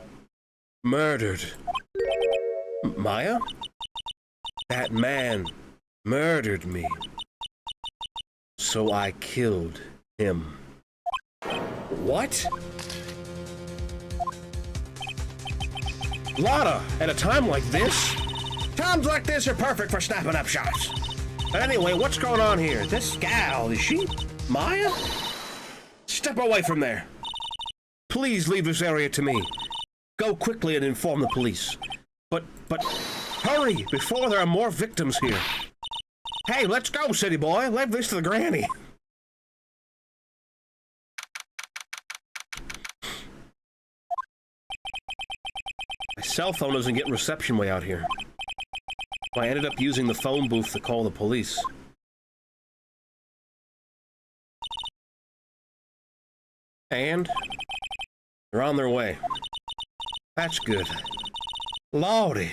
murdered. Maya? That man murdered me. So I killed him. What? Lotta, at a time like this? Times like this are perfect for snapping up shots. But anyway, what's going on here? This gal, is she Maya? Step away from there. Please leave this area to me. Go quickly and inform the police. But hurry before there are more victims here. Hey, let's go, city boy. Leave this to the granny. My cell phone doesn't get reception way out here. I ended up using the phone booth to call the police. And they're on their way. That's good. Lordy,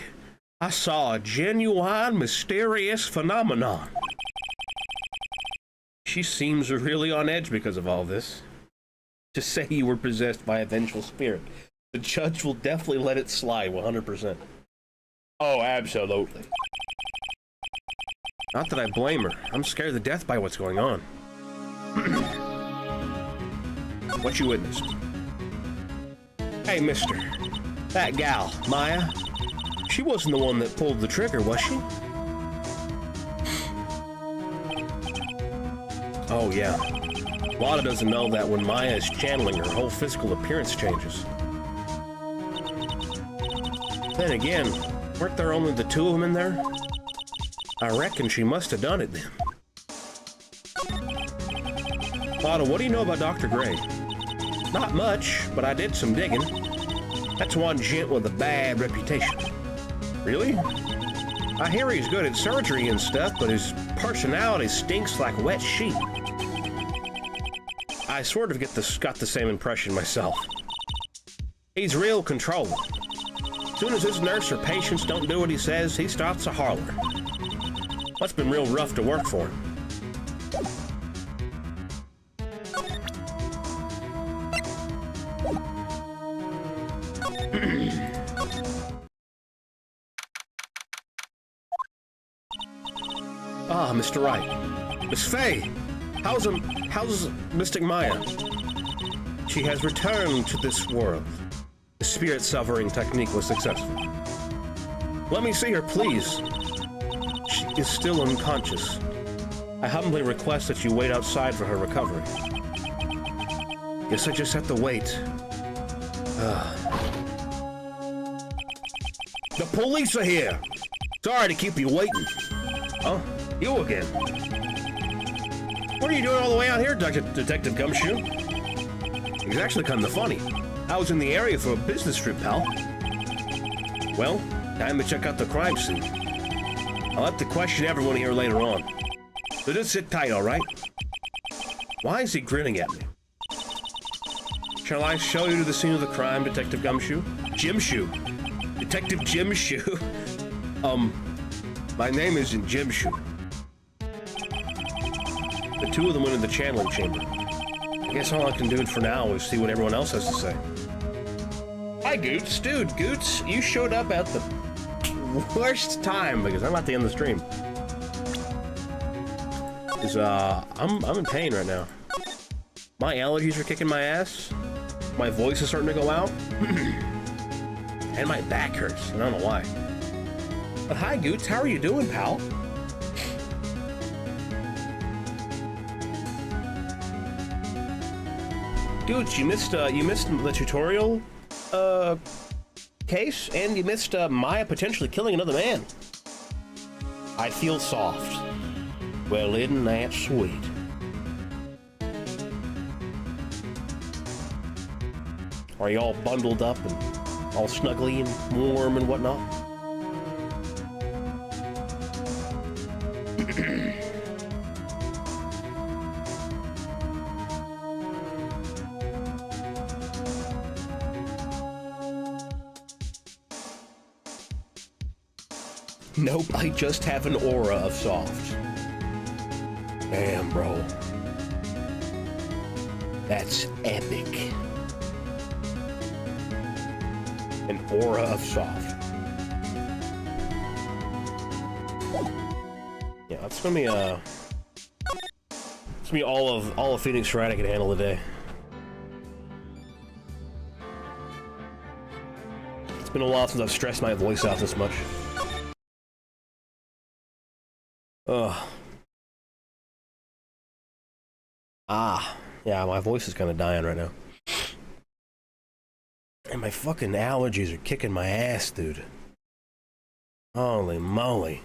I saw a genuine, mysterious phenomenon. She seems really on edge because of all this. To say you were possessed by a vengeful spirit, the judge will definitely let it slide 100%. Oh, absolutely. Not that I blame her. I'm scared to death by what's going on. What you witnessed? Hey, mister. That gal, Maya, she wasn't the one that pulled the trigger, was she? Oh, yeah. Lotta doesn't know that when Maya is channeling, her whole physical appearance changes. Then again, weren't there only the two of them in there? I reckon she must have done it then. Lotta, what do you know about Dr. Gray? Not much, but I did some digging. That's one gent with a bad reputation. Really? I hear he's good at surgery and stuff, but his personality stinks like wet sheep. I sort of got the same impression myself. He's real controlling. As soon as his nurse or patients don't do what he says, he starts a holler. That's been real rough to work for him. Ah, Mr. Wright. Miss Faye! How's Mystic Maya? She has returned to this world. The spirit severing technique was successful. Let me see her, please. She is still unconscious. I humbly request that you wait outside for her recovery. Guess I just have to wait. The police are here! Sorry to keep you waiting. Oh, you again. What are you doing all the way out here, Detective Gumshoe? It's actually kind of funny. I was in the area for a business trip, pal. Well, time to check out the crime scene. I'll have to question everyone here later on. So just sit tight, all right? Why is he grinning at me? Shall I show you to the scene of the crime, Detective Gumshoe? Jimshoe. Detective Jimshoe. My name isn't Jimshoe. The two of them went in the channeling chamber. I guess all I can do for now is see what everyone else has to say. Hi, Goots. Dude, Goots, you showed up at the worst time because I'm at the end of the stream. I'm in pain right now. My allergies are kicking my ass. My voice is starting to go out. And my back hurts. I don't know why. But hi, Goots. How are you doing, pal? Goots, you missed the tutorial case, and you missed Maya potentially killing another man. I feel soft. Well, isn't that sweet? Are you all bundled up and all snuggly and warm and whatnot? Nope, I just have an aura of soft. Damn, bro. That's epic. An aura of soft. Yeah, that's gonna be it's gonna be all of Phoenix Wright I can handle today. It's been a while since I've stressed my voice out this much. Ugh. Yeah, my voice is kind of dying right now. And my fucking allergies are kicking my ass, dude. Holy moly.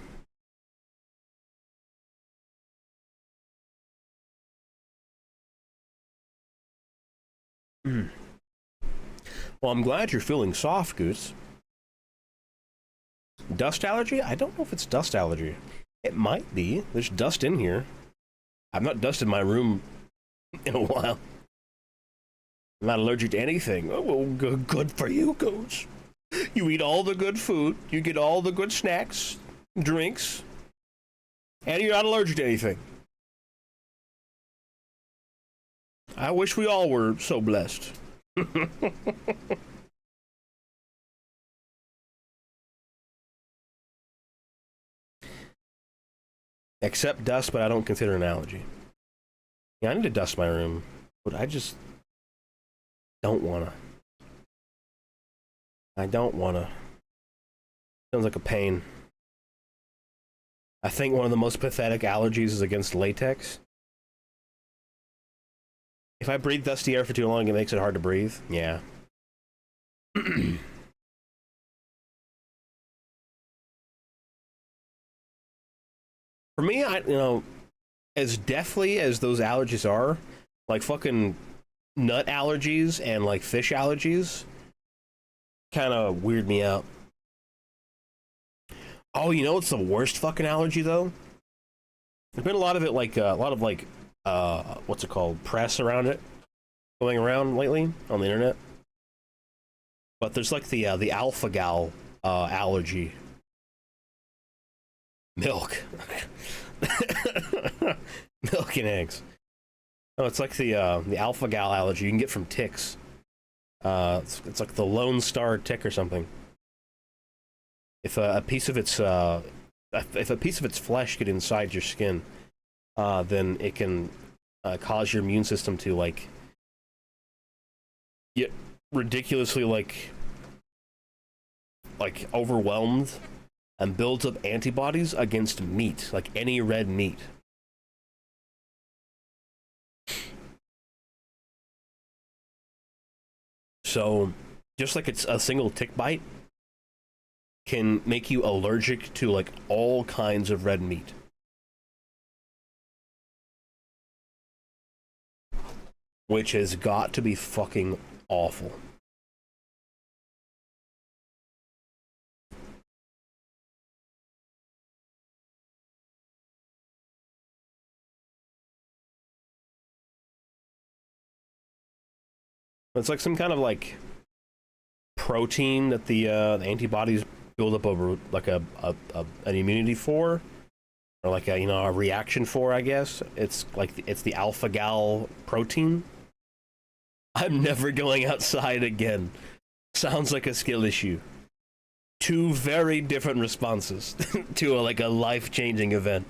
Well, I'm glad you're feeling soft, Goose. Dust allergy? I don't know if it's dust allergy. It might be. There's dust in here. I've not dusted my room in a while. I'm not allergic to anything. Oh, well, good for you, Goose. You eat all the good food. You get all the good snacks, drinks, and you're not allergic to anything. I wish we all were so blessed. Except dust, but I don't consider an allergy. Yeah, I need to dust my room, but I just don't wanna. I don't wanna. Sounds like a pain. I think one of the most pathetic allergies is against latex. If I breathe dusty air for too long, it makes it hard to breathe. Yeah. For me, as deathly as those allergies are, like fucking nut allergies and like fish allergies, kind of weird me out. Oh, you know what's the worst fucking allergy though? There's been a lot of it, like what's it called, press around it, going around lately on the internet. But there's like the alpha-gal allergy. Milk. Milk and eggs. Oh, it's like the alpha-gal allergy you can get from ticks. It's like the Lone Star tick or something. If a piece of its flesh get inside your skin, then it can cause your immune system to like get ridiculously like overwhelmed and builds up antibodies against meat, like any red meat. So, just like it's a single tick bite can make you allergic to like all kinds of red meat. Which has got to be fucking awful. It's like some kind of like protein that the antibodies build up over like an immunity for, or like a reaction for, I guess. It's like it's the alpha-gal protein. I'm never going outside again. Sounds like a skill issue. Two very different responses to a life-changing event.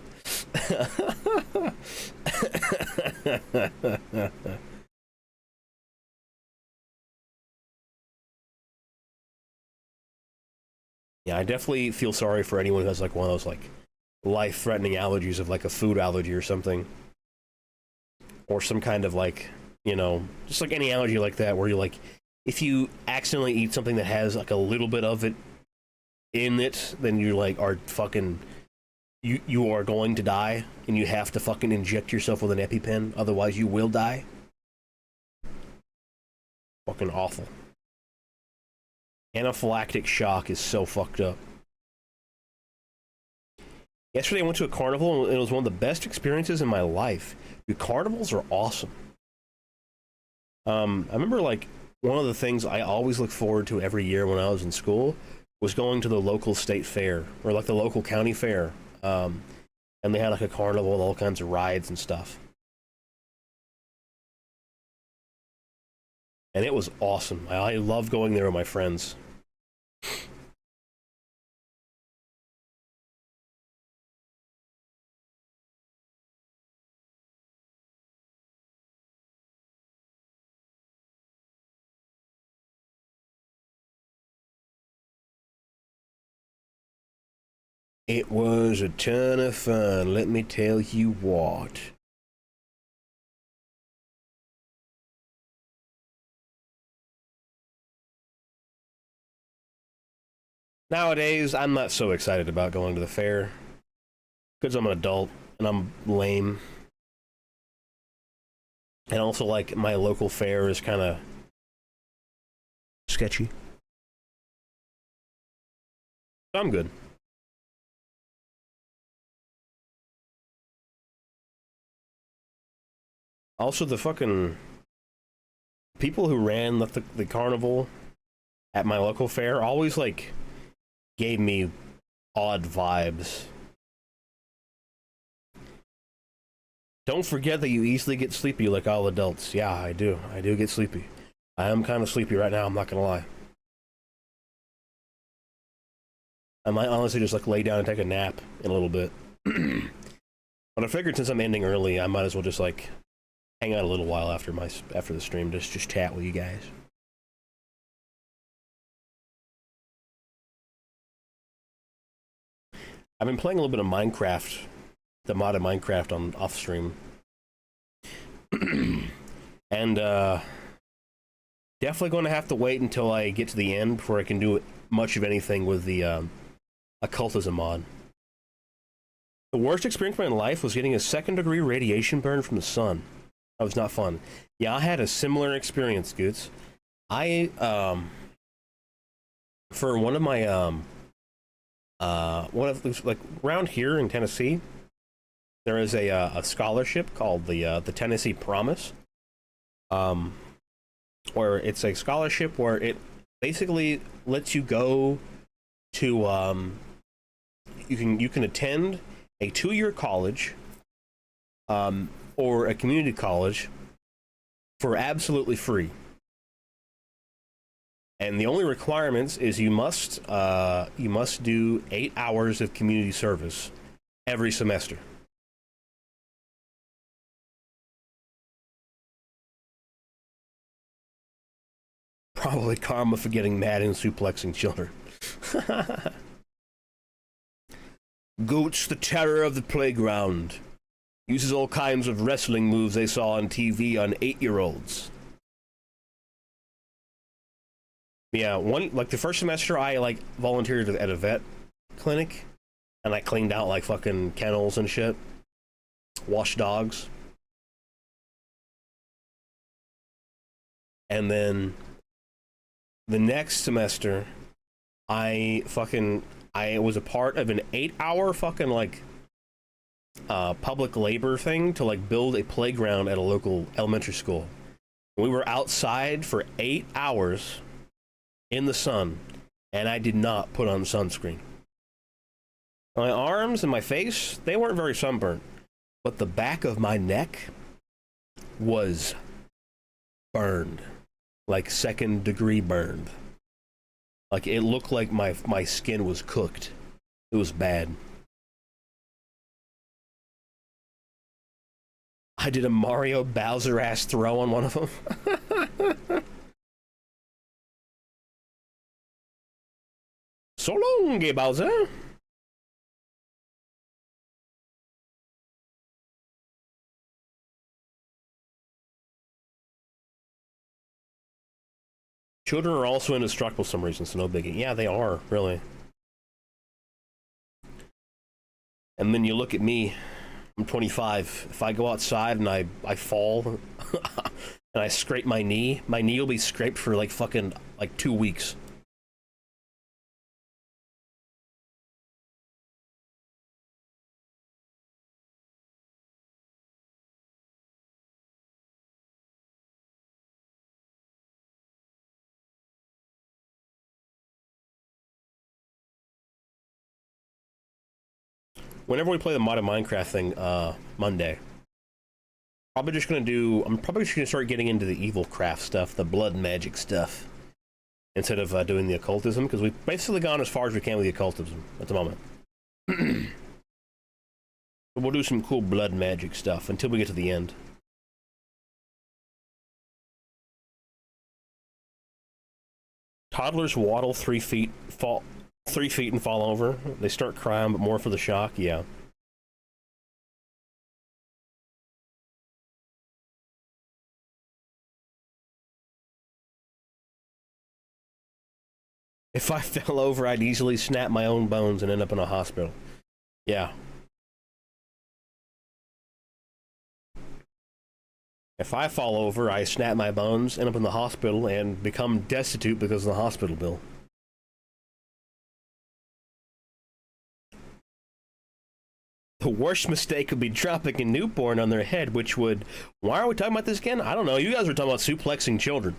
Yeah, I definitely feel sorry for anyone who has like one of those like life-threatening allergies of like a food allergy or something, or some kind of like, you know, just like any allergy like that where you're like, if you accidentally eat something that has like a little bit of it in it, then you like are fucking, you are going to die, and you have to fucking inject yourself with an EpiPen, otherwise you will die. Fucking awful. Anaphylactic shock is so fucked up. Yesterday I went to a carnival, and it was one of the best experiences in my life. Dude, carnivals are awesome. I remember like one of the things I always look forward to every year when I was in school was going to the local state fair, or like the local county fair. And they had like a carnival with all kinds of rides and stuff. And it was awesome. I love going there with my friends. It was a ton of fun, let me tell you what. Nowadays, I'm not so excited about going to the fair because I'm an adult and I'm lame. And also, like, my local fair is kind of sketchy. I'm good. Also, the fucking people who ran the carnival at my local fair always, like, gave me odd vibes. Don't forget that you easily get sleepy like all adults. Yeah, I do. I do get sleepy. I am kind of sleepy right now, I'm not gonna lie. I might honestly just like lay down and take a nap in a little bit. But I figured since I'm ending early, I might as well just like hang out a little while after the stream, just chat with you guys. I've been playing a little bit of Minecraft, the modded Minecraft on off stream. And definitely going to have to wait until I get to the end before I can do much of anything with the occultism mod. The worst experience of my life was getting a second-degree radiation burn from the sun. That was not fun. Yeah, I had a similar experience, Goots. I for one of my like around here in Tennessee, there is a scholarship called the Tennessee Promise, where it's a scholarship where it basically lets you go to you can attend a 2-year college or a community college for absolutely free. And the only requirements is you must do 8 hours of community service every semester. Probably karma for getting mad and suplexing children. Gooch, the terror of the playground, uses all kinds of wrestling moves they saw on TV on 8-year-olds. Yeah, the first semester I like volunteered at a vet clinic, and I cleaned out like fucking kennels and shit, washed dogs. And then the next semester I was a part of an 8-hour fucking like public labor thing to like build a playground at a local elementary school. We were outside for 8 hours in the sun, and I did not put on sunscreen. My arms and my face, they weren't very sunburned, but the back of my neck was burned, like 2nd-degree burned. Like it looked like my skin was cooked. It was bad. I did a Mario Bowser ass throw on one of them. So long, Okay, Bowser. Children are also indestructible for some reason, so no biggie. Yeah, they are, really. And then you look at me, I'm 25. If I go outside and I fall and I scrape my knee will be scraped for like fucking like 2 weeks. Whenever we play the modded Minecraft thing, Monday, I'm probably just gonna start getting into the evil craft stuff, the blood magic stuff, instead of doing the occultism, because we've basically gone as far as we can with the occultism at the moment. But we'll do some cool blood magic stuff until we get to the end. Toddlers waddle 3 feet, fall 3 feet and fall over. They start crying, but more for the shock. Yeah. If I fell over, I'd easily snap my own bones and end up in a hospital. Yeah. If I fall over, I snap my bones, end up in the hospital, and become destitute because of the hospital bill. The worst mistake would be dropping a newborn on their head, which would... Why are we talking about this again? I don't know. You guys were talking about suplexing children.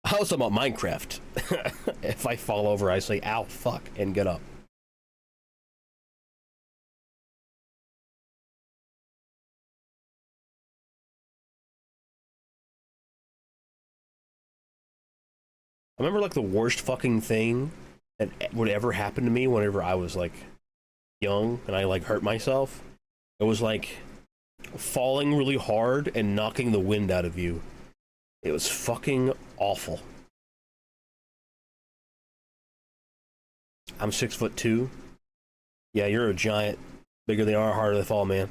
I was talking about Minecraft. If I fall over, I say, ow, fuck, and get up. I remember, like, the worst fucking thing that would ever happen to me whenever I was, like, young and I, like, hurt myself. It was, like, falling really hard and knocking the wind out of you. It was fucking awful. I'm 6'2". Yeah, you're a giant. Bigger they are, harder they fall, man.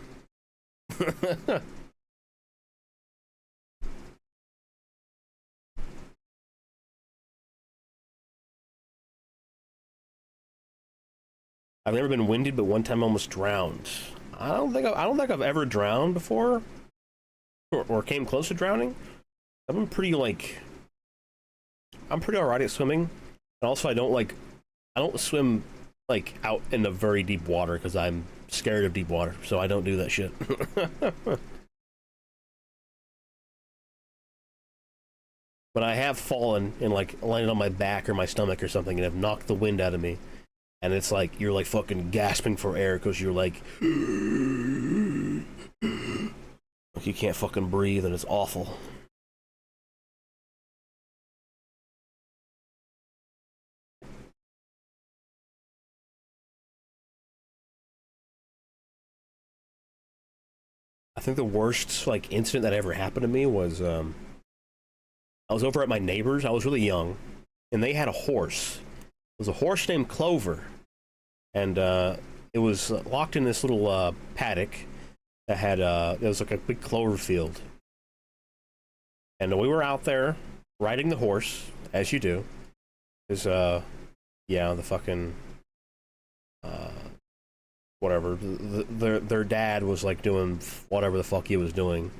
I've never been winded, but one time I almost drowned. I don't think I've ever drowned before, or came close to drowning. I'm pretty alright at swimming, and also I don't swim like out in the very deep water because I'm scared of deep water, so I don't do that shit. But I have fallen and like landed on my back or my stomach or something and have knocked the wind out of me. And it's like, you're like fucking gasping for air because you're like you can't fucking breathe and it's awful. I think the worst like incident that ever happened to me was I was over at my neighbor's. I was really young, and they had a horse. It was a horse named Clover, and it was locked in this little paddock that had it was like a big clover field. And we were out there riding the horse, as you do, because yeah, the fucking whatever. Their dad was like doing whatever the fuck he was doing,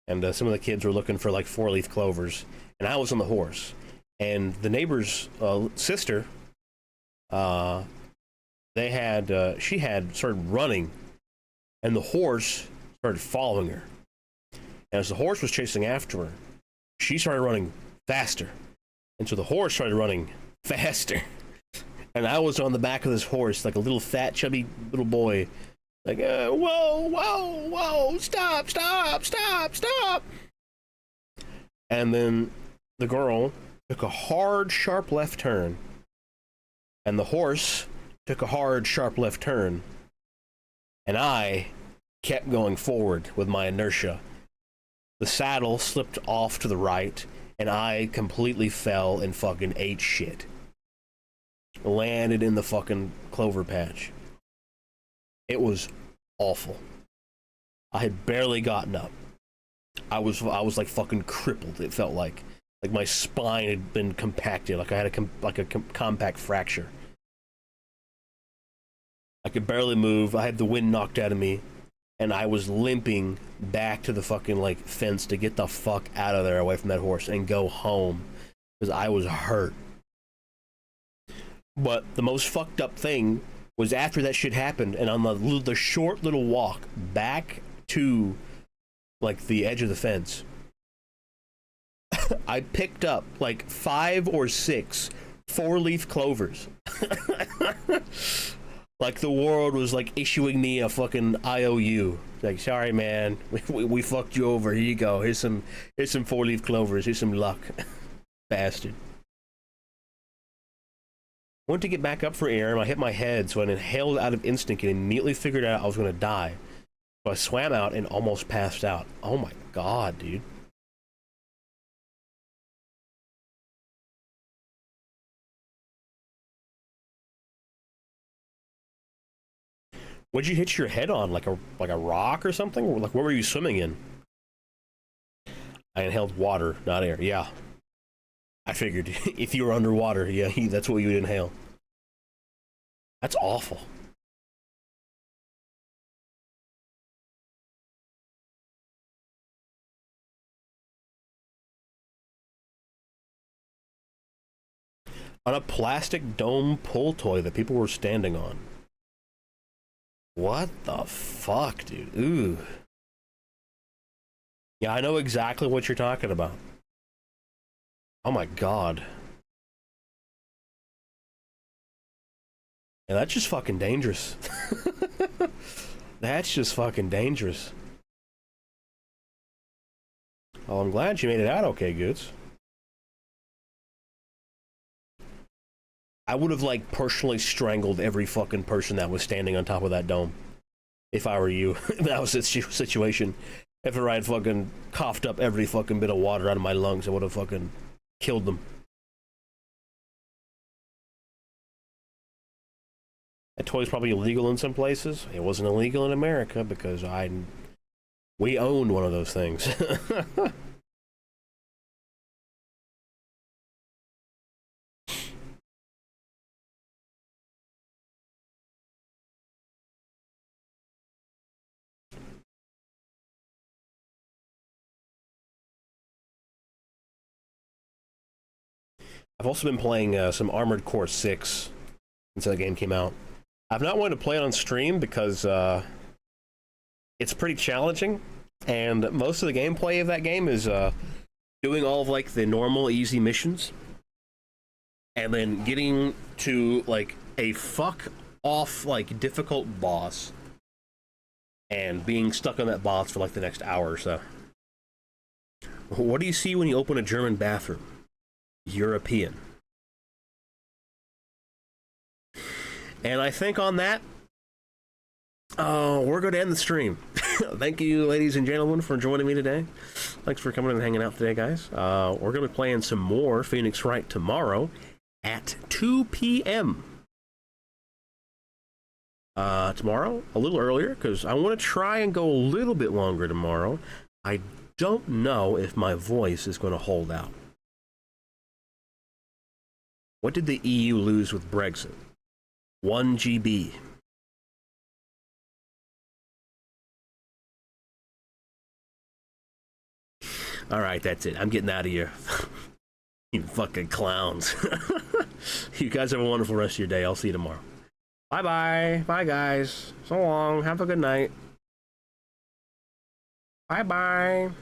and some of the kids were looking for like 4-leaf clovers, and I was on the horse, and the neighbor's sister, she had started running, and the horse started following her, and as the horse was chasing after her, she started running faster, and so the horse started running faster. And I was on the back of this horse, like a little fat, chubby little boy. Like, whoa, whoa, whoa, stop, stop, stop, stop. And then the girl took a hard, sharp left turn. And the horse took a hard, sharp left turn. And I kept going forward with my inertia. The saddle slipped off to the right, and I completely fell and fucking ate shit. landed in the fucking clover patch. It was awful. I had barely gotten up. I was like fucking crippled. It felt like my spine had been compacted, like I had a compact fracture. I could barely move. I had the wind knocked out of me, and I was limping back to the fucking like fence to get the fuck out of there, away from that horse, and go home because I was hurt. But the most fucked up thing was after that shit happened, and on the short little walk back to like the edge of the fence, I picked up like 5 or 6 4-leaf clovers. Like the world was like issuing me a fucking IOU. Like, sorry man, we fucked you over. Here you go. Here's some 4-leaf clovers. Here's some luck. Bastard. Went to get back up for air and I hit my head, so I inhaled out of instinct and immediately figured out I was gonna die. So I swam out and almost passed out. Oh my god, dude. What'd you hit your head on? Like a rock or something? Or like, what were you swimming in? I inhaled water, not air. Yeah. I figured if you were underwater, yeah, that's what you would inhale. That's awful. On a plastic dome pull toy that people were standing on. What the fuck, dude? Ooh. Yeah, I know exactly what you're talking about. Oh my god. Yeah, that's just fucking dangerous. That's just fucking dangerous. Well, I'm glad you made it out okay, Goods. I would have, like, personally strangled every fucking person that was standing on top of that dome. If I were you. If that was the situation. If I had fucking coughed up every fucking bit of water out of my lungs, I would have fucking killed them. That toy's probably illegal in some places. It wasn't illegal in America because we owned one of those things. I've also been playing some Armored Core 6 since the game came out. I've not wanted to play it on stream because it's pretty challenging, and most of the gameplay of that game is doing all of like the normal easy missions, and then getting to like a fuck off like difficult boss, and being stuck on that boss for like the next hour or so. What do you see when you open a German bathroom? European. And I think on that, we're going to end the stream. Thank you, ladies and gentlemen, for joining me today. Thanks for coming and hanging out today, guys. We're going to be playing some more Phoenix Wright tomorrow at 2 p.m. Tomorrow, a little earlier, because I want to try and go a little bit longer tomorrow. I don't know if my voice is going to hold out. What did the EU lose with Brexit? 1 GB. Alright, that's it. I'm getting out of here. You fucking clowns. You guys have a wonderful rest of your day. I'll see you tomorrow. Bye-bye. Bye, guys. So long. Have a good night. Bye-bye.